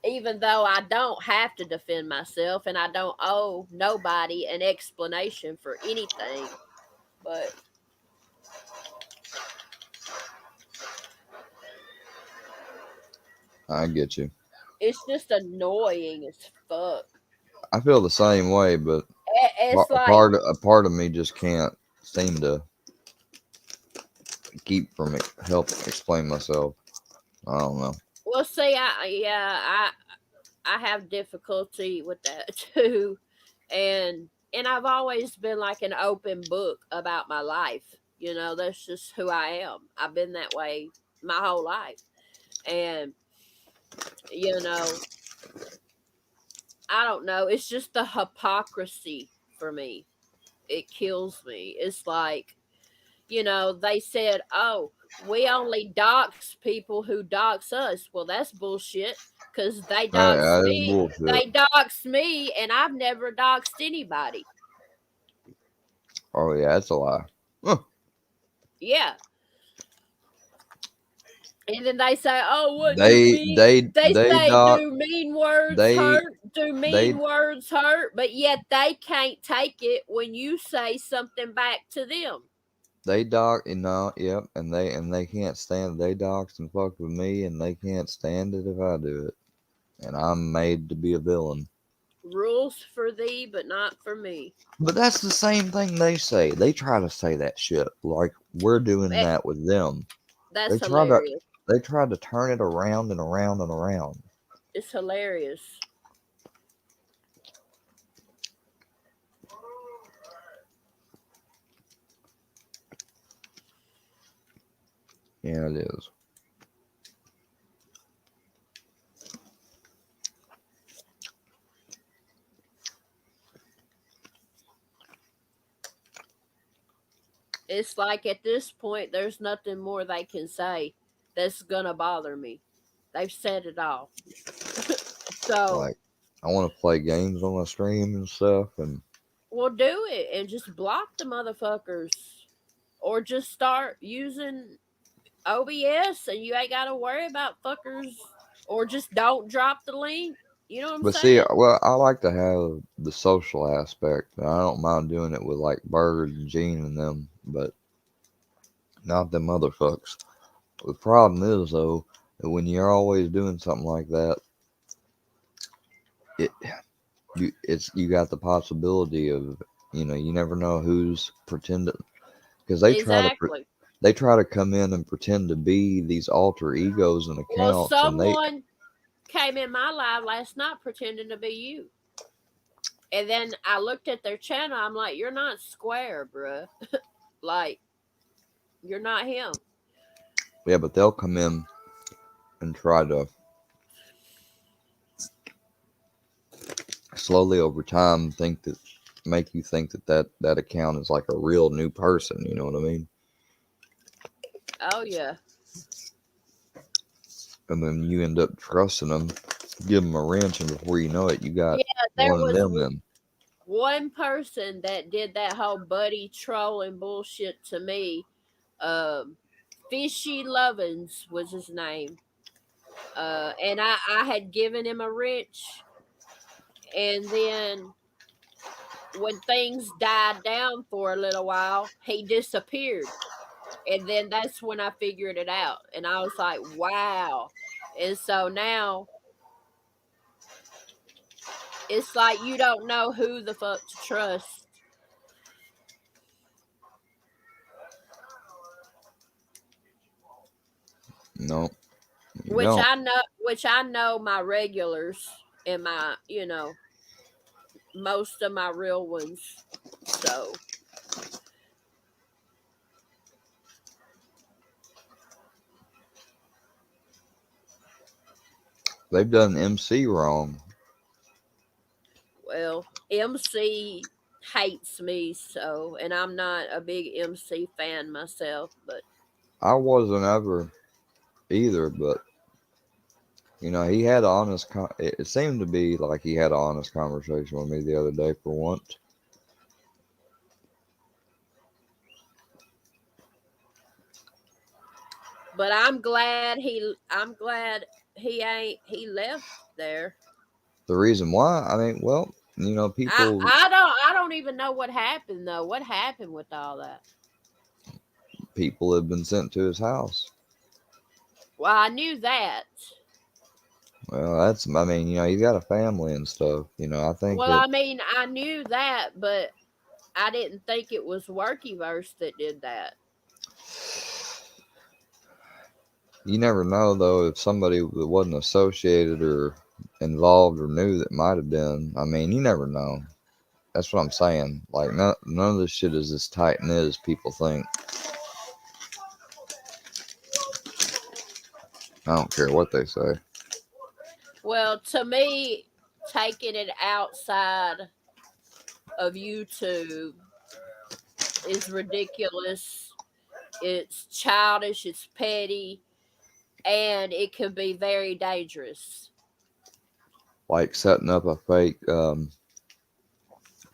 Even though I don't have to defend myself and I don't owe nobody an explanation for anything. But I get you. it's just annoying as fuck. I feel the same way, but It's a like, part of me just can't seem to keep from help explain myself. I don't know. well, see, I have difficulty with that too, and I've always been like an open book about my life. You know, that's just who I am. I've been that way my whole life, and you know, I don't know. It's just the hypocrisy for me. It kills me. It's like, you know, they said, oh, we only dox people who dox us. Well, that's bullshit because they dox That is me. bullshit. They dox me, and I've never doxed anybody. Oh yeah, that's a lie. Huh. Yeah. And then they say, "Oh, what do They mean?" they They they say, doc "Do mean words they hurt? Do they mean words hurt?" But yet they can't take it when you say something back to them. they doc and no, yep, and they can't stand they doxed and fucked with me, and they can't stand it if I do it, and I'm made to be a villain. Rules for thee, but not for me. But that's the same thing they say. They try to say that shit like we're doing Eh, that with them. That's They try to hilarious. they try to turn it around and around and around. It's hilarious. Yeah, it is. It's like at this point, there's nothing more they can say that's gonna bother me. They've said it all. So, Like I want to play games on my stream and stuff, and we'll do it and just block the motherfuckers, or just start using OBS, and you ain't got to worry about fuckers, or just don't drop the link. You know what I'm but see, saying? well, I like to have the social aspect. I don't mind doing it with like Bird and Gene and them, but not them motherfuckers. The problem is though that when you're always doing something like that, it you got the possibility of you never know who's pretending because Exactly. they try to come in and pretend to be these alter egos and Well, accounts, and someone came in my live last night pretending to be you. And then I looked at their channel. I'm like, you're not square, bruh. Like, you're not him. yeah, but they'll come in and try to slowly over time make you think that account is like a real new person. You know what I mean? Oh, yeah. And then you end up trusting them, give them a wrench, and before you know it, you got Yeah, there one of was them in. one person that did that whole buddy trolling bullshit to me. Fishy Lovins was his name. And I had given him a wrench, and then when things died down for a little while, he disappeared. And then that's when I figured it out. And I was like, wow. And so now it's like you don't know who the fuck to trust. No, you which don't. I know my regulars and my, most of my real ones. So They've done MC wrong. well, MC hates me, so, and I'm not a big MC fan myself, but I wasn't ever either, but he had an honest. It seemed to be like he had an honest conversation with me the other day for once. I'm glad he left there. The reason why, I mean, well, people I don't even know what happened though. What happened with all that? people have been sent to his house. Well, I knew that. Well, I mean, he's got a family and stuff. I think Well, that I mean, I knew that, but I didn't think it was Workyverse that did that. you never know, though, if somebody that wasn't associated or involved or knew that might have been. I mean, you never know. That's what I'm saying. Like, none of this shit is as tight knit as people think. I don't care what they say. Well, to me, taking it outside of YouTube is ridiculous. It's childish, it's petty, and it can be very dangerous. Like setting up a fake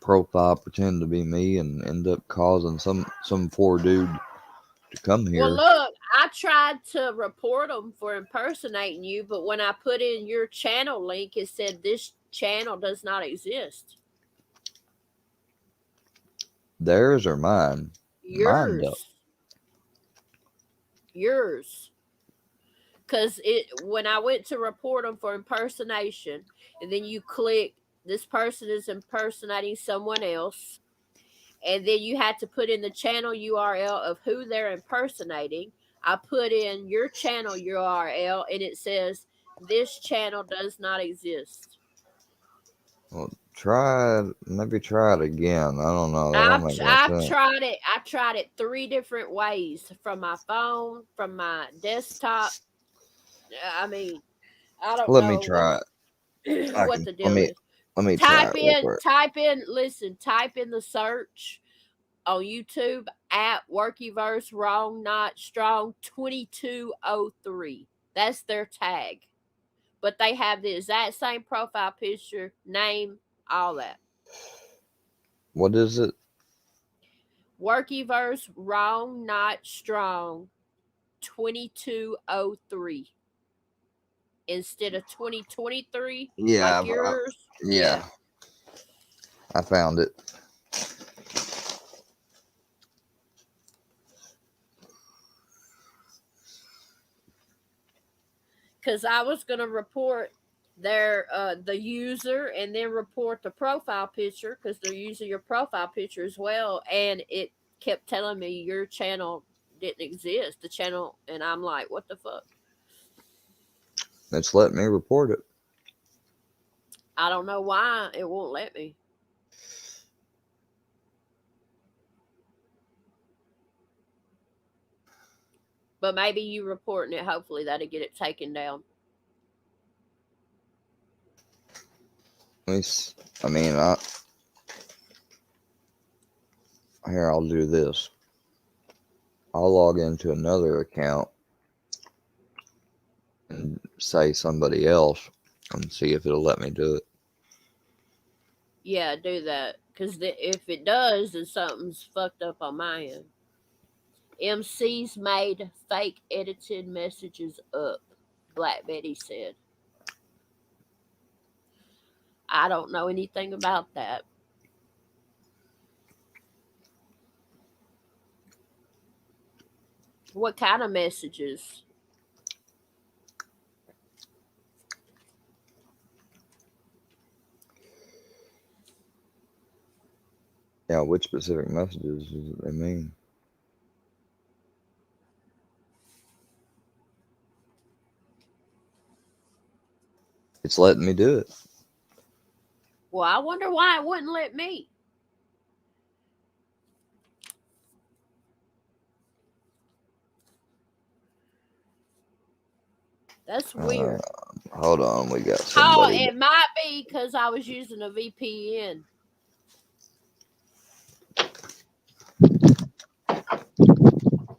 profile, pretend to be me, and end up causing some poor dude to come Well, here. look, I tried to report them for impersonating you, but when I put in your channel link, it said this channel does not exist. Theirs or mine? Mine does. Yours. Because when I went to report them for impersonation, and then you click this person is impersonating someone else, and then you had to put in the channel URL of who they're impersonating. I put in your channel URL, and it says this channel does not exist. Well, maybe try it again. I don't know. That don't make any I've sense. tried it. I tried it 3 different ways, from my phone, from my desktop. I mean, I don't Let me know try it. what the deal is. Let me try it real quick. Type in the search on YouTube at Workyverse Wrong Not Strong 2203. That's their tag. But they have the exact same profile picture, name, all that. What is it? Workyverse Wrong Not Strong 2203. Instead of 2023, Yeah, like yours. yeah. I found it. Because I was gonna report their the user and then report the profile picture because they're using your profile picture as well, and it kept telling me your channel didn't exist. The channel, and I'm like, what the fuck? It's letting me report it. I don't know why it won't let me. But maybe you reporting it. Hopefully that'll get it taken down. I mean, here, I'll do this. I'll log into another account and say somebody else and see if it'll let me do it. Yeah, do that. Because if it does, then something's fucked up on my end. MC's made fake edited messages up, Black Betty said. I don't know anything about that. What kind of messages? Yeah, which specific messages does they mean? It's letting me do it. Well, I wonder why it wouldn't let me. That's weird. Hold on, we got Oh, somebody. it might be because I was using a VPN.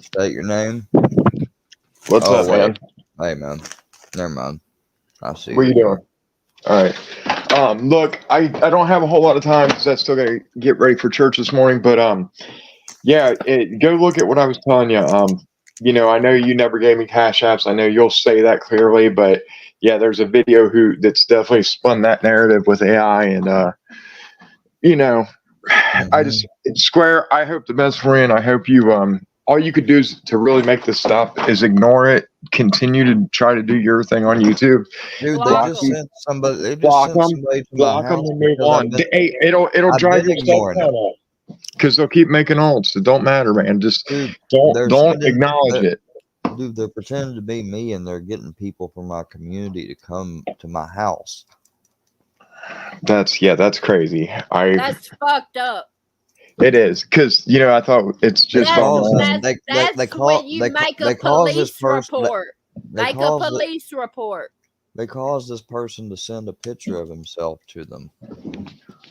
State your name. What's up, man? Hey, man. Never mind. I see. What are you doing? All right. Look, I don't have a whole lot of time because I still got to get ready for church this morning. But yeah, go look at what I was telling you. I know you never gave me cash apps. I know you'll say that clearly, but yeah, there's a video that's definitely spun that narrative with AI, and I just Square. I hope the best for you, and I hope you all you could do is to really make this stop is ignore it. Continue to try to do your thing on YouTube. Dude, Block they just them. sent somebody. They just Block sent them. somebody to my Block them house and move because on. Hey, it'll I've drive been your sub ignoring count it. up because they'll keep making ults. It don't matter, man. Just Dude, don't acknowledge it. Dude, they're pretending to be me, and they're getting people from my community to come to my house. That's crazy. That's fucked up. It is because I thought it's just That's online. when you make a police report. Make a They police report. They caused this person to send a picture of himself to them.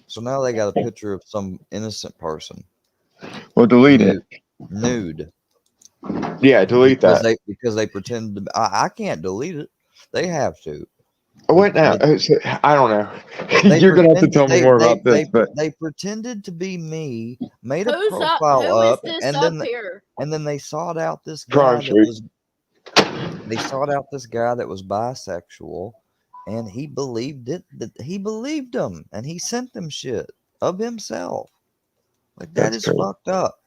So now they got a picture of some innocent person. Well, delete it. Nude. Yeah, delete that. Because they pretended to. I can't delete it. They have to. What now? I don't know. You're gonna have to tell me more about this. But they pretended to be me, made a Who profile is up, this and up then here? they sought out this guy They sought out this guy that was bisexual, and he believed it. He believed him, and he sent them shit of himself. Like that is fucked up.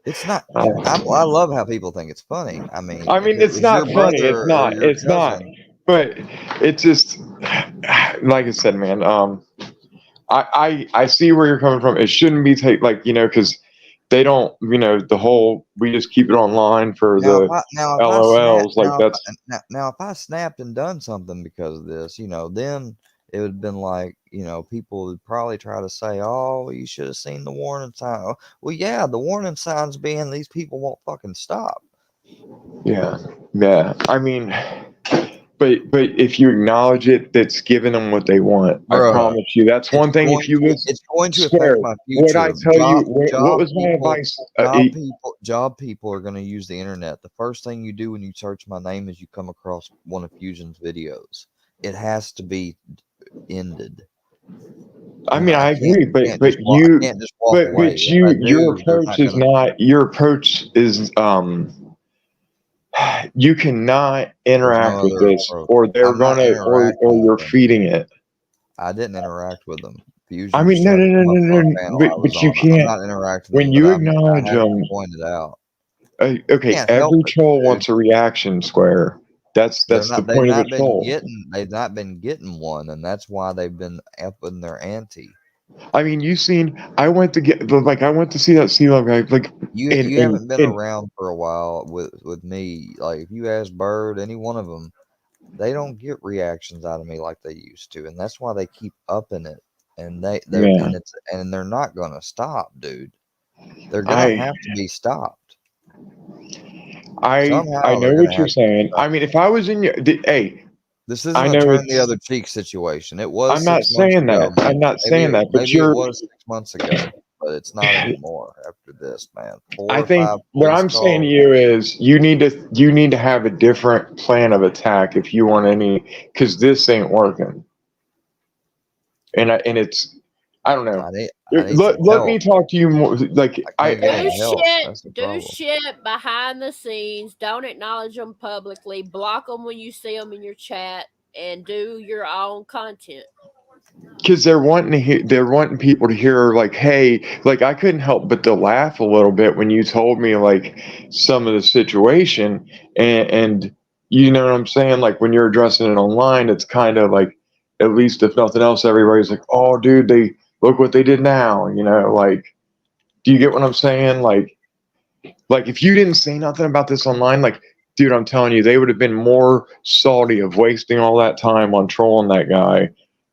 It's not. I love how people think it's funny. I mean, it's not funny. It's not. But it's just like I said, man. I see where you're coming from. It shouldn't be because they don't. The whole we just keep it online for the LOLs. Now, if I snapped and done something because of this, then it would have been like, people would probably try to say, oh, you should have seen the warning sign. Well, yeah, the warning signs being these people won't fucking stop. Yeah. I mean, but if you acknowledge it, that's giving them what they want. I promise you. That's one thing. If you listen, it's going to affect my future. What I tell you, what was my advice? Job people are going to use the internet. The first thing you do when you search my name is you come across one of Fusion's videos. It has to be ended. I mean, I agree, but your approach is not. Your approach is you cannot interact with this, or they're gonna, or you're feeding it. I didn't interact with them. Fusion. I mean, no. But you can't. I'm not interacting. When you acknowledge them, pointed out. Okay, every troll wants a reaction, Square. That's the point of the troll. They've not been getting one, and that's why they've been upping their ante. I mean, you've seen. I went to see that CeeLo guy. Like you haven't been around for a while with me. Like if you ask Bird, any one of them, they don't get reactions out of me like they used to, and that's why they keep upping it. And and they're not gonna stop, dude. They're gonna have to be stopped. I know what you're saying. I mean, if I was in your this isn't a turn the other cheek situation. It was. I'm not saying that. I'm not saying that. But it was 6 months ago, but it's not anymore after this, man. I think what I'm saying to you is you need to have a different plan of attack if you want because this ain't working. And it's I don't know. Let me talk to you more. Like do shit behind the scenes. Don't acknowledge them publicly. Block them when you see them in your chat, and do your own content. Because they're wanting people to hear like, hey, like I couldn't help but to laugh a little bit when you told me like some of the situation, and you know what I'm saying. Like when you're addressing it online, it's kind of like, at least if nothing else, everybody's like, oh, dude, they. Look what they did now, like, do you get what I'm saying? Like if you didn't say nothing about this online, like dude, I'm telling you, they would have been more salty of wasting all that time on trolling that guy.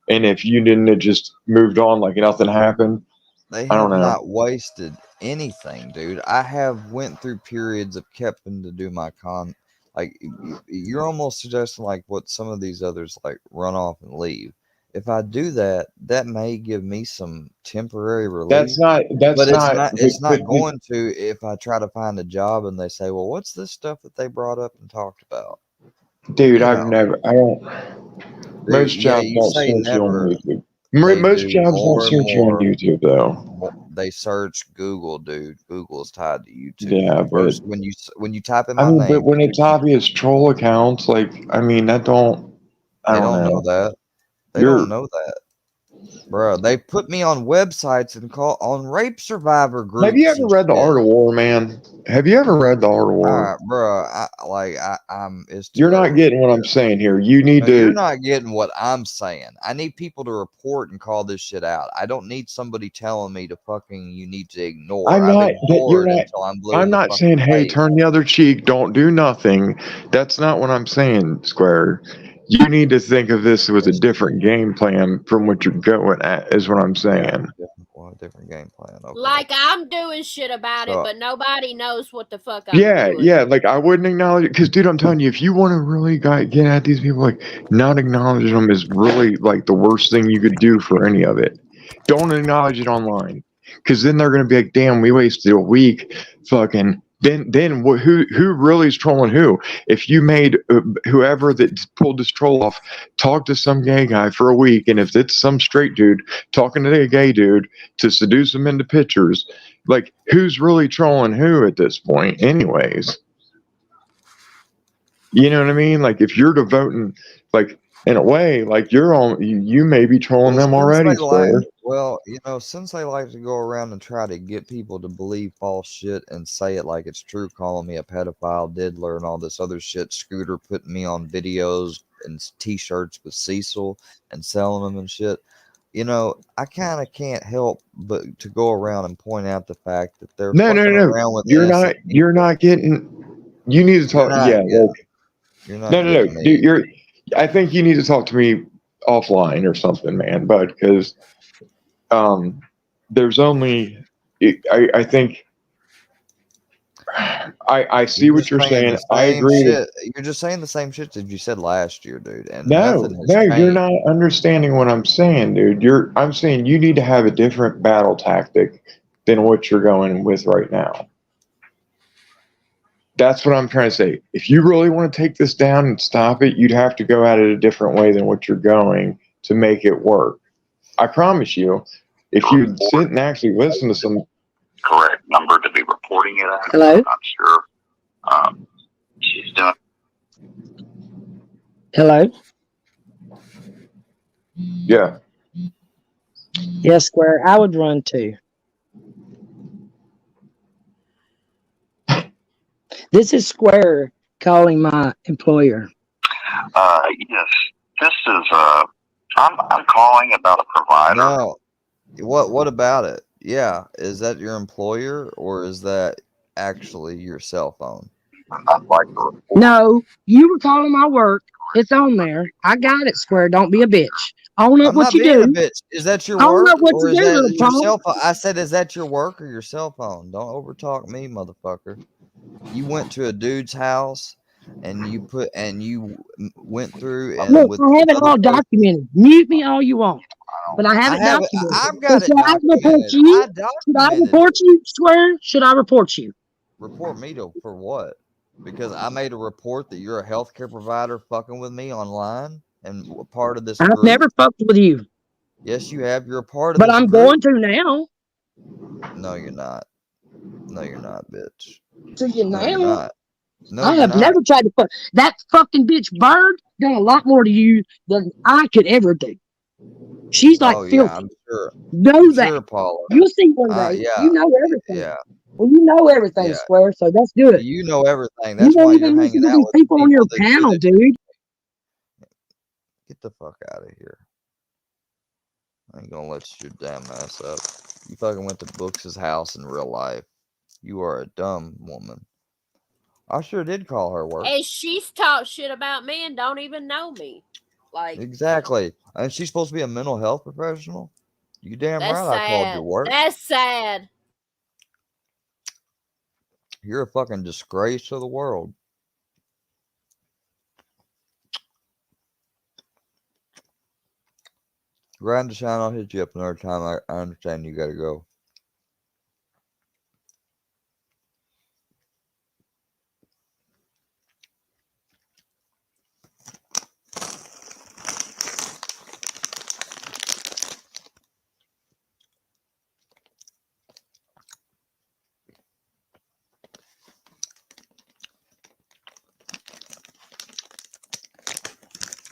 And if you didn't have just moved on like nothing happened, They I don't have know. not wasted anything, dude. I have went through periods of keeping to do my like you're almost suggesting like what some of these others like run off and leave. If I do that, that may give me some temporary relief. That's But not it's not going to if I try to find a job and they say, well, what's this stuff that they brought up and talked about? dude, You I don't. Dude, Most yeah, jobs you don't say search you on never. YouTube. They Most do jobs don't more and search you on more. YouTube, though. They search Google, dude. Google is tied to YouTube. Yeah, but When you type in I my mean, but name, when it's obvious troll accounts, like I mean, I they don't don't know know. that. They You're don't know that, bro. They put me on websites and call on rape survivor Have you groups ever and read The shit. Art of War, man? Have you ever read The Art of All War? right, bro. I'm. It's too You're not early. getting what I'm saying here. You need No, you're to. not getting what I'm saying. I need people to report and call this shit out. I don't need somebody telling me to fucking you need to ignore. I'm I've not. You're ignored not. until I'm blue I'm in the not fucking saying, hey, face. turn the other cheek. Don't do nothing. That's not what I'm saying, Square. You need to think of this with a different game plan from what you're going at. Is what I'm saying. Different game plan. Okay. Like I'm doing shit about it, So, but nobody knows what the fuck I'm Yeah, doing. yeah. Like I wouldn't acknowledge it because, dude, I'm telling you, if you want to really get at these people, like not acknowledging them is really like the worst thing you could do for any of it. Don't acknowledge it online because then they're gonna be like, "Damn, we wasted a week." Fucking. Then who really is trolling who? If you made whoever that pulled this troll off talk to some gay guy for a week, and if it's some straight dude talking to a gay dude to seduce him into pictures, like who's really trolling who at this point anyways? You know what I mean? Like if you're devoting, like in a way, like you're on, you may be trolling them already, Square. Since they like to go around and try to get people to believe false shit and say it like it's true, calling me a pedophile, diddler, and all this other shit, Scooter putting me on videos and t-shirts with Cecil and selling them and shit. I kind of can't help but to go around and point out the fact that they're No, fucking no, no. around with You're innocent not. You're not getting. You need to talk. Yeah, like you're no, not no, no. getting me. Dude, you're. I think you need to talk to me offline or something, man. But because there's only. I think. I see You're what just you're saying saying. the I same agree. shit. You're just saying the same shit that you said last year, dude, and No, nothing has no, you're changed. not understanding what I'm saying, dude. I'm saying you need to have a different battle tactic than what you're going with right now. That's what I'm trying to say. If you really want to take this down and stop it, you'd have to go at it a different way than what you're going to make it work. I promise you, if you sit and actually listen to some correct number to be reporting it at. Hello? I'm not sure. She's doing. Hello? Yeah. Yes, Square. I would run too. This is Square calling my employer. Yes. This is I'm calling about a provider. No. What about it? Yeah. Is that your employer or is that actually your cell phone? No, you were calling my work. It's on there. I got it, Square. Don't be a bitch. Own up I'm what not you being do. a bitch. Is that your Own work up what or you is do, that little your punk. cell phone? I said, is that your work or your cell phone? Don't overtalk me, motherfucker. You went to a dude's house and you went through and Look, with I have it another all person. documented. Mute me all you want. But I have it documented. I've got it Should I report documented. you? I Should I documented report it. you, Square? Should I report you? Report me for what? Because I made a report that you're a healthcare provider fucking with me online and a part of this I've group. never fucked with you. Yes, you have. You're a part of But this I'm group. going to now. No, you're not. No, you're not, bitch. To you No, now. you're not. No, I you're have not. never tried to fuck. That fucking bitch Bird done a lot more to you than I could ever do. She's like Oh filthy. yeah, I'm sure. Know I'm that. sure, Paula. You'll see one day. Yeah. You know everything. Yeah. Well, you know everything, Yeah. Square, so that's good. You know everything. You That's don't why you're even listen hanging to out these with the people on your people that do panel, that. dude. Get the fuck out of here. I ain't gonna let your damn ass up. You fucking went to Brooks's house in real life. You are a dumb woman. I sure did call her work. And she's talked shit about me and don't even know me. Like, Exactly. And she's supposed to be a mental health professional. You damn that's right I called your sad. work. That's sad. You're a fucking disgrace to the world. Grind to shine, I'll hit you up another time. I understand you gotta go.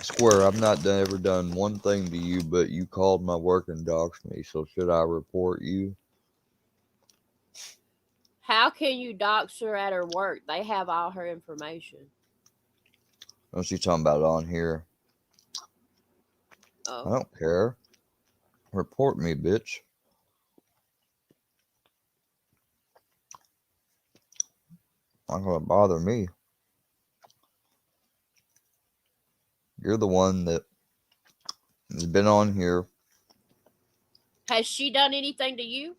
Square, I've not ever done one thing to you, but you called my work and doxed me. So should I report you? How can you dox her at her work? They have all her information. What you talking about on here? I Oh. don't care. Report me, bitch. Not gonna bother me. You're the one that has been on here. Has she done anything to you?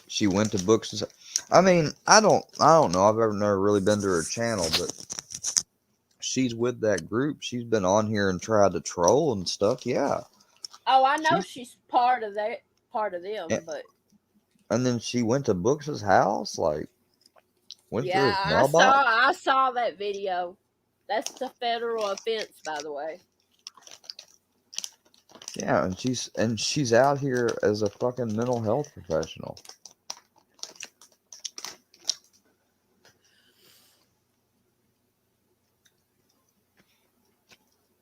She went to books. I mean, I don't know. I've never really been to her channel, but she's with that group. She's been on here and tried to troll and stuff. Yeah. Oh, I know she's part of them, but And then she went to Books' house, like went to yeah, his mailbox. I saw that video. That's a federal offense, by the way. Yeah, and she's out here as a fucking mental health professional.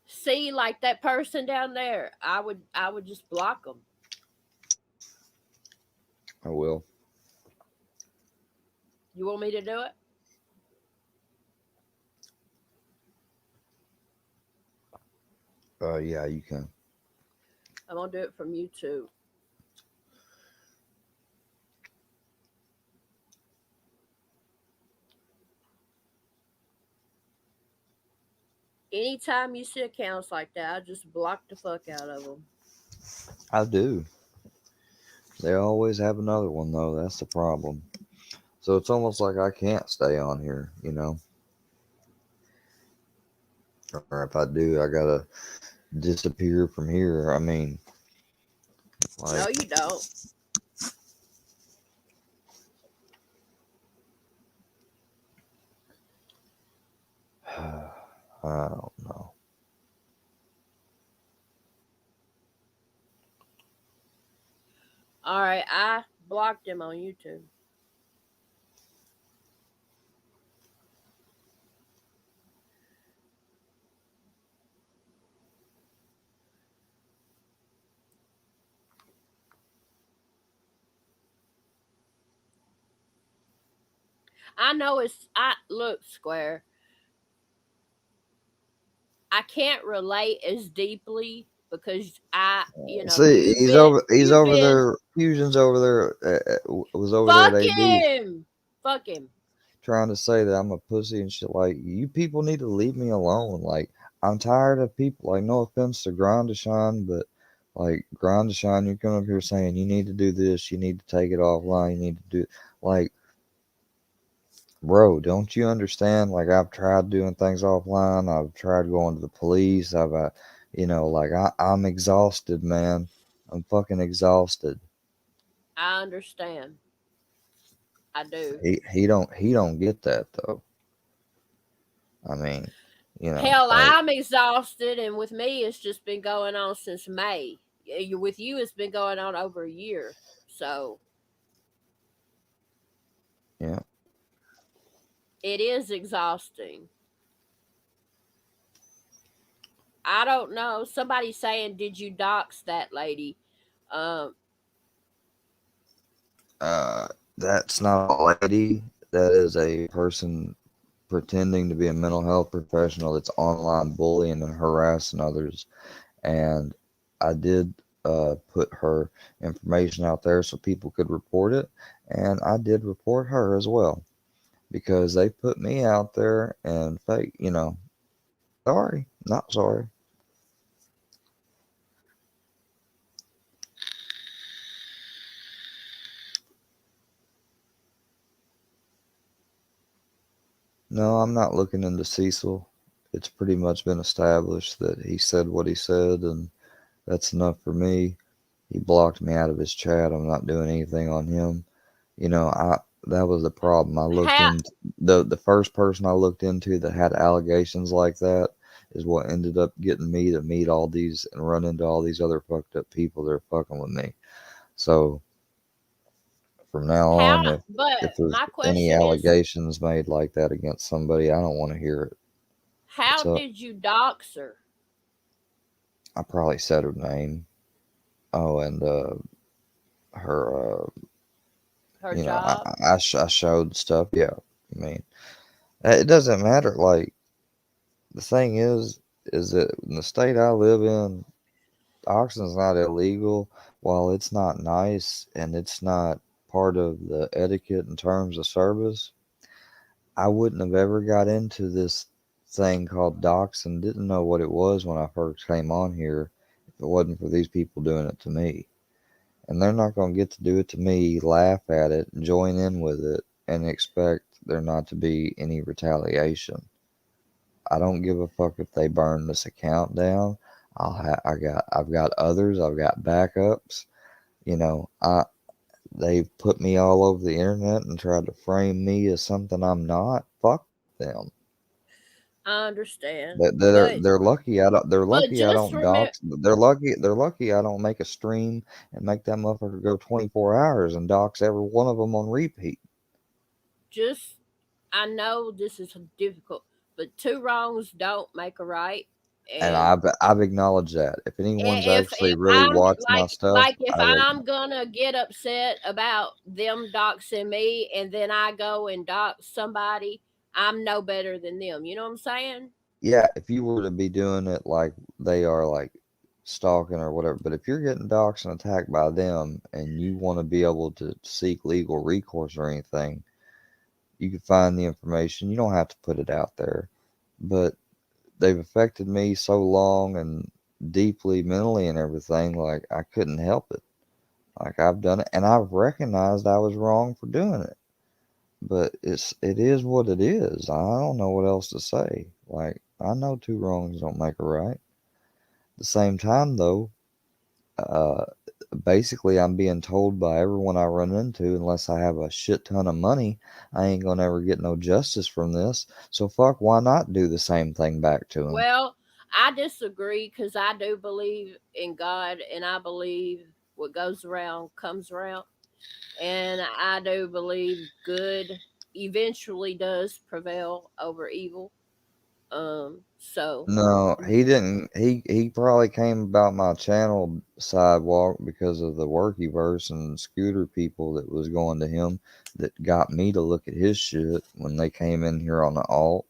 See, like that person down there, I would just block them. I will. You want me to do it? Yeah, you can. I'm gonna do it from YouTube. Anytime you see accounts like that, I just block the fuck out of them. I do. They always have another one though. That's the problem. So it's almost like I can't stay on here, you know. Or if I do, I gotta disappear from here. I mean, like, No, you don't. I don't know. All right, I blocked him on YouTube. I know I look, Square. I can't relate as deeply because See, he's over there. Fusion's over there. Was over there Fuck at AD. him. Fuck him. Trying to say that I'm a pussy and shit. Like, you people need to leave me alone. Like, I'm tired of people. Like, no offense to Grind to Shine, but like Grind to Shine, you're coming up here saying you need to do this, you need to take it offline, you need to do like, bro, don't you understand? Like, I've tried doing things offline. I've tried going to the police. Like I'm exhausted, man. I'm fucking exhausted. I understand. I do. He don't get that though. I mean, Hell, like, I'm exhausted, and with me, it's just been going on since May. With you, it's been going on over a year. So, yeah, it is exhausting. I don't know. Somebody's saying, "Did you dox that lady?" That's not a lady. That is a person pretending to be a mental health professional that's online bullying and harassing others. And I did put her information out there so people could report it, and I did report her as well. because they put me out there and fake, sorry, not sorry. No, I'm not looking into Cecil. It's pretty much been established that he said what he said, and that's enough for me. He blocked me out of his chat. I'm not doing anything on him. That was the problem. I looked How into the first person I looked into that had allegations like that is what ended up getting me to meet all these and run into all these other fucked up people that are fucking with me. So from now how? on, But if there's my any question is, allegations made like that against somebody, I don't want to hear it. how What's up? did you dox her? I probably said her name. Oh, and her, Her job? I showed stuff. Yeah, I mean, it doesn't matter. Like the thing is that in the state I live in, auction's not illegal. While it's not nice and it's not part of the etiquette and terms of service, I wouldn't have ever got into this thing called docs and didn't know what it was when I first came on here if it wasn't for these people doing it to me. And they're not going to get to do it to me, laugh at it, join in with it, and expect there not to be any retaliation. I don't give a fuck if they burn this account down. I've got others. I've got backups. You know, they've put me all over the internet and tried to frame me as something I'm not. Fuck them. I understand. They're lucky I don't. They're But lucky I just don't remember, dox. They're lucky I don't make a stream and make that motherfucker go 24 hours and dox every one of them on repeat. just I know this is difficult, but two wrongs don't make a right. And And I've acknowledged that. If anyone's actually if really I'm watched my stuff, if I'm gonna get upset about them doxing me and then I go and dox somebody, I'm no better than them. You know what I'm saying? yeah, if you were to be doing it like they are, like stalking or whatever, but if you're getting doxxed and attacked by them and you want to be able to seek legal recourse or anything, you can find the information. You don't have to put it out there, but they've affected me so long and deeply mentally and everything, like I couldn't help it. Like I've done it and I've recognized I was wrong for doing it. But it is what it is. I don't know what else to say. Like I know two wrongs don't make a right. At the same time though, uh basically I'm being told by everyone I run into, unless I have a shit ton of money, I ain't gonna ever get no justice from this. So fuck, why not do the same thing back to him? Well, I disagree because I do believe in God and I believe what goes around comes around. And I do believe good eventually does prevail over evil. So No, he didn't. He probably came about my channel sidewalk because of the Workyverse and scooter people that was going to him that got me to look at his shit when they came in here on the alt.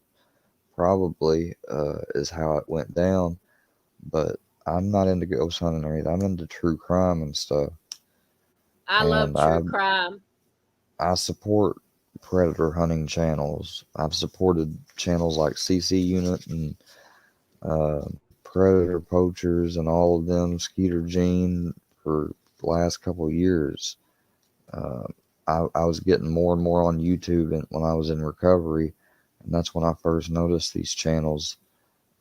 Probably is how it went down. But I'm not into ghost hunting or anything. I'm into true crime and stuff. I love And true crime. I support predator hunting channels. I've supported channels like CC Unit and Predator Poachers and all of them, Skeeter Gene, for the last couple of years. Uh, I was getting more and more on YouTube when I was in recovery, and that's when I first noticed these channels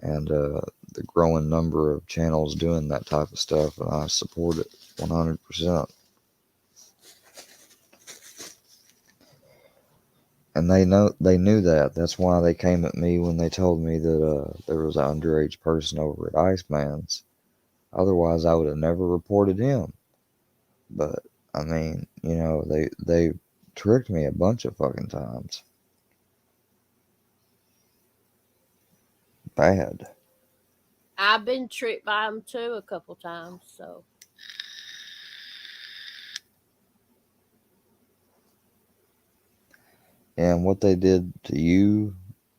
and the growing number of channels doing that type of stuff, and I support it 100%. And they knew that. That's why they came at me when they told me that there was an underage person over at Iceman's. Otherwise, I would have never reported him. But I mean, they tricked me a bunch of fucking times. Bad. I've been tricked by them too a couple times. So And what they did to you,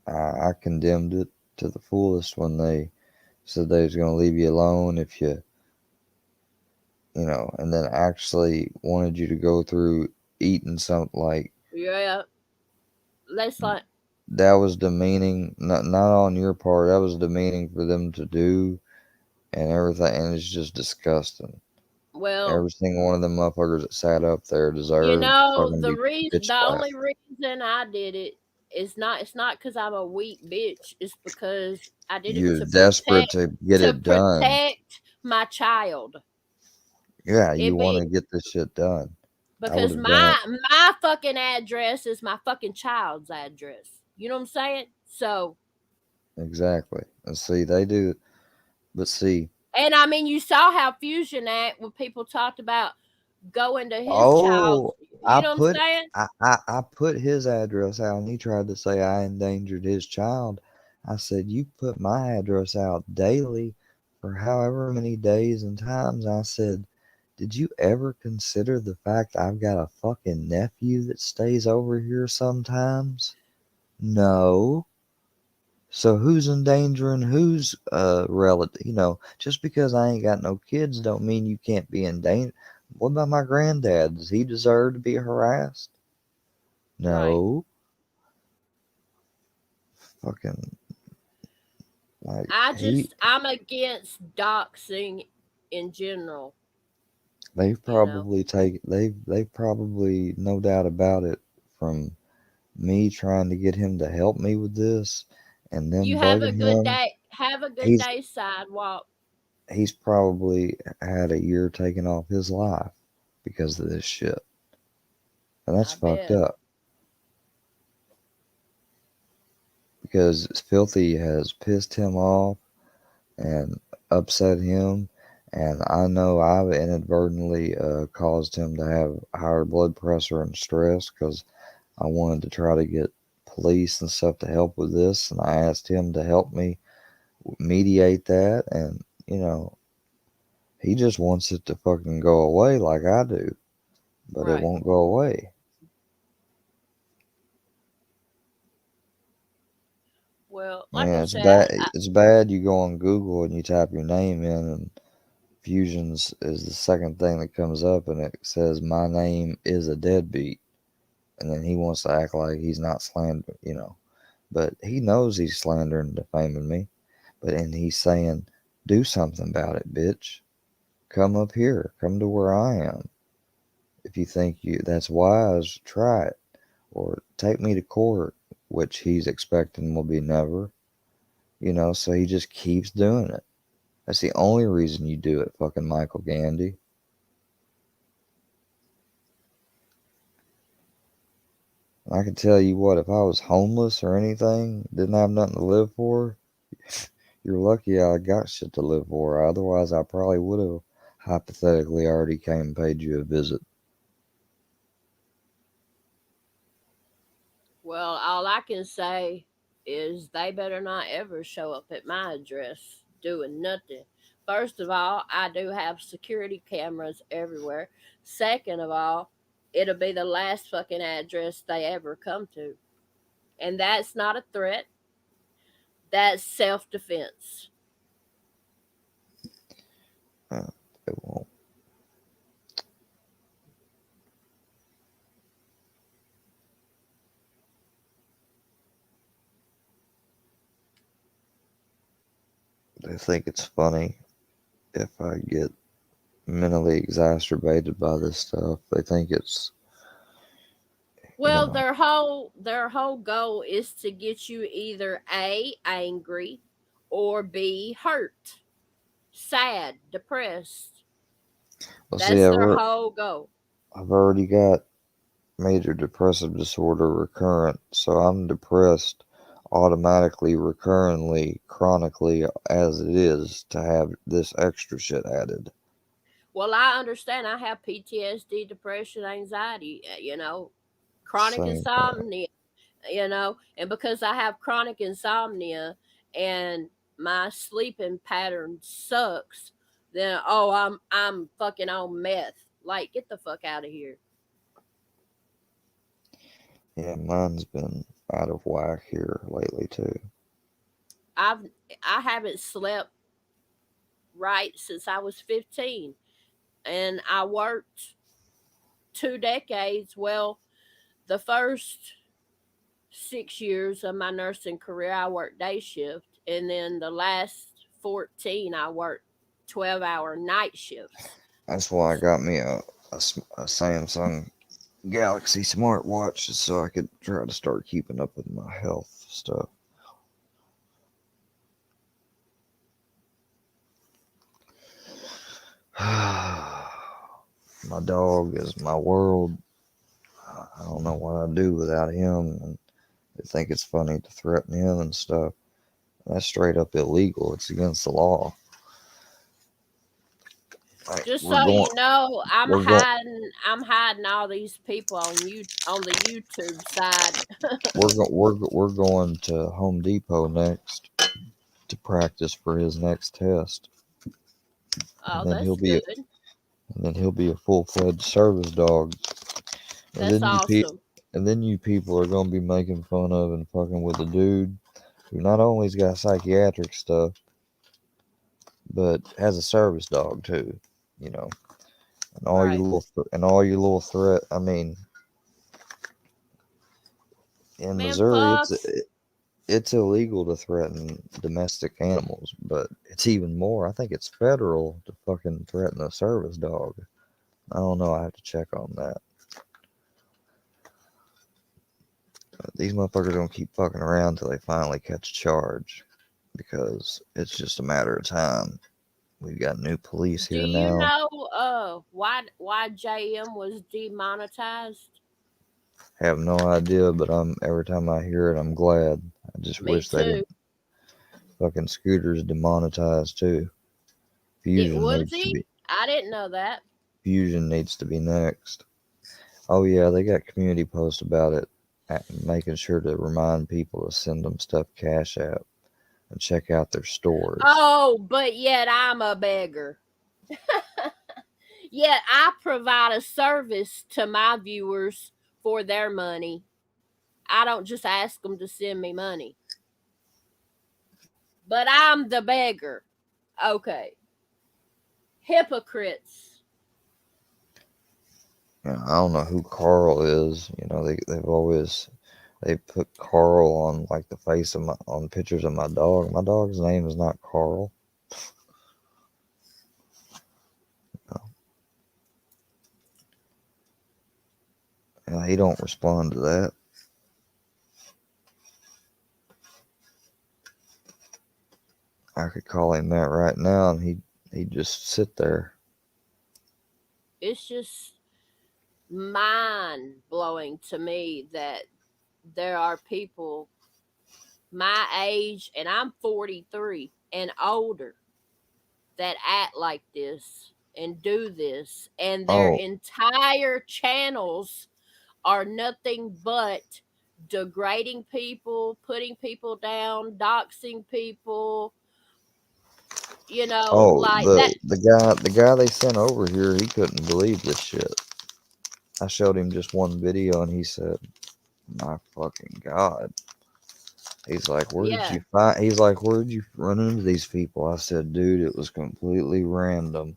I condemned it to the fullest when they said they was going to leave you alone if and then actually wanted you to go through eating something like yeah, let's like That was demeaning, not on your part. That was demeaning for them to do and everything, and it's just disgusting. well, Every single one of them motherfuckers that sat up there you deserved to know, fucking be bitch the only slapped. reason I did it is not it's not because I'm a weak bitch. It's because I did it You're desperate to get to it done. protect my child. Yeah, you It want be to get this shit done. I would because have done it my fucking address is my fucking child's address. You know what I'm saying? So, exactly. And see, they do, but see, and I mean, you saw how Fusion Act when people talked about going to his child's. oh, You know what I'm saying? I put his address out, and he tried to say I endangered his child. I said you put my address out daily for however many days and times. I said, did you ever consider the fact I've got a fucking nephew that stays over here sometimes? No. So who's endangering who's relative? You know, just because I ain't got no kids don't mean you can't be in danger. What about my granddad? Does he deserve to be harassed? Right. No. Fucking like I'm against doxing in general. they've You know, probably they've probably no doubt about it from me trying to get him to help me with this and you them have a bugging good him. day. Have a good He's day, sidewalk. he's probably had a year taken off his life because of this shit. And that's I fucked bet. up. Because Filthy has pissed him off and upset him. And I know I've inadvertently caused him to have higher blood pressure and stress because I wanted to try to get police and stuff to help with this. And I asked him to help me mediate that. And, you know, he just wants it to fucking go away like I do. But it Right. won't go away. Well, like I Yeah, said, It's bad. You go on Google and you type your name in, and Fusions is the second thing that comes up, and it says my name is a deadbeat, and then he wants to act like he's not slander, you know, but he knows he's slandering and defaming me, and he's saying, do something about it, bitch. Come up here, come to where I am. If you think that's wise, try it, or take me to court, which he's expecting will be never. You know, so he just keeps doing it. That's the only reason you do it, fucking Michael Gandy. I can tell you what, if I was homeless or anything, didn't have nothing to live for, you're lucky I got shit to live for. Otherwise, I probably would have hypothetically already came and paid you a visit. well, all I can say is they better not ever show up at my address doing nothing. First of all, I do have security cameras everywhere. Second of all, it'll be the last fucking address they ever come to. And that's not a threat. That's self defense. It won't. They think it's funny if I get mentally exacerbated by this stuff. They think it's, you Well, know, their whole goal is to get you either A, angry, or B, hurt, sad, depressed. well, see, That's their whole goal. I've already got major depressive disorder recurrent, so I'm depressed automatically, recurrently, chronically as it is to have this extra shit added. Well, I understand. I have PTSD, depression, anxiety, chronic Same thing. insomnia, and because I have chronic insomnia and my sleeping pattern sucks, then I'm fucking on meth. Like, get the fuck out of here. Yeah, mine's been out of whack here lately too. I've I haven't slept right since I was 15, and I worked 2 decades. Well, the first 6 years of my nursing career, I worked day shift, and then the last 14, I worked 12-hour night shifts. That's why I got me a Samsung Galaxy smartwatch so I could try to start keeping up with my health stuff. My dog is my world. I don't know what I'd do without him, and they think it's funny to threaten him and stuff. That's straight up illegal. It's against the law. Like, Just we're so going, you know, I'm we're going, hiding all these people on the YouTube side. we're going to Home Depot next to practice for his next test, Oh, and then that's good. he'll be a full-fledged service dog. And That's then awesome. you people are gonna be making fun of and fucking with a dude who not only's got psychiatric stuff, but has a service dog too. You know, and all Right. your little threat. I mean, in Man, Missouri, Puffs, it's illegal to threaten domestic animals, but it's even more. I think it's federal to fucking threaten a service dog. I don't know. I have to check on that. These motherfuckers gonna keep fucking around till they finally catch a charge, because it's just a matter of time. We've got new police do here you now. know why JM was demonetized? Have no idea, but every time I hear it, I'm glad. I just Me wish they too. would. Fucking Scooter's demonetized too. Was he? I didn't know that. Fusion needs to be next. Oh yeah, they got community posts about it, making sure to remind people to send them stuff Cash App and check out their stores. Oh, but yet I'm a beggar. Yet I provide a service to my viewers for their money. I don't just ask them to send me money. But I'm the beggar. Okay. Hypocrites. You know, I don't know who Carl is. You know, they put Carl on like the face of on pictures of my dog. My dog's name is not Carl. No. He don't respond to that. I could call him that right now, and he'd just sit there. It's just mind blowing to me that there are people my age, and I'm 43 and older, that act like this and do this, and their Oh, entire channels are nothing but degrading people, putting people down, doxing people, oh, like that. the guy they sent over here, he couldn't believe this shit. I showed him just one video, and he said, "My fucking god." He's like, "Where did Yeah. you find?" He's like, "Where did you run into these people?" I said, "Dude, it was completely random."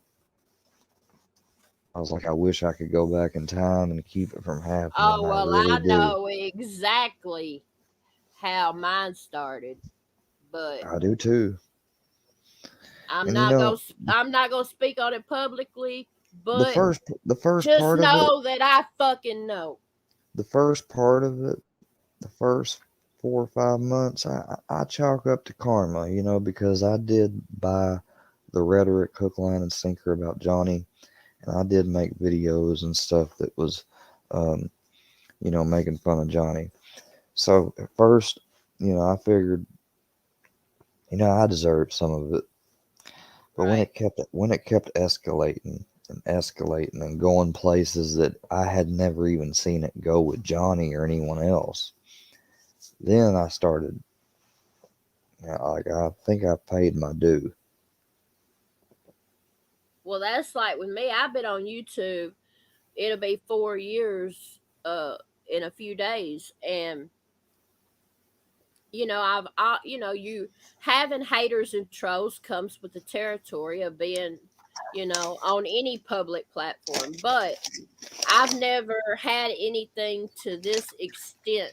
I was like, "I wish I could go back in time and keep it from happening. Oh, I well, really I do." know exactly how mine started, but I do too. I'm And you not know, gonna speak on it publicly, the but first just part of it, know that I fucking know. the first part of it, the first 4 or 5 months, I chalk up to karma, you know, because I did buy the rhetoric hook, line, and sinker about Johnny, and I did make videos and stuff that was, you know, making fun of Johnny. So at first, you know, I figured, you know, I deserved some of it, but when it kept escalating and escalating and going places that I had never even seen it go with Johnny or anyone else, then I started, you know, like, I think I paid my due. Well, that's like with me. I've been on YouTube. It'll be 4 years in a few days, and you having haters and trolls comes with the territory of being, on any public platform. But I've never had anything to this extent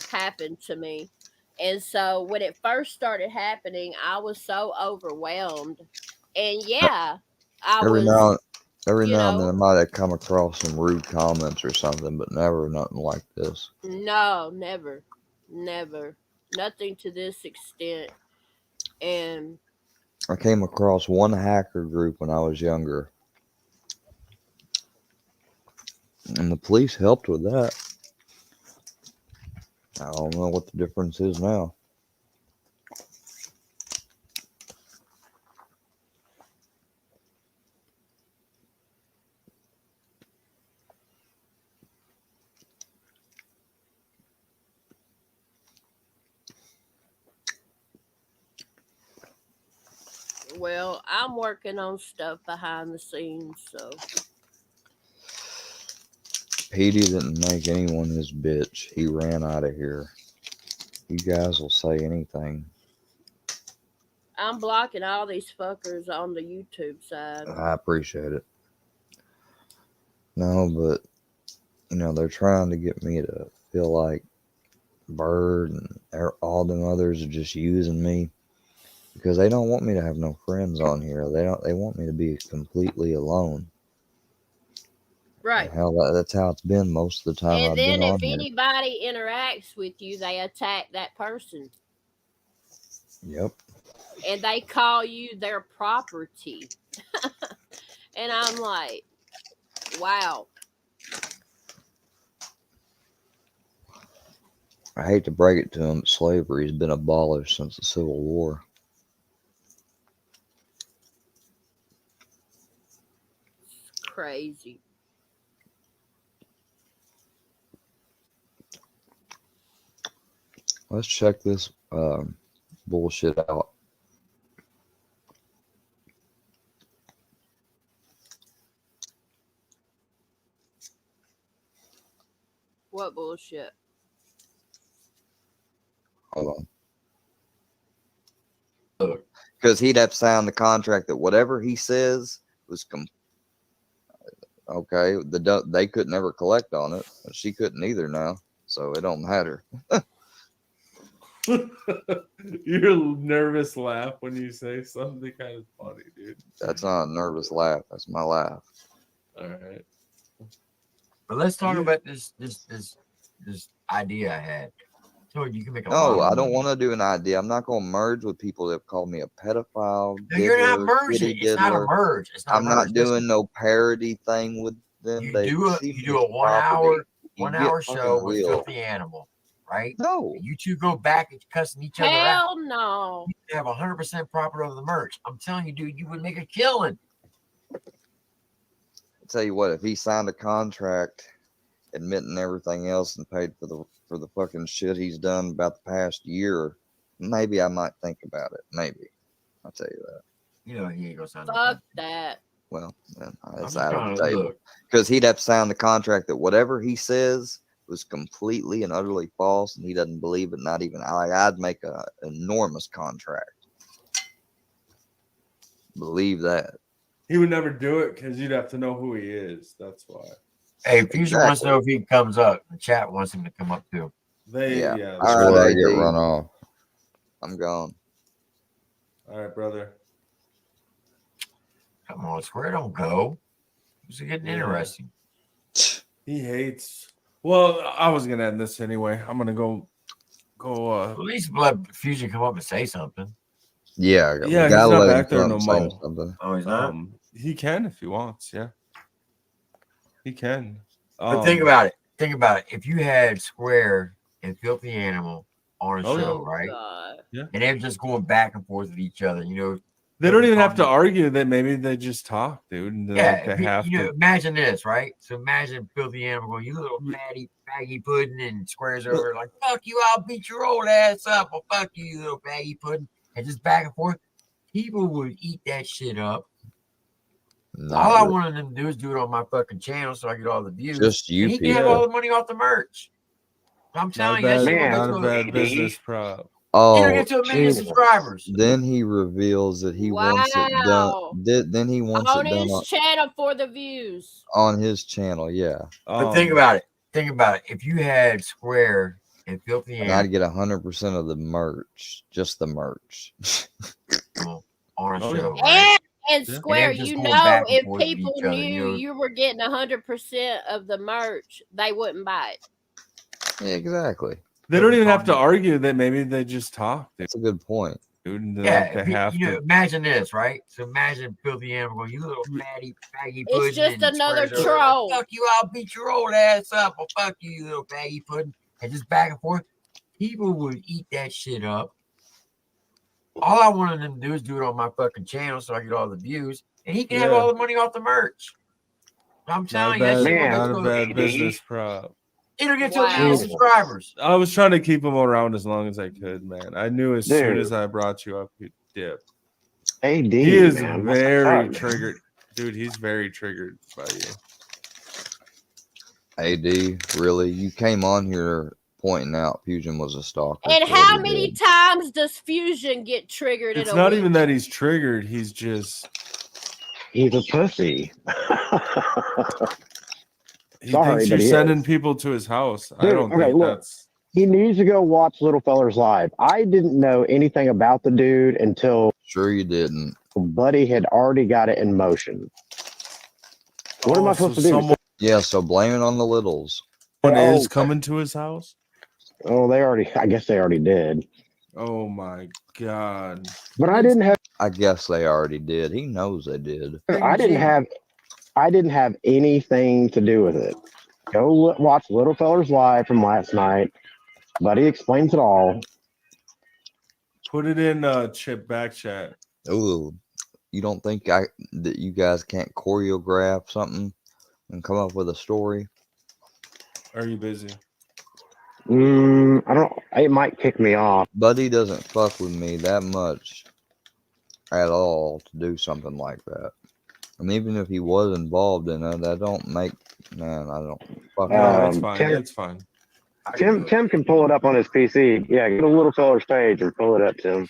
happened to me. And so when it first started happening, I was so overwhelmed. And yeah, I Every was, now every you now and then I know, might have come across some rude comments or something, but never nothing like this. no, never, never, nothing to this extent. And I came across one hacker group when I was younger, and the police helped with that. I don't know what the difference is now. well, I'm working on stuff behind the scenes, so Petey didn't make anyone his bitch. He ran out of here. You guys will say anything. I'm blocking all these fuckers on the YouTube side. I appreciate it. No, but they're trying to get me to feel like Bird and all them others are just using me because they don't want me to have no friends on here. They want me to be completely alone. Right. Hell, that's how it's been most of the time And I've been then if on here. anybody interacts with you, they attack that person. Yep. And they call you their property. And I'm like, wow. I hate to break it to them, but slavery has been abolished since the Civil War. It's crazy. Let's check this bullshit out. What bullshit? Hold on. Because he'd have signed the contract that whatever he says was okay. They could never collect on it. She couldn't either now, so it don't matter. Your nervous laugh when you say something kind of funny, dude. That's not a nervous laugh. That's my laugh. All right. But let's talk about this idea I had. So you can make a lot No, of I don't money. want to do an idea. I'm not going to merge with people that have called me a pedophile. No, you're not diddler, merging. kitty It's not a diddler. merge. It's not I'm a merge. not doing no parody thing with them. You They do see me a as 1 property. hour You 1 get hour fucking show with real. Filthy Animal, right? No. You two go back and cussing each other out. Hell no. You have 100% profit over the merch. I'm telling you, dude, you would make a killing. I'll tell you what, if he signed a contract admitting everything else and paid for the fucking shit he's done about the past year, maybe I might think about it. Maybe. I'll tell you that. You know, he ain't gonna sign no Fuck contract. that. Well, then it's just out of trying the to table. look. Because he'd have to sign the contract that whatever he says was completely and utterly false, and he doesn't believe it. Not even I'd make an enormous contract. Believe that. He would never do it because you'd have to know who he is. That's why. Hey, Fusion wants to know if he comes up. The chat wants him to come up too. Yeah. All right, I get AD. run off. I'm gone. All right, brother. Come on, Square, don't go. It's getting interesting. He hates. Well, I was gonna end this anyway. I'm gonna go. At least let Fusion come up and say something. Yeah, Yeah, he's gotta not let him back there come no and say more. something. Oh, he's not? He can if he wants. Yeah, he can. But think about it. Think about it. If you had Square and Filthy Animal on a Oh, show, yeah. right? God. Yeah. And they're just going back and forth with each other, They don't even have to argue. That maybe they just talk, dude. And Yeah, they have to. imagine this, right? So imagine Filthy Animal going, "You little fatty faggy pudding," and Square's over like, "Fuck you! I'll beat your old ass up." Well, fuck you, you little faggy pudding, and just back and forth. People would eat that shit up. All I wanted them to do is do it on my fucking channel so I get all the views. Just you and he can have people. all the money off the merch. I'm telling you, Not that shit a will bad get to business prop. It'll Oh, get to 1 million subscribers. then he reveals that he wants it Wow. done. Then he wants On it done his channel for the views. on his channel. Yeah. But think about it. Think about it. If you had Square and Filthy And I'd Animal get 100% of the merch, just the merch. on a Oh, yeah. show, right? And And Square, they were just you going know, back and if forth with people each other. knew you were getting 100% of the merch, they wouldn't buy it. Yeah, exactly. They don't even have to argue that. Maybe they just talk. That's a good point. Dude, and Yeah, they have you know, to. imagine this, right? So imagine Filthy Animal going, "You little fatty, faggy pudding." It's just and another Square's over there like, troll. "Fuck you! I'll beat your old ass up." Well, fuck you, you little faggy pudding, and just back and forth. People would eat that shit up. All I wanted them to do is do it on my fucking channel so I get all the views, and he can have all the money off the merch. I'm telling you, that shit will Not a go. bad business prop. It'll get to 1 million subscribers. I was trying to keep him around as long as I could, man. I knew as soon as I brought you up, he'd dip. AD, He is man. very triggered. Dude, he's very triggered by you. AD, really? You came on here pointing out Fusion was a stalker. And for what how he many did. times does Fusion get triggered It's in a not week? even that he's triggered. He's just. He's a pussy. He Sorry, thinks but you're he sending is. people to his house. I Dude, don't okay, think look. that's. He needs to go watch Little Fellers live. I didn't know anything about the dude until Sure you didn't. Buddy had already got it in motion. What am I supposed to do? Yeah, so blame it on the littles. Someone Oh. is coming to his house? Oh, I guess they already did. Oh my god. But I didn't have I guess they already did. He knows they did. I didn't have anything to do with it. Go watch Little Fellers live from last night. Buddy explains it all. Put it in back chat. Ooh, you don't think that you guys can't choreograph something and come up with a story? Are you busy? I don't. It might kick me off. Buddy doesn't fuck with me that much at all to do something like that. And even if he was involved in it, that don't make man. I don't. Fuck No, it's that. fine. Tim- It's fine. Tim can pull it up on his PC. Yeah, go to Little Fellers page and pull it up, Tim.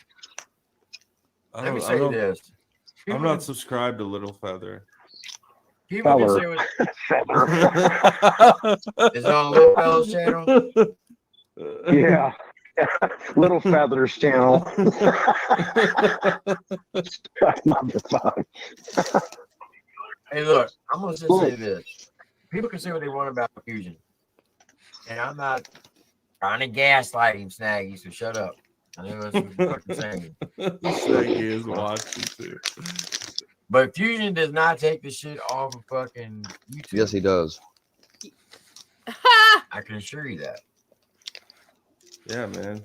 Let me say this. I'm not subscribed to Little Feather. People can Feller. say what. Is it on Little Fella's channel? Yeah. Little Feathers channel. Motherfucker. Hey, look, I'm gonna just say this. People can say what they want about Fusion, and I'm not trying to gaslight him, Snaggy. So shut up. I know that's what you're fucking saying. Snaggy is watching too. But Fusion does not take the shit off of fucking YouTube. Yes, he does. I can assure you that. Yeah, man.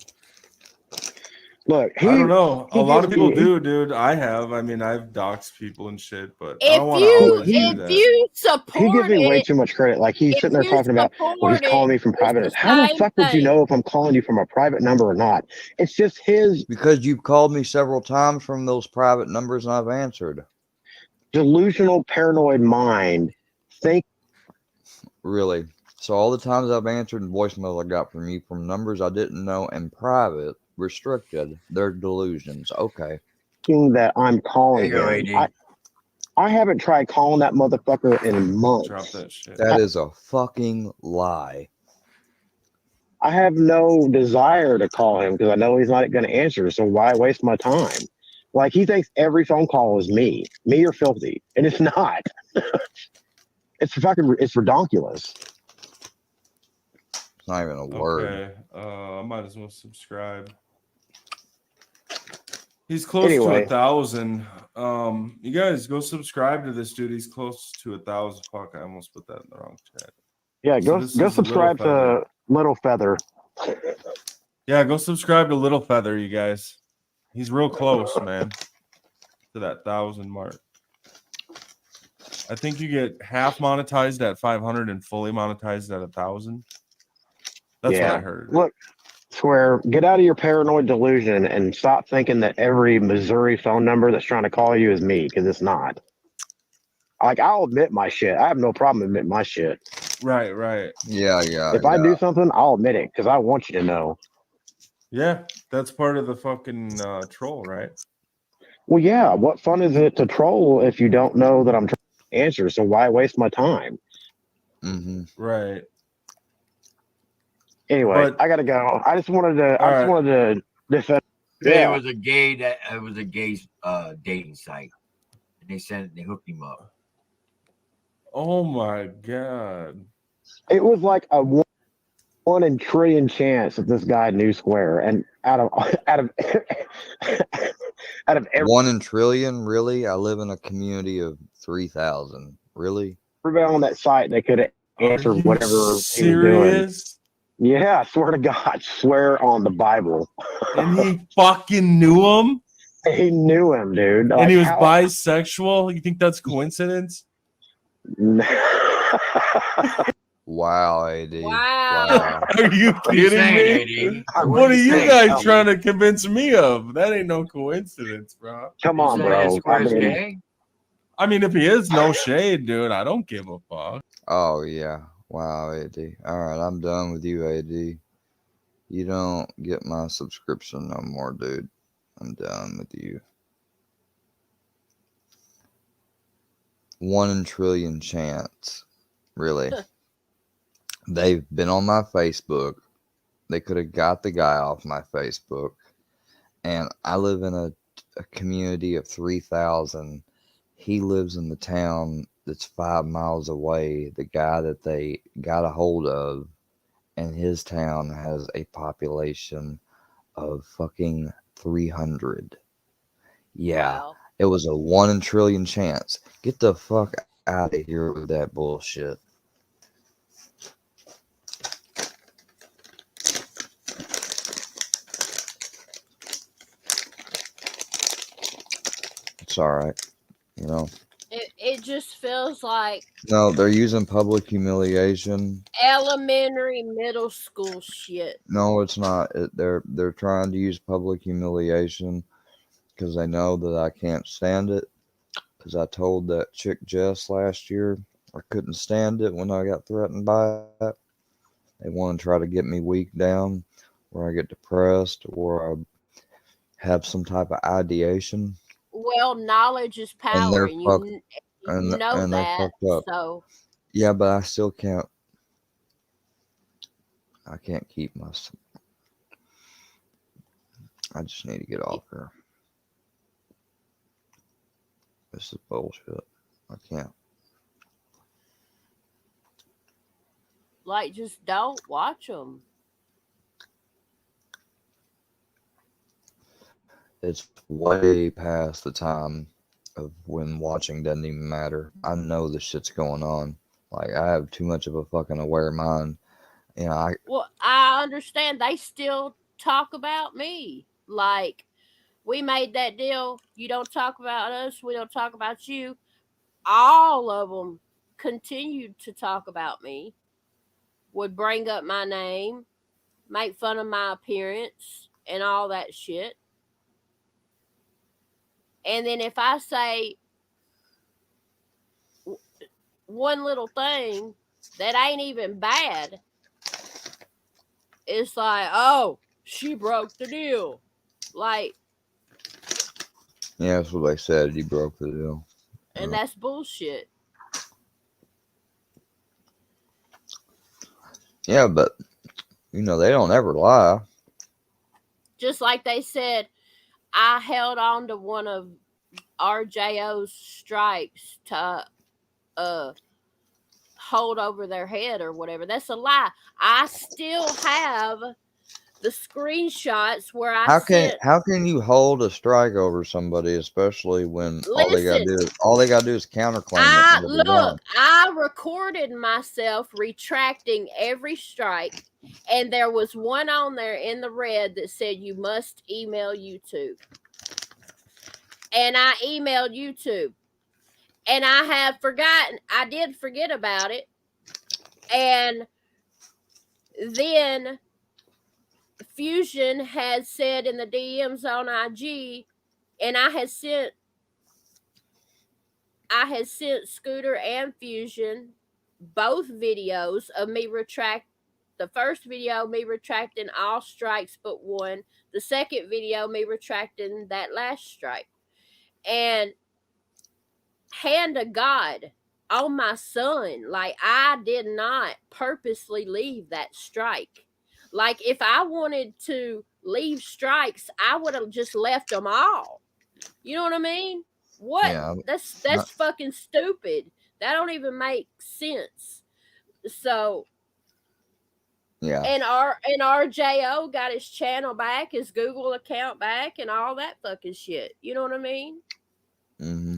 Look, I don't know. A lot of people do, dude. I have. I mean, I've doxed people and shit, but I don't want to always do that. If you He support gives me way it, too much credit. Like he's if sitting there you talking about, well, he's support calling it, me from it's private. the How the same fuck would you thing. know if I'm calling you from a private number or not? It's just his Because you've called me several times from those private numbers and I've answered. delusional, paranoid mind. Think Really. So all the times I've answered voicemails I got from you from numbers I didn't know and private, restricted, they're delusions. Okay. that I'm calling There you him. go, AD. I haven't tried calling that motherfucker in months. Drop that shit. That is a fucking lie. I have no desire to call him because I know he's not going to answer. So why waste my time? Like he thinks every phone call is me or Filthy, and it's not. It's redonkulous. It's not even a word. Okay. I might as well subscribe. He's close to Anyway. 1,000. You guys go subscribe to this dude. He's close to 1,000. Fuck, I almost put that in the wrong chat. Yeah, So go this go is Little subscribe Feather. to Little Feather. Yeah, go subscribe to Little Feather, you guys. He's real close, man, to that 1,000 mark. I think you get half monetized at 500 and fully monetized at 1,000. That's what I heard. Look, Square, get out of your paranoid delusion and stop thinking that every Missouri phone number that's trying to call you is me, because it's not. Like, I'll admit my shit. I have no problem admitting my shit. Right. Yeah. If I do something, I'll admit it, because I want you to know. Yeah, that's part of the fucking troll, right? Well, yeah, what fun is it to troll if you don't know that I'm trying to answer? So why waste my time? Mm-hmm. Right. Anyway, But- I gotta go. I just wanted to defend. It Yeah, was a gay dating site, and they hooked him up. Oh my god. it was like a 1 in 1 trillion chance that this guy knew Square, and out of out of every 1 in trillion, really? I live in a community of 3,000. Really? everybody on that site, they could have Are answered you whatever he was doing. serious? Yeah, I swear to God, swear on the Bible. And he fucking knew him? He knew him, dude. And he was how- bisexual? You think that's coincidence? Wow, AD. Wow. Are you What are you kidding saying, me? AD? What are you saying? guys Tell me. trying to convince me of? That ain't no coincidence, bro. Come You on, saying bro. Square's gay? I mean, if he is, no shade, dude. I don't give a fuck. Oh, yeah. Wow, AD. All right, I'm done with you, AD. You don't get my subscription no more, dude. I'm done with you. 1 in a trillion chance. Really. They've been on my Facebook. They could have got the guy off my Facebook. And I live in a community of 3,000. He lives in the town that's 5 miles away. The guy that they got a hold of, and his town has a population of fucking 300. Yeah, Wow. it was a 1 in a trillion chance. Get the fuck out of here with that bullshit. It's all right, you know. It just feels like No, they're using public humiliation. elementary, middle school shit. No, it's not. They're trying to use public humiliation because they know that I can't stand it. Because I told that chick Jess last year I couldn't stand it when I got threatened by it. They want to try to get me weak down, where I get depressed, or I have some type of ideation, Well, knowledge is and power, they're and fucked. you know And they're that. fucked up. So Yeah, but I still can't. I can't keep my. I just need to get off here. This is bullshit. I can't. like, just don't watch them. It's way past the time of when watching doesn't even matter. I know this shit's going on. Like, I have too much of a fucking aware mind. You know, Well, I understand they still talk about me. Like, we made that deal. You don't talk about us. We don't talk about you. All of them continued to talk about me, would bring up my name, make fun of my appearance, and all that shit. And then if I say one little thing that ain't even bad, it's like, oh, she broke the deal. Like, yeah, that's what they said. You broke the deal. and that's bullshit. Yeah, but, you know, they don't ever lie. Just like they said, I held on to one of RJO's strikes to hold over their head or whatever. That's a lie. I still have the screenshots where I How sent. can you hold a strike over somebody, especially when all they gotta do is counterclaim it? And it'll be gone. I recorded myself retracting every strike, and there was one on there in the red that said you must email YouTube. And I emailed YouTube. And I have forgotten. I did forget about it. And then Fusion had said in the DMs on IG, and I had sent Scooter and Fusion both videos of me the first video, me retracting all strikes but one. The second video, me retracting that last strike. And hand to God, on my son, like, I did not purposely leave that strike. Like if I wanted to leave strikes, I would have just left them all. You know what I mean? What? Yeah, That's fucking stupid. That don't even make sense. So yeah. and RJO got his channel back, his Google account back, and all that fucking shit. You know what I mean? Mm-hmm.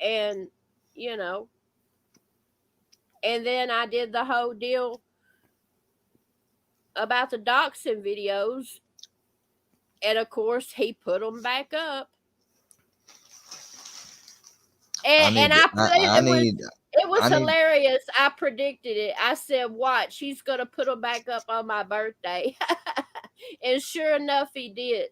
And you know, and then I did the whole deal about the doxing videos, and of course he put them back up. And it was hilarious. I predicted it. I said, "Watch, he's gonna put them back up on my birthday," and sure enough, he did.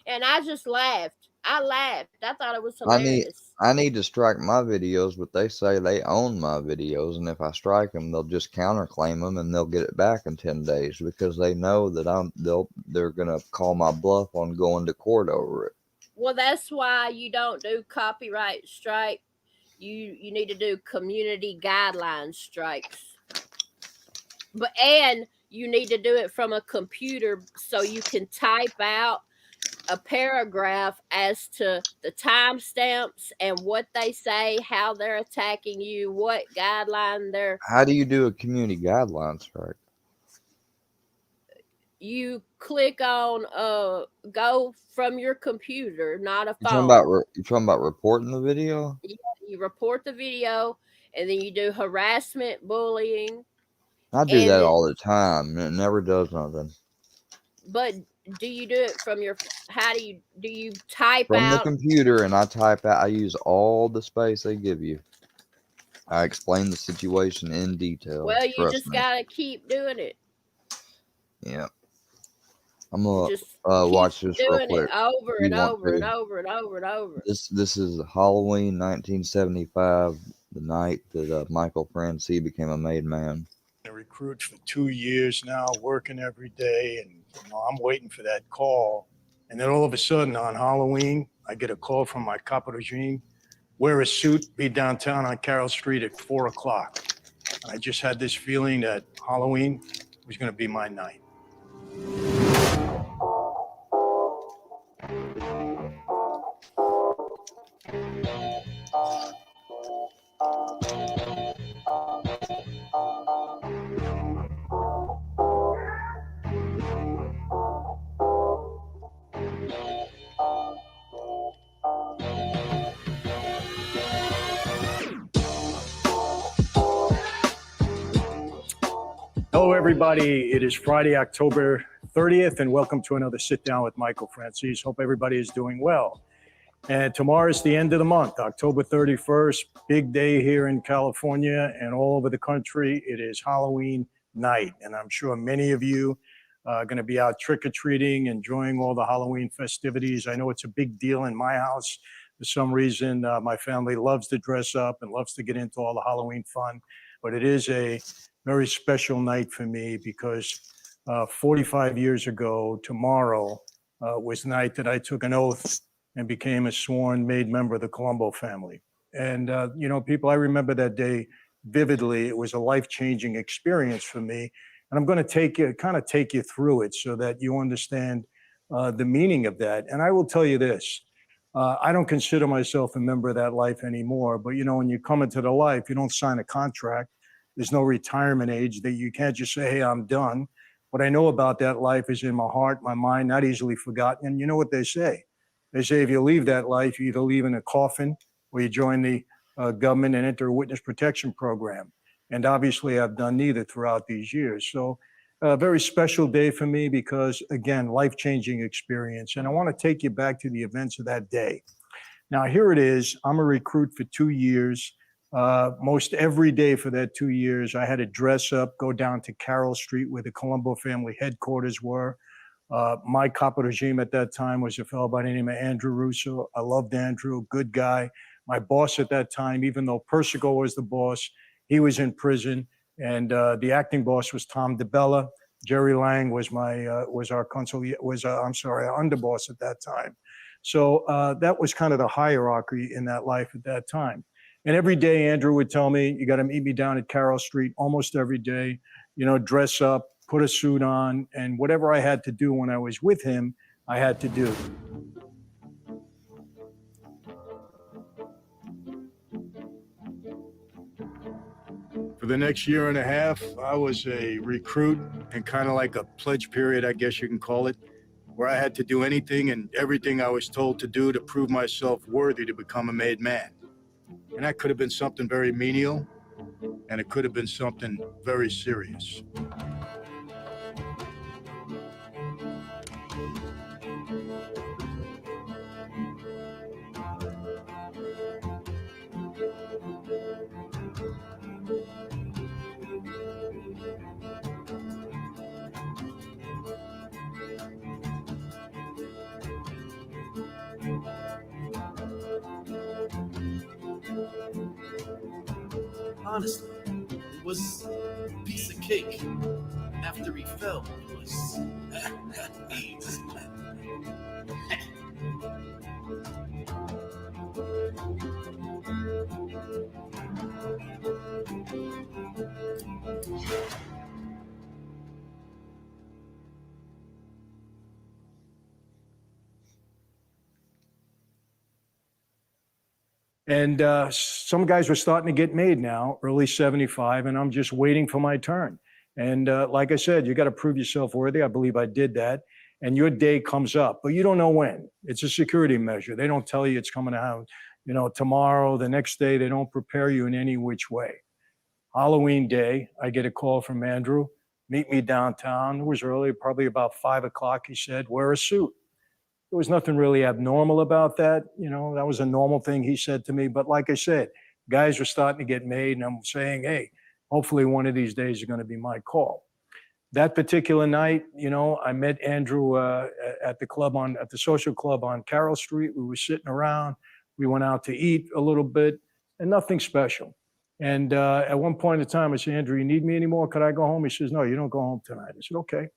And I just laughed. I laughed. I thought it was hilarious. I need to strike my videos, but they say they own my videos, and if I strike them, they'll just counterclaim them and they'll get it back in 10 days because they know that they're gonna call my bluff on going to court over it. Well, that's why you don't do copyright strike. You need to do community guidelines strikes. And you need to do it from a computer so you can type out a paragraph as to the timestamps and what they say, how they're attacking you, what guideline they're. How do you do a community guideline strike? You click on go from your computer, not a phone. You talking about reporting the video? Yeah, you report the video, and then you do harassment, bullying. I do that all the time, and it never does nothing. But do you do it from your? How do you type from out the computer? And I type out. I use all the space they give you. I explain the situation in detail. Well, you just gotta keep doing it. Yeah. I'm gonna watch this real quick. It over and over and over and over and over. This is Halloween 1975, the night that Michael Francie became a made man. A recruit for 2 years now, working every day, and I'm waiting for that call. And then all of a sudden on Halloween, I get a call from my capo regime: wear a suit, be downtown on Carroll Street at 4 o'clock. And I just had this feeling that Halloween was going to be my night. Hello, everybody. It is Friday, October 30th, and welcome to another Sit Down with Michael Francis. Hope everybody is doing well. And tomorrow is the end of the month, October 31st, big day here in California and all over the country. It is Halloween night, and I'm sure many of you are going to be out trick-or-treating, enjoying all the Halloween festivities. I know it's a big deal in my house. For some reason, my family loves to dress up and loves to get into all the Halloween fun, but it is a very special night for me because 45 years ago tomorrow was the night that I took an oath and became a sworn made member of the Colombo family. And, people, I remember that day vividly. It was a life-changing experience for me. And I'm going to take you through it so that you understand the meaning of that. And I will tell you this. I don't consider myself a member of that life anymore. But, when you come into the life, you don't sign a contract. There's no retirement age that you can't just say, hey, I'm done. What I know about that life is in my heart, my mind, not easily forgotten. And you know what they say? They say if you leave that life, you either leave in a coffin or you join the government and enter a witness protection program. And obviously, I've done neither throughout these years. So a very special day for me because, again, life-changing experience. And I want to take you back to the events of that day. Now, here it is. I'm a recruit for 2 years. Most every day for that 2 years, I had to dress up, go down to Carroll Street where the Colombo family headquarters were. My capo regime at that time was a fellow by the name of Andrew Russo. I loved Andrew, good guy. My boss at that time, even though Persico was the boss, he was in prison. And the acting boss was Tom DeBella. Jerry Lang was our underboss at that time. So that was kind of the hierarchy in that life at that time. And every day, Andrew would tell me, you got to meet me down at Carroll Street almost every day, dress up, put a suit on, and whatever I had to do when I was with him, I had to do. For the next year and a half, I was a recruit and kind of like a pledge period, I guess you can call it, where I had to do anything and everything I was told to do to prove myself worthy to become a made man. And that could have been something very menial, and it could have been something very serious. Honestly, it was a piece of cake. After he fell, it was easy. And some guys were starting to get made now, early 75, and I'm just waiting for my turn. And like I said, you got to prove yourself worthy. I believe I did that. And your day comes up, but you don't know when. It's a security measure. They don't tell you it's coming out, tomorrow, the next day. They don't prepare you in any which way. Halloween day, I get a call from Andrew, meet me downtown. It was early, probably about 5 o'clock. He said, wear a suit. There was nothing really abnormal about that. That was a normal thing he said to me. But like I said, guys were starting to get made, and I'm saying, hey, hopefully one of these days is going to be my call. That particular night, I met Andrew at the social club on Carroll Street. We were sitting around. We went out to eat a little bit, and nothing special. And at one point in time, I said, Andrew, you need me anymore? Could I go home? He says, no, you don't go home tonight. I said, okay.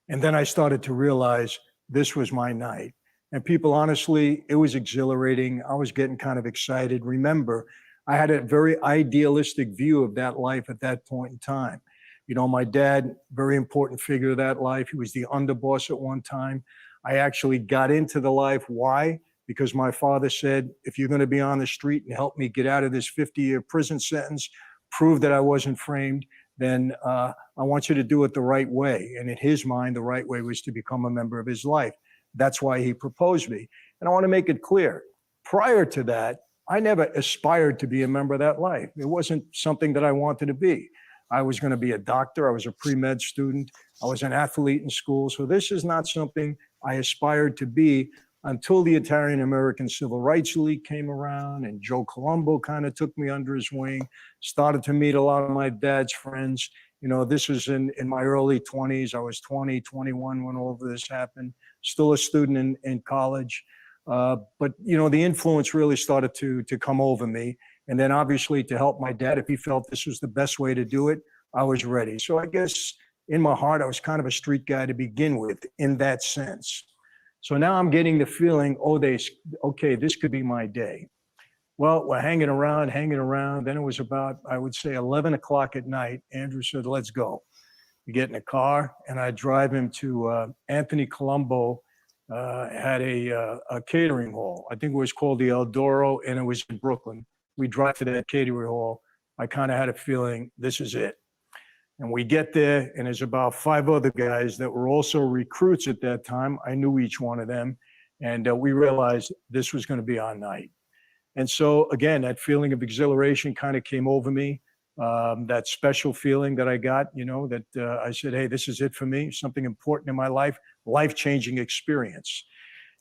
And then I started to realize this was my night. And people, honestly, it was exhilarating. I was getting kind of excited. Remember, I had a very idealistic view of that life at that point in time. My dad, very important figure of that life. He was the underboss at one time. I actually got into the life. Why? Because my father said, if you're going to be on the street and help me get out of this 50-year prison sentence, prove that I wasn't framed, then I want you to do it the right way. And in his mind, the right way was to become a member of his life. That's why he proposed me. And I want to make it clear, prior to that, I never aspired to be a member of that life. It wasn't something that I wanted to be. I was going to be a doctor. I was a pre-med student. I was an athlete in school. So this is not something I aspired to be until the Italian-American Civil Rights League came around and Joe Colombo kind of took me under his wing, started to meet a lot of my dad's friends. This was in my early 20s. I was 20, 21 when all of this happened, still a student in college. But the influence really started to come over me. And then obviously to help my dad, if he felt this was the best way to do it, I was ready. So I guess in my heart, I was kind of a street guy to begin with in that sense. So now I'm getting the feeling, okay, this could be my day. Well, we're hanging around. Then it was about, I would say, 11 o'clock at night. Andrew said, let's go. We get in a car, and I drive him to Anthony Colombo had a catering hall. I think it was called the Eldoro, and it was in Brooklyn. We drive to that catering hall. I kind of had a feeling this is it. And we get there, and there's about 5 other guys that were also recruits at that time. I knew each one of them, and we realized this was going to be our night. And so, again, that feeling of exhilaration kind of came over me, that special feeling that I got, that I said, hey, this is it for me, something important in my life, life-changing experience.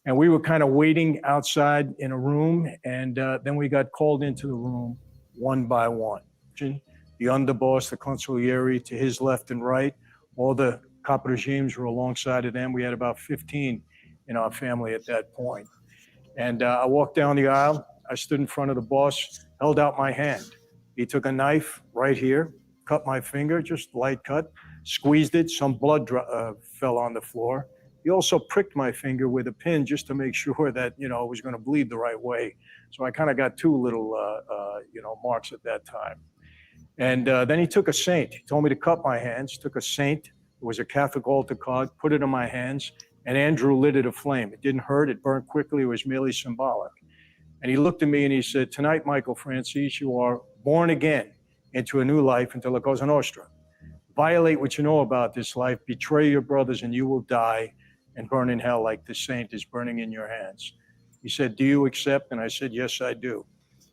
And we were kind of waiting outside in a room, and then we got called into the room one by one. The underboss, the consigliere to his left and right, all the cop regimes were alongside of them. We had about 15 in our family at that point. And I walked down the aisle. I stood in front of the boss, held out my hand. He took a knife right here, cut my finger, just light cut, squeezed it. Some blood fell on the floor. He also pricked my finger with a pin just to make sure that, it was going to bleed the right way. So I kind of got 2 little, marks at that time. And then he took a saint. He told me to cut my hands, took a saint. It was a Catholic altar card, put it in my hands, and Andrew lit it aflame. It didn't hurt, it burned quickly, it was merely symbolic. And he looked at me and he said, tonight, Michael Francis, you are born again into a new life, into La Cosa Nostra. Violate what you know about this life, betray your brothers, and you will die and burn in hell like the saint is burning in your hands. He said, do you accept? And I said, yes, I do.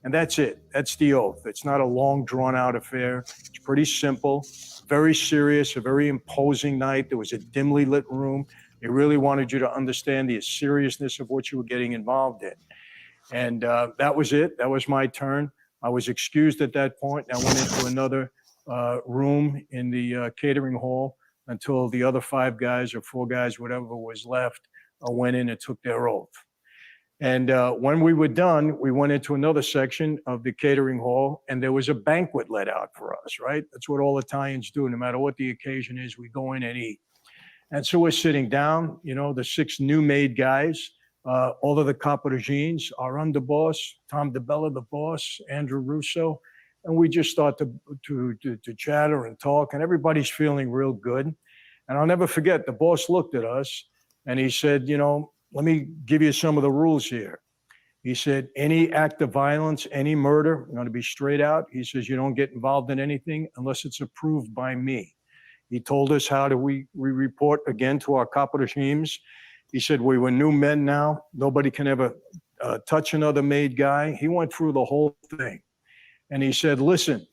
And that's it. That's the oath. It's not a long, drawn-out affair. It's pretty simple, very serious, a very imposing night. There was a dimly lit room. They really wanted you to understand the seriousness of what you were getting involved in. And that was it. That was my turn. I was excused at that point. I went into another room in the catering hall until the other 5 guys or 4 guys, whatever was left, went in and took their oath. And when we were done, we went into another section of the catering hall, and there was a banquet let out for us, right? That's what all Italians do. No matter what the occasion is, we go in and eat. And so we're sitting down, you know, the 6 new made guys, all of the Caporegines, our underboss, Tom DeBella, the boss, Andrew Russo, and we just start to chatter and talk, and everybody's feeling real good. And I'll never forget, the boss looked at us, and he said, you know, let me give you some of the rules here. He said, any act of violence, any murder, I'm going to be straight out. He says, you don't get involved in anything unless it's approved by me. He told us how do we report again to our capo regimes. He said, we were new men now. Nobody can ever touch another made guy. He went through the whole thing. And he said, listen,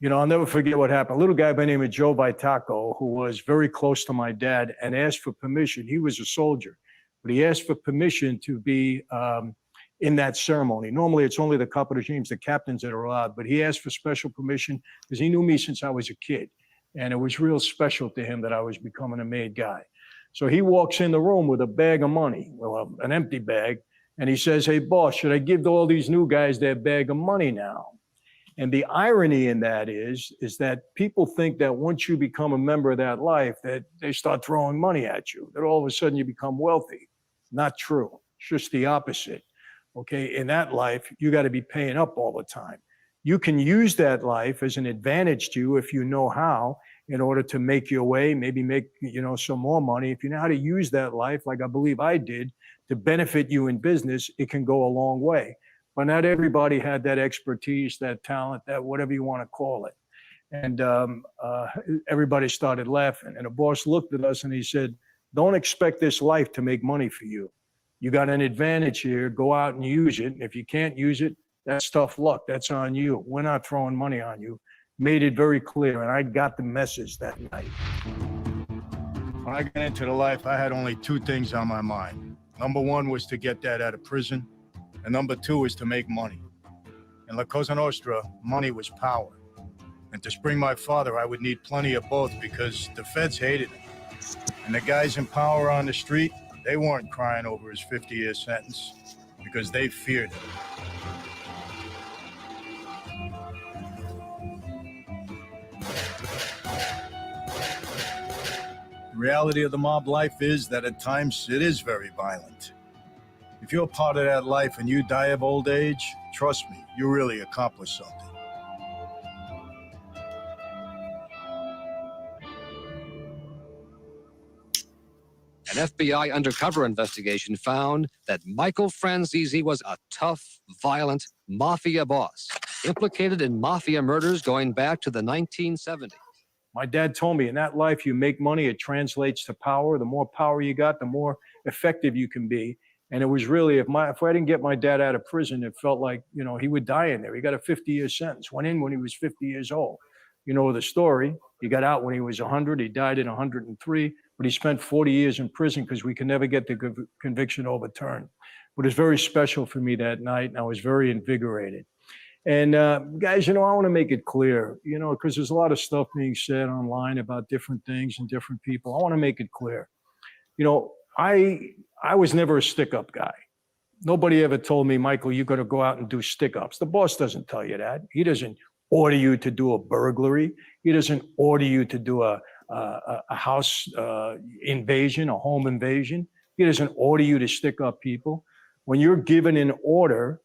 you know, I'll never forget what happened. A little guy by the name of Joe Vitaco, who was very close to my dad, and asked for permission. He was a soldier, but he asked for permission to be in that ceremony. Normally, it's only the capo regimes, the captains that are allowed, but he asked for special permission because he knew me since I was a kid. And it was real special to him that I was becoming a made guy. So he walks in the room with a bag of money, well, an empty bag, and he says, hey, boss, should I give all these new guys their bag of money now? And the irony in that is that people think that once you become a member of that life, that they start throwing money at you, that all of a sudden you become wealthy. Not true. It's just the opposite. Okay, in that life, you got to be paying up all the time. You can use that life as an advantage to you if you know how, in order to make your way, maybe make, you know, some more money. If you know how to use that life, like I believe I did, to benefit you in business, it can go a long way. But not everybody had that expertise, that talent, that whatever you want to call it. And everybody started laughing. And the boss looked at us and he said, don't expect this life to make money for you. You got an advantage here, go out and use it. If you can't use it, that's tough luck, that's on you. We're not throwing money on you. Made it very clear, and I got the message that night. When I got into the life, I had only 2 things on my mind. Number 1 was to get Dad out of prison, and number 2 was to make money. In La Cosa Nostra, money was power. And to spring my father, I would need plenty of both because the feds hated him. And the guys in power on the street, they weren't crying over his 50-year sentence because they feared him. The reality of the mob life is that at times it is very violent. If you're part of that life and you die of old age, trust me, you really accomplished something. An FBI undercover investigation found that Michael Franzese was a tough, violent mafia boss, implicated in mafia murders going back to the 1970s. My dad told me in that life, you make money, it translates to power. The more power you got, the more effective you can be. And it was really, if I didn't get my dad out of prison, it felt like, you know, he would die in there. He got a 50-year sentence, went in when he was 50 years old. You know the story. He got out when he was 100. He died at 103, but he spent 40 years in prison because we could never get the conviction overturned. But it was very special for me that night, and I was very invigorated. And guys, you know, I want to make it clear, you know, because there's a lot of stuff being said online about different things and different people. I want to make it clear. You know, I was never a stick-up guy. Nobody ever told me, Michael, you got to go out and do stick-ups. The boss doesn't tell you that. He doesn't order you to do a burglary. He doesn't order you to do a house invasion, a home invasion. He doesn't order you to stick up people. When you're given an order,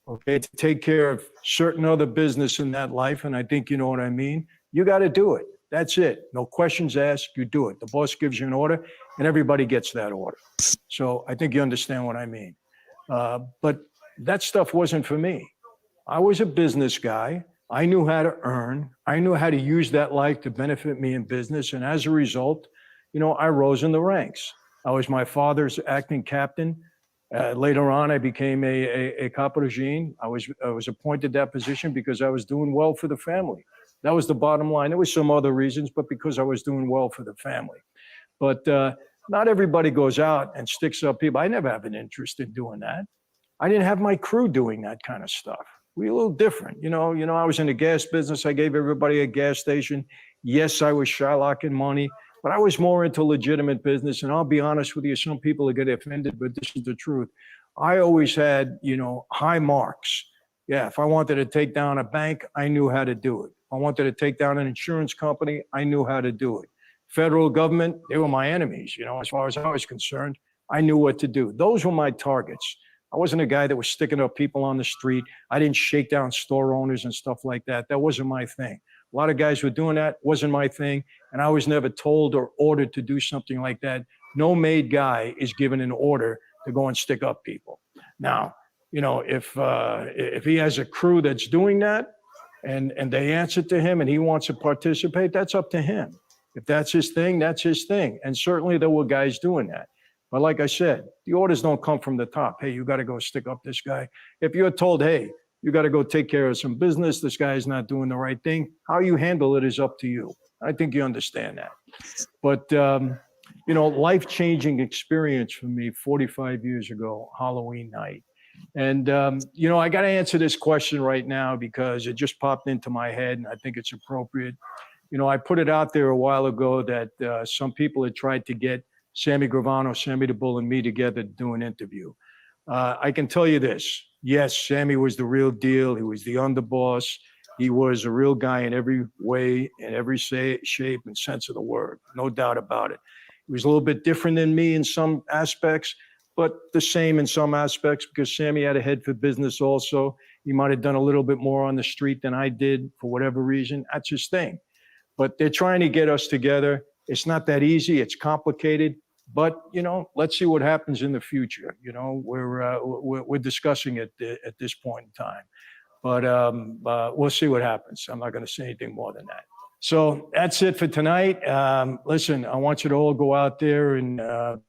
okay, to take care of certain other business in that life, and I think you know what I mean, you got to do it. That's it. No questions asked, you do it. The boss gives you an order, and everybody gets that order. So I think you understand what I mean. But that stuff wasn't for me. I was a business guy. I knew how to earn. I knew how to use that life to benefit me in business. And as a result, you know, I rose in the ranks. I was my father's acting captain. Later on, I became a capo regime. I was appointed that position because I was doing well for the family. That was the bottom line. There was some other reasons, but because I was doing well for the family. But not everybody goes out and sticks up people. I never have an interest in doing that. I didn't have my crew doing that kind of stuff. We were a little different. You know, I was in the gas business. I gave everybody a gas station. Yes, I was Shylock money, but I was more into legitimate business. And I'll be honest with you, some people are going to get offended, but this is the truth. I always had, you know, high marks. Yeah, if I wanted to take down a bank, I knew how to do it. If I wanted to take down an insurance company, I knew how to do it. Federal government, they were my enemies, you know, as far as I was concerned. I knew what to do. Those were my targets. I wasn't a guy that was sticking up people on the street. I didn't shake down store owners and stuff like that. That wasn't my thing. A lot of guys were doing that, wasn't my thing. And I was never told or ordered to do something like that. No made guy is given an order to go and stick up people. Now, you know, if he has a crew that's doing that and they answer to him and he wants to participate, that's up to him. If that's his thing, that's his thing. And certainly there were guys doing that. But like I said, the orders don't come from the top. Hey, you got to go stick up this guy. If you're told, hey, you got to go take care of some business, this guy is not doing the right thing, how you handle it is up to you. I think you understand that. But, you know, life-changing experience for me 45 years ago, Halloween night. And, you know, I got to answer this question right now because it just popped into my head and I think it's appropriate. You know, I put it out there a while ago that some people had tried to get Sammy Gravano, Sammy the Bull, and me together to do an interview. I can tell you this. Yes, Sammy was the real deal. He was the underboss. He was a real guy in every way, in every shape and sense of the word. No doubt about it. He was a little bit different than me in some aspects, but the same in some aspects because Sammy had a head for business also. He might have done a little bit more on the street than I did for whatever reason. That's his thing. But they're trying to get us together. It's not that easy. It's complicated. But, you know, let's see what happens in the future. You know, we're discussing it at this point in time. But we'll see what happens. I'm not going to say anything more than that. So that's it for tonight. Listen, I want you to all go out there and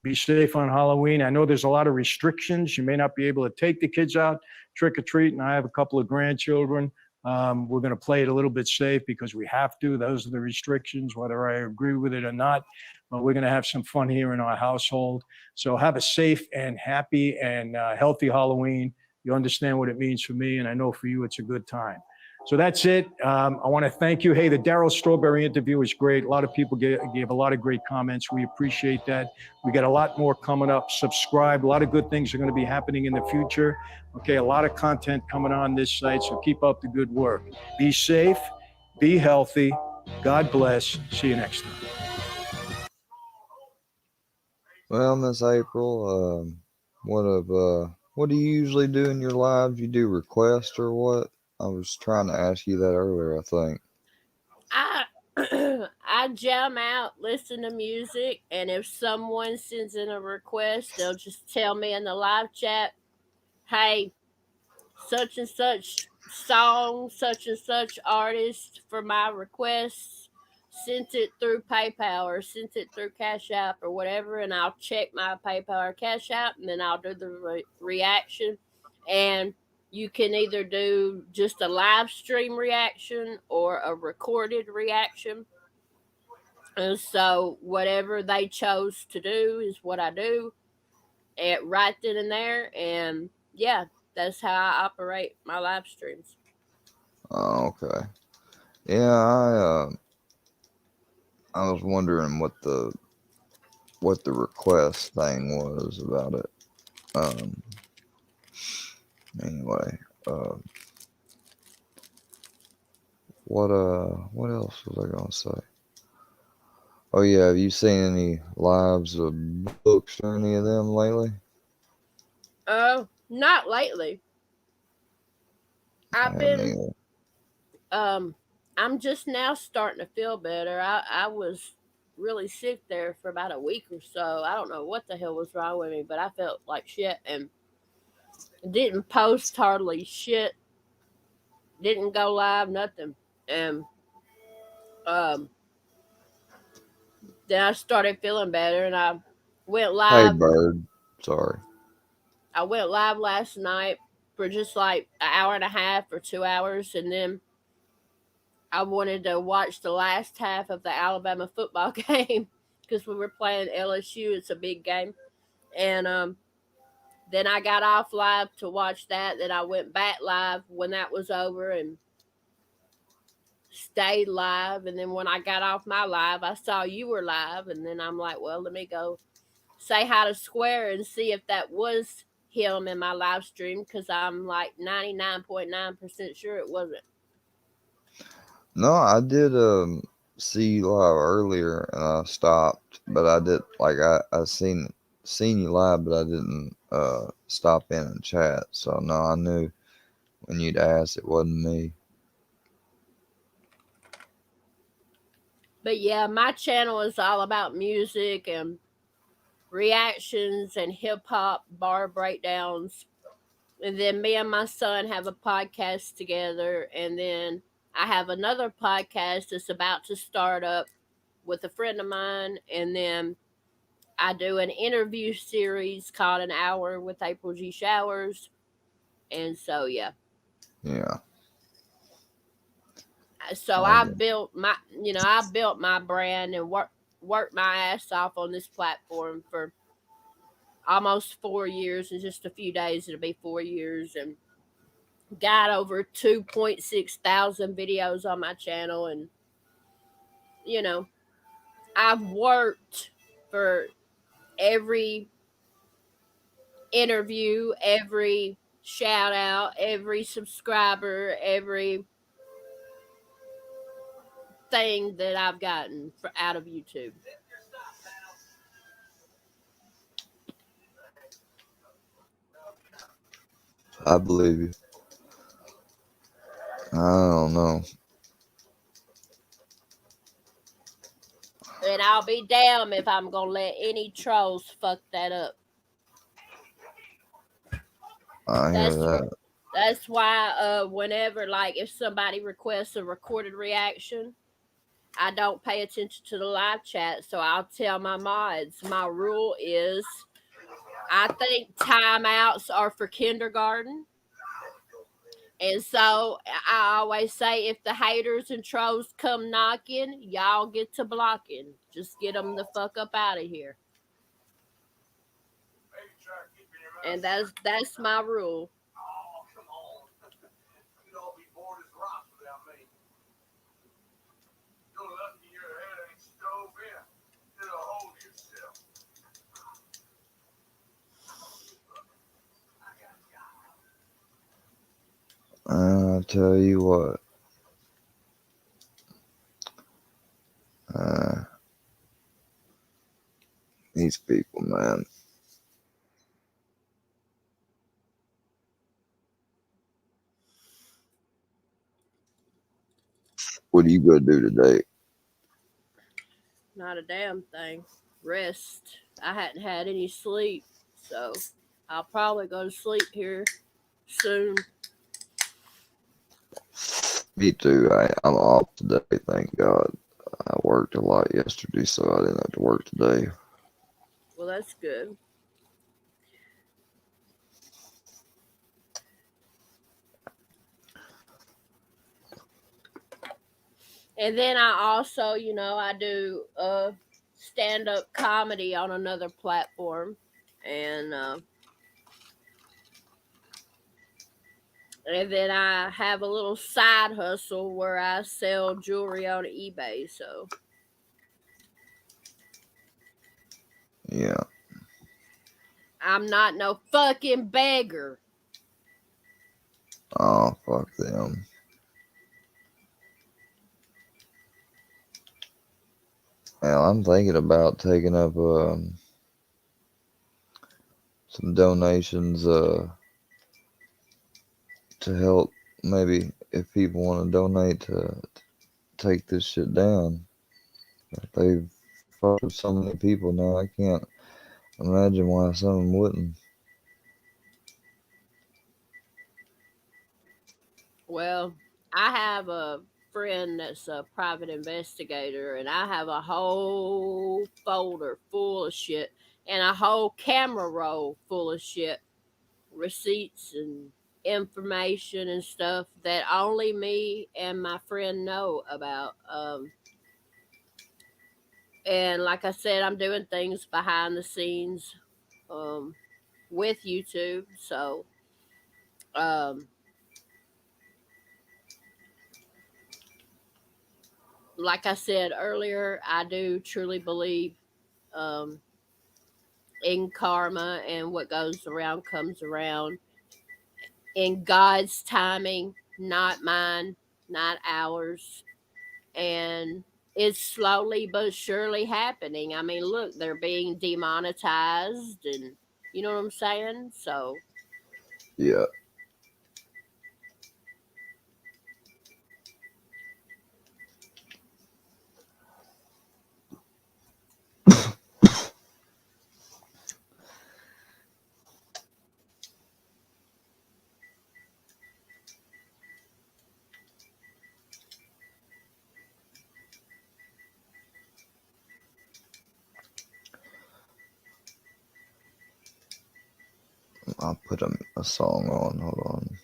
be safe on Halloween. I know there's a lot of restrictions. You may not be able to take the kids out trick or treat. And I have a couple of grandchildren. We're going to play it a little bit safe because we have to. Those are the restrictions, whether I agree with it or not. But we're going to have some fun here in our household. So have a safe and happy and healthy Halloween. You understand what it means for me, and I know for you it's a good time. So that's it. I want to thank you. Hey, the Darryl Strawberry interview was great. A lot of people gave a lot of great comments. We appreciate that. We got a lot more coming up. Subscribe. A lot of good things are going to be happening in the future. Okay, a lot of content coming on this site, so keep up the good work. Be safe. Be healthy. God bless. See you next time. Well, Miss April, what do you usually do in your lives? You do requests or what? I was trying to ask you that earlier, I think. I jam out, listen to music, and if someone sends in a request, they'll just tell me in the live chat, hey, such and such song, such and such artist for my requests. Sent it through PayPal or sent it through Cash App or whatever, and I'll check my PayPal or Cash App, and then I'll do the reaction. And you can either do just a live stream reaction or a recorded reaction. And so whatever they chose to do is what I do right then and there. And yeah, that's how I operate my live streams. Oh, okay. Yeah, I was wondering what the request thing was about it. Anyway, what else was I gonna say? Oh yeah, have you seen any lives of books or any of them lately? Not lately. I've I been mean, I'm just now starting to feel better. I was really sick there for about a week or so. I don't know what the hell was wrong with me, but I felt like shit and didn't post hardly shit. Didn't go live, nothing. And um, then I started feeling better, and I went hey, live. bird. Sorry. I went live last night for just like an hour and a half or 2 hours, and then I wanted to watch the last half of the Alabama football game because we were playing LSU. It's a big game, and then I got off live to watch that. Then I went back live when that was over and stayed live. And then when I got off my live, I saw you were live, and then I'm like, well, let me go say hi to Square and see if that was him in my live stream because I'm like 99.9% sure it wasn't. No, I did see you live earlier and I stopped, but I did like I seen you live, but I didn't stop in and chat. So no, I knew when you'd asked it wasn't me. But yeah, my channel is all about music and reactions and hip hop bar breakdowns. And then me and my son have a podcast together. And then I have another podcast that's about to start up with a friend of mine. And then I do an interview series called An Hour with April G. Showers. And so, yeah. Yeah. So I I built my brand and worked my ass off on this platform for almost 4 years. In just a few days, it'll be 4 years, and got over 2.6 thousand videos on my channel. And you know, I've worked for every interview, every shout out, every subscriber, every thing that I've gotten out of YouTube. I believe you. I don't know. And I'll be damned if I'm gonna let any trolls fuck that up. I hear that. That's why whenever like if somebody requests a recorded reaction, I don't pay attention to the live chat. So I'll tell my mods my rule is I think timeouts are for kindergarten. And so I always say if the haters and trolls come knocking, y'all get to blocking. Just get them the fuck up out of here. And that's my rule. I tell you what. These people, man. What are you gonna do today? Not a damn thing. Rest. I hadn't had any sleep, so I'll probably go to sleep here soon. Me too. I'm off today, thank God. I worked a lot yesterday, so I didn't have to work today. Well, that's good. And then I also, I do stand-up comedy on another platform, and then I have a little side hustle where I sell jewelry on eBay. So Yeah. I'm not no fucking beggar. Oh, fuck them. Well, I'm thinking about taking up some donations to help maybe if people want to donate to take this shit down, they've fucked with so many people now. I can't imagine why some wouldn't. Well, I have a friend that's a private investigator, and I have a whole folder full of shit and a whole camera roll full of shit, receipts and information and stuff that only me and my friend know about. And like I said, I'm doing things behind the scenes um, with YouTube. So, um, like I said earlier, I do truly believe um, in karma, and what goes around comes around in God's timing, not mine, not ours. And it's slowly but surely happening. I mean, look, they're being demonetized, and you know what I'm saying? So, Yeah. I'll put a song on. Hold on.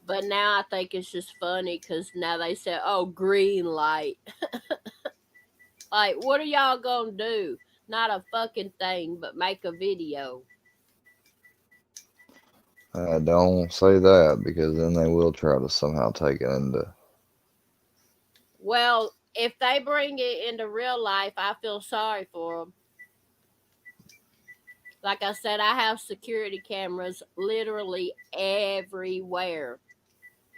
but now I think it's just funny because now they say, oh, green light. Like, what are y'all gonna do? Not a fucking thing, but make a video. Don't say that because then they will try to somehow take it into. Well, if they bring it into real life, I feel sorry for them. Like I said, I have security cameras literally everywhere,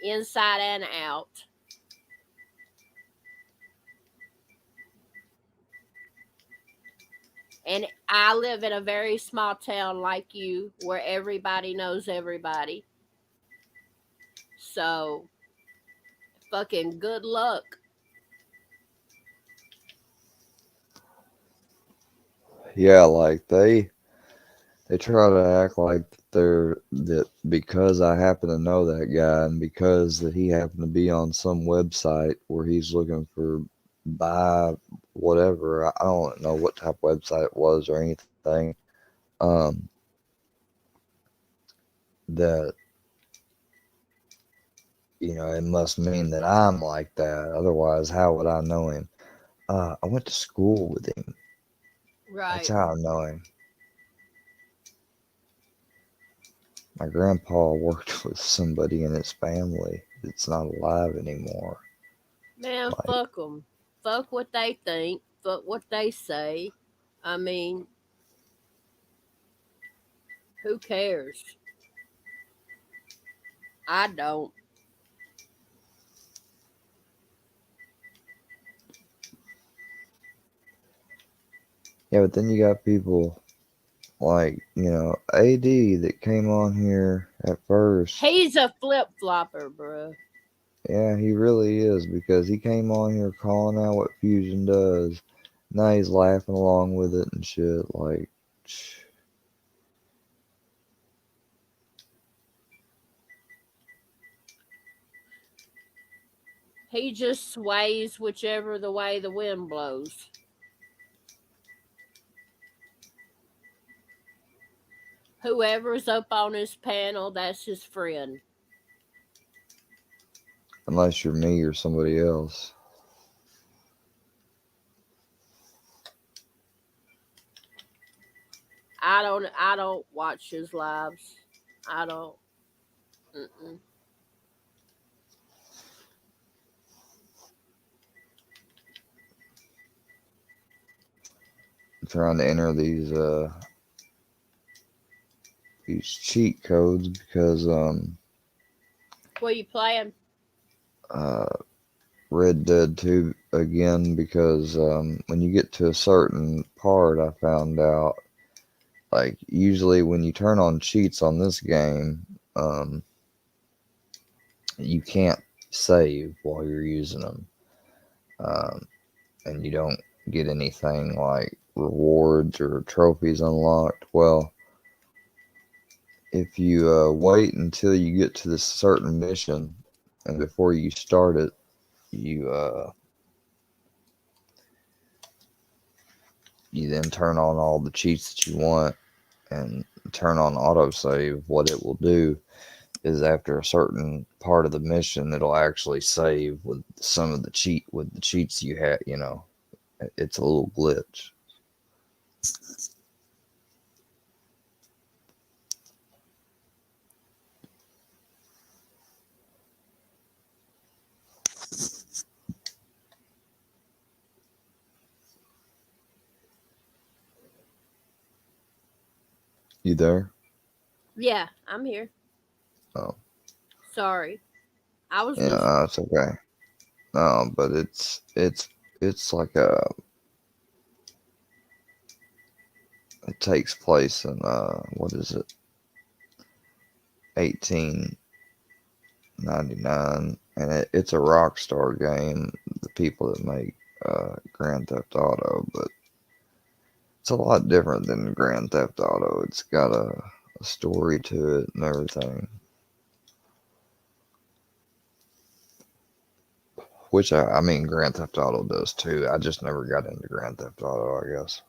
inside and out. And I live in a very small town like you where everybody knows everybody. So, fucking good luck. Yeah, like they try to act like that because I happen to know that guy and because that he happened to be on some website where he's looking for buy whatever. I don't know what type of website it was or anything. Um, that it must mean that I'm like that. Otherwise, how would I know him? I went to school with him. That's Right. how I know him. My grandpa worked with somebody in his family that's not alive anymore. Man, Like, fuck them. Fuck what they think. Fuck what they say. I mean, who cares? I don't. yeah, but then you got people like, AD that came on here at first. He's a flip flopper, bruh. Yeah, he really is because he came on here calling out what Fusion does. Now he's laughing along with it and shit. Like, He just sways whichever the way the wind blows. Whoever's up on his panel, that's his friend. unless you're me or somebody else. I don't watch his lives. I don't. Mm-mm. I'm trying to enter these cheat codes because What you playing? uh Red Dead 2 again because when you get to a certain part, I found out, like, usually when you turn on cheats on this game, you can't save while you're using them, and you don't get anything like rewards or trophies unlocked. Well, if you wait until you get to this certain mission, and before you start it, you then turn on all the cheats that you want and turn on autosave. What it will do is after a certain part of the mission, it'll actually save with some of the cheats you had. You know, it's a little glitch. You there? Yeah, I'm here. Oh, Sorry. I was yeah, listening. it's okay. No, but it's like it takes place in what is it? 1899, and it's a Rockstar game. The people that make Grand Theft Auto, but it's a lot different than Grand Theft Auto. It's got a story to it and everything. Which I mean, Grand Theft Auto does too. I just never got into Grand Theft Auto, I guess.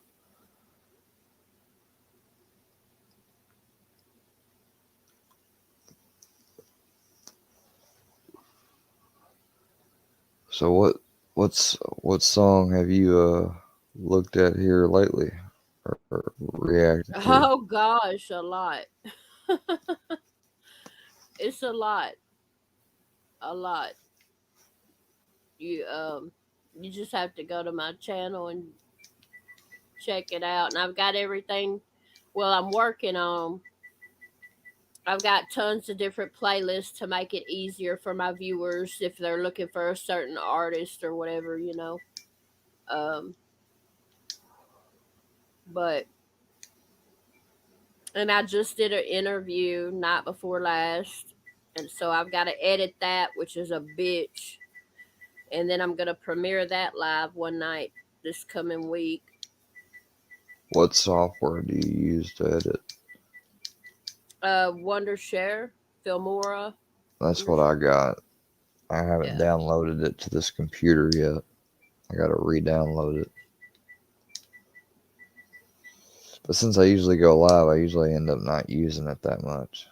So what song have you looked at here lately or reacted to? Oh gosh, a lot. It's a lot. A lot. You just have to go to my channel and check it out. And I've got everything. Well, I'm working on. I've got tons of different playlists to make it easier for my viewers if they're looking for a certain artist or whatever, you know. Um, but and I just did an interview night before last, and so I've got to edit that, which is a bitch. And then I'm gonna premiere that live one night this coming week. What software do you use to edit? Wondershare, Filmora. That's what I got. I haven't Yeah. downloaded it to this computer yet. I gotta re-download it. But since I usually go live, I usually end up not using it that much.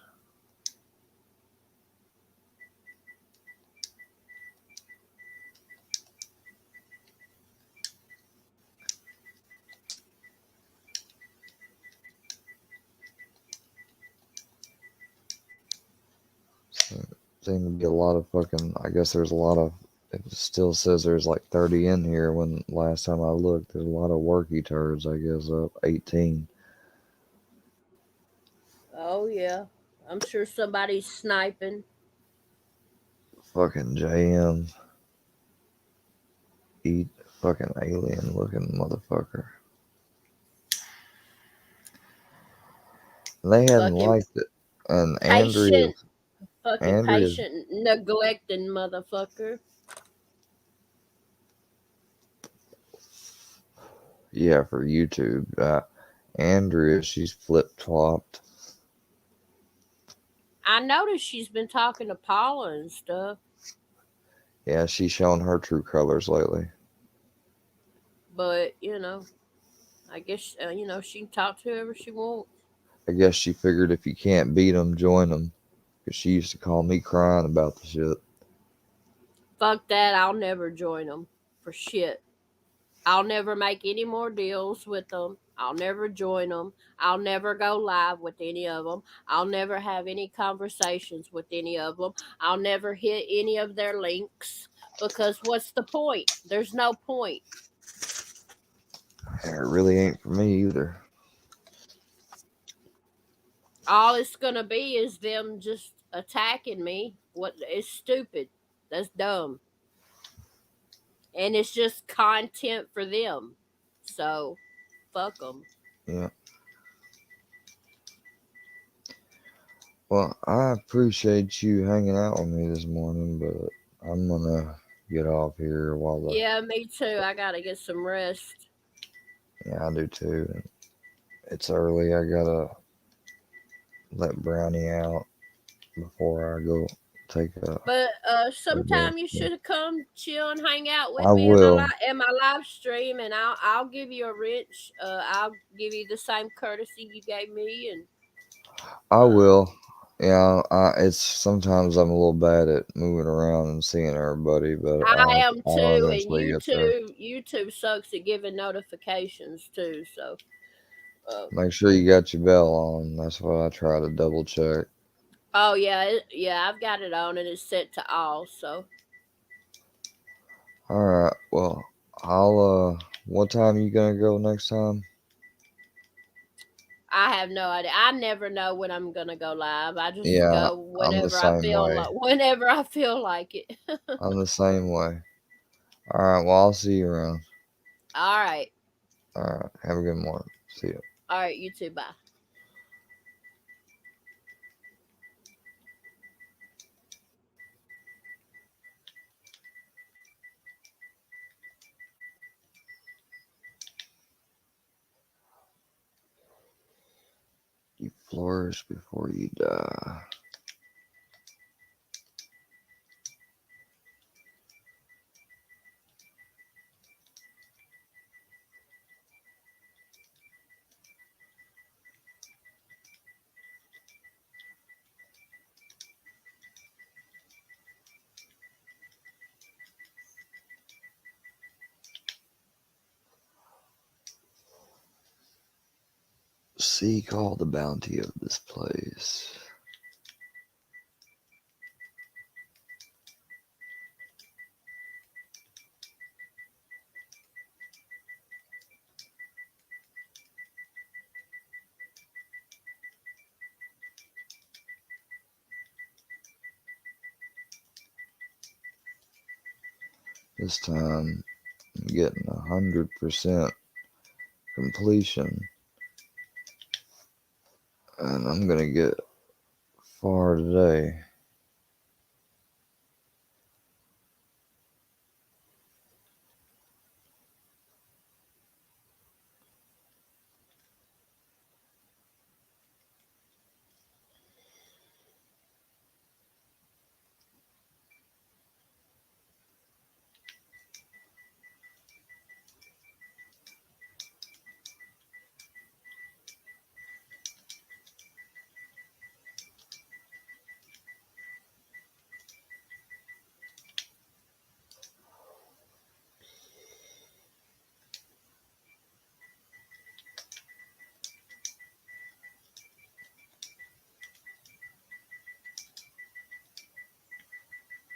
Seem to be a lot of fucking. I guess there's a lot of. It still says there's like 30 in here. When last time I looked, there's a lot of worky turds. I guess up 18. Oh yeah. I'm sure somebody's sniping. Fucking JM. Eat fucking alien looking motherfucker. They hadn't Fucking liked it. And patient. Fucking Andrea's, patient neglecting motherfucker. yeah, for YouTube. Andrea, she's flip flopped. I noticed she's been talking to Paula and stuff. Yeah, she's shown her true colors lately. But, I guess, she can talk to whoever she wants. I guess she figured if you can't beat them, join them. Because she used to call me crying about the shit. Fuck that. I'll never join them for shit. I'll never make any more deals with them. I'll never join them. I'll never go live with any of them. I'll never have any conversations with any of them. I'll never hit any of their links because what's the point? There's no point. It really ain't for me either. All it's gonna be is them just attacking me. What is stupid? That's dumb. And it's just content for them. So, fuck them. Yeah. Well, I appreciate you hanging out with me this morning, but I'm gonna get off here while the Yeah, me too. I gotta get some rest. yeah, I do too. It's early. I gotta let Brownie out before I go take a But rest. sometime you should come chill and hang out with I me in will. my live stream, and I'll give you a wrench. I'll give you the same courtesy you gave me, and I will. Yeah, it's sometimes I'm a little bad at moving around and seeing everybody, but I am I'll too. And eventually get there. YouTube sucks at giving notifications too. So Make sure you got your bell on. That's what I try to double check. oh yeah, yeah, I've got it on and it's set to all. So All right. Well, I'll. What time you gonna go next time? I have no idea. I never know when I'm gonna go live. I just Yeah, go I'm the same way. whenever I feel like it. I'm the same way. All right. Well, I'll see you around. All right. All right. Have a good morning. See you. All right, you too. Bye. You flourish before you die. Seek all the bounty of this place. This time, I'm getting 100% completion, and I'm gonna get far today.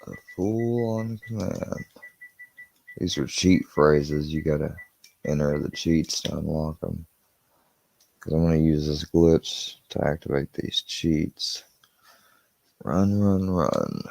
A fool on command. These are cheat phrases. You gotta enter the cheats to unlock them. Because I'm gonna use this glitch to activate these cheats. Run, run, run.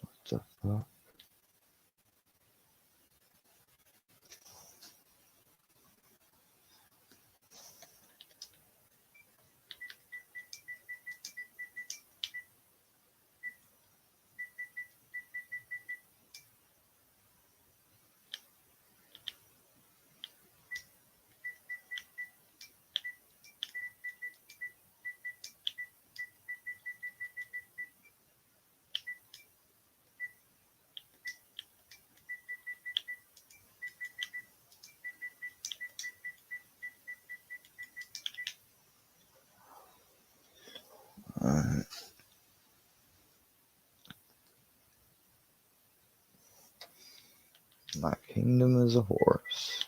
What the fuck? Alright. My kingdom is a horse.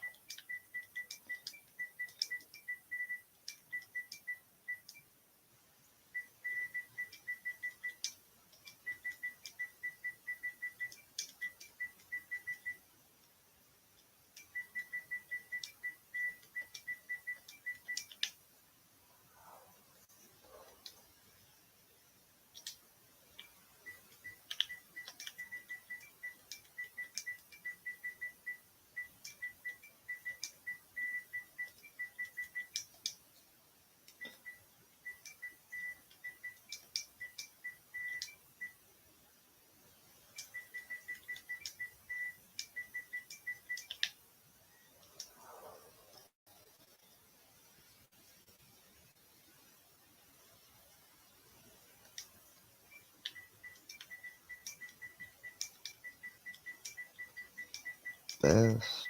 best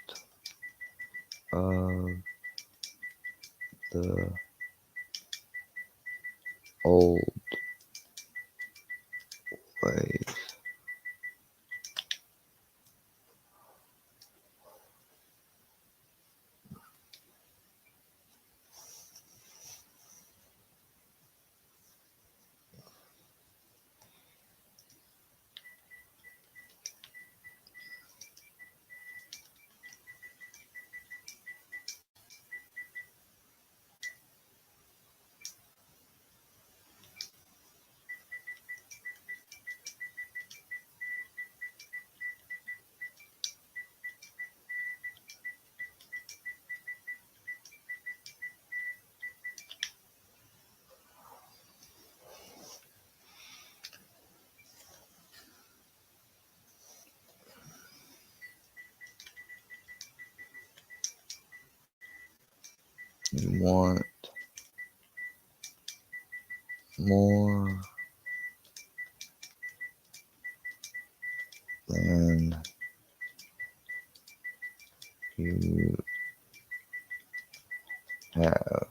of the old ways. You want more than you have.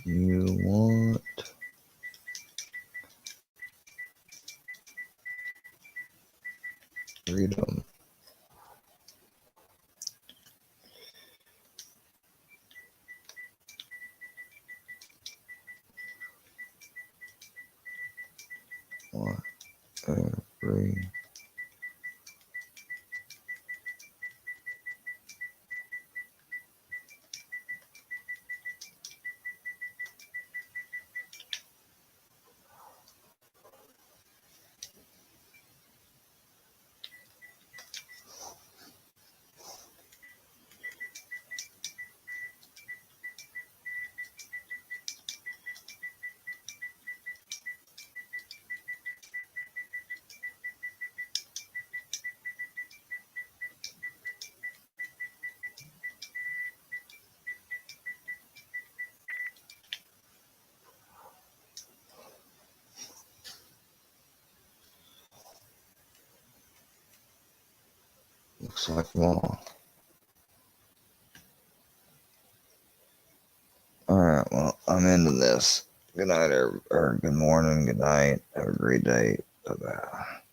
You want freedom. Want every looks like more. Alright, well, I'm into this. Good night, or good morning, good night. Have a great day. Bye-bye.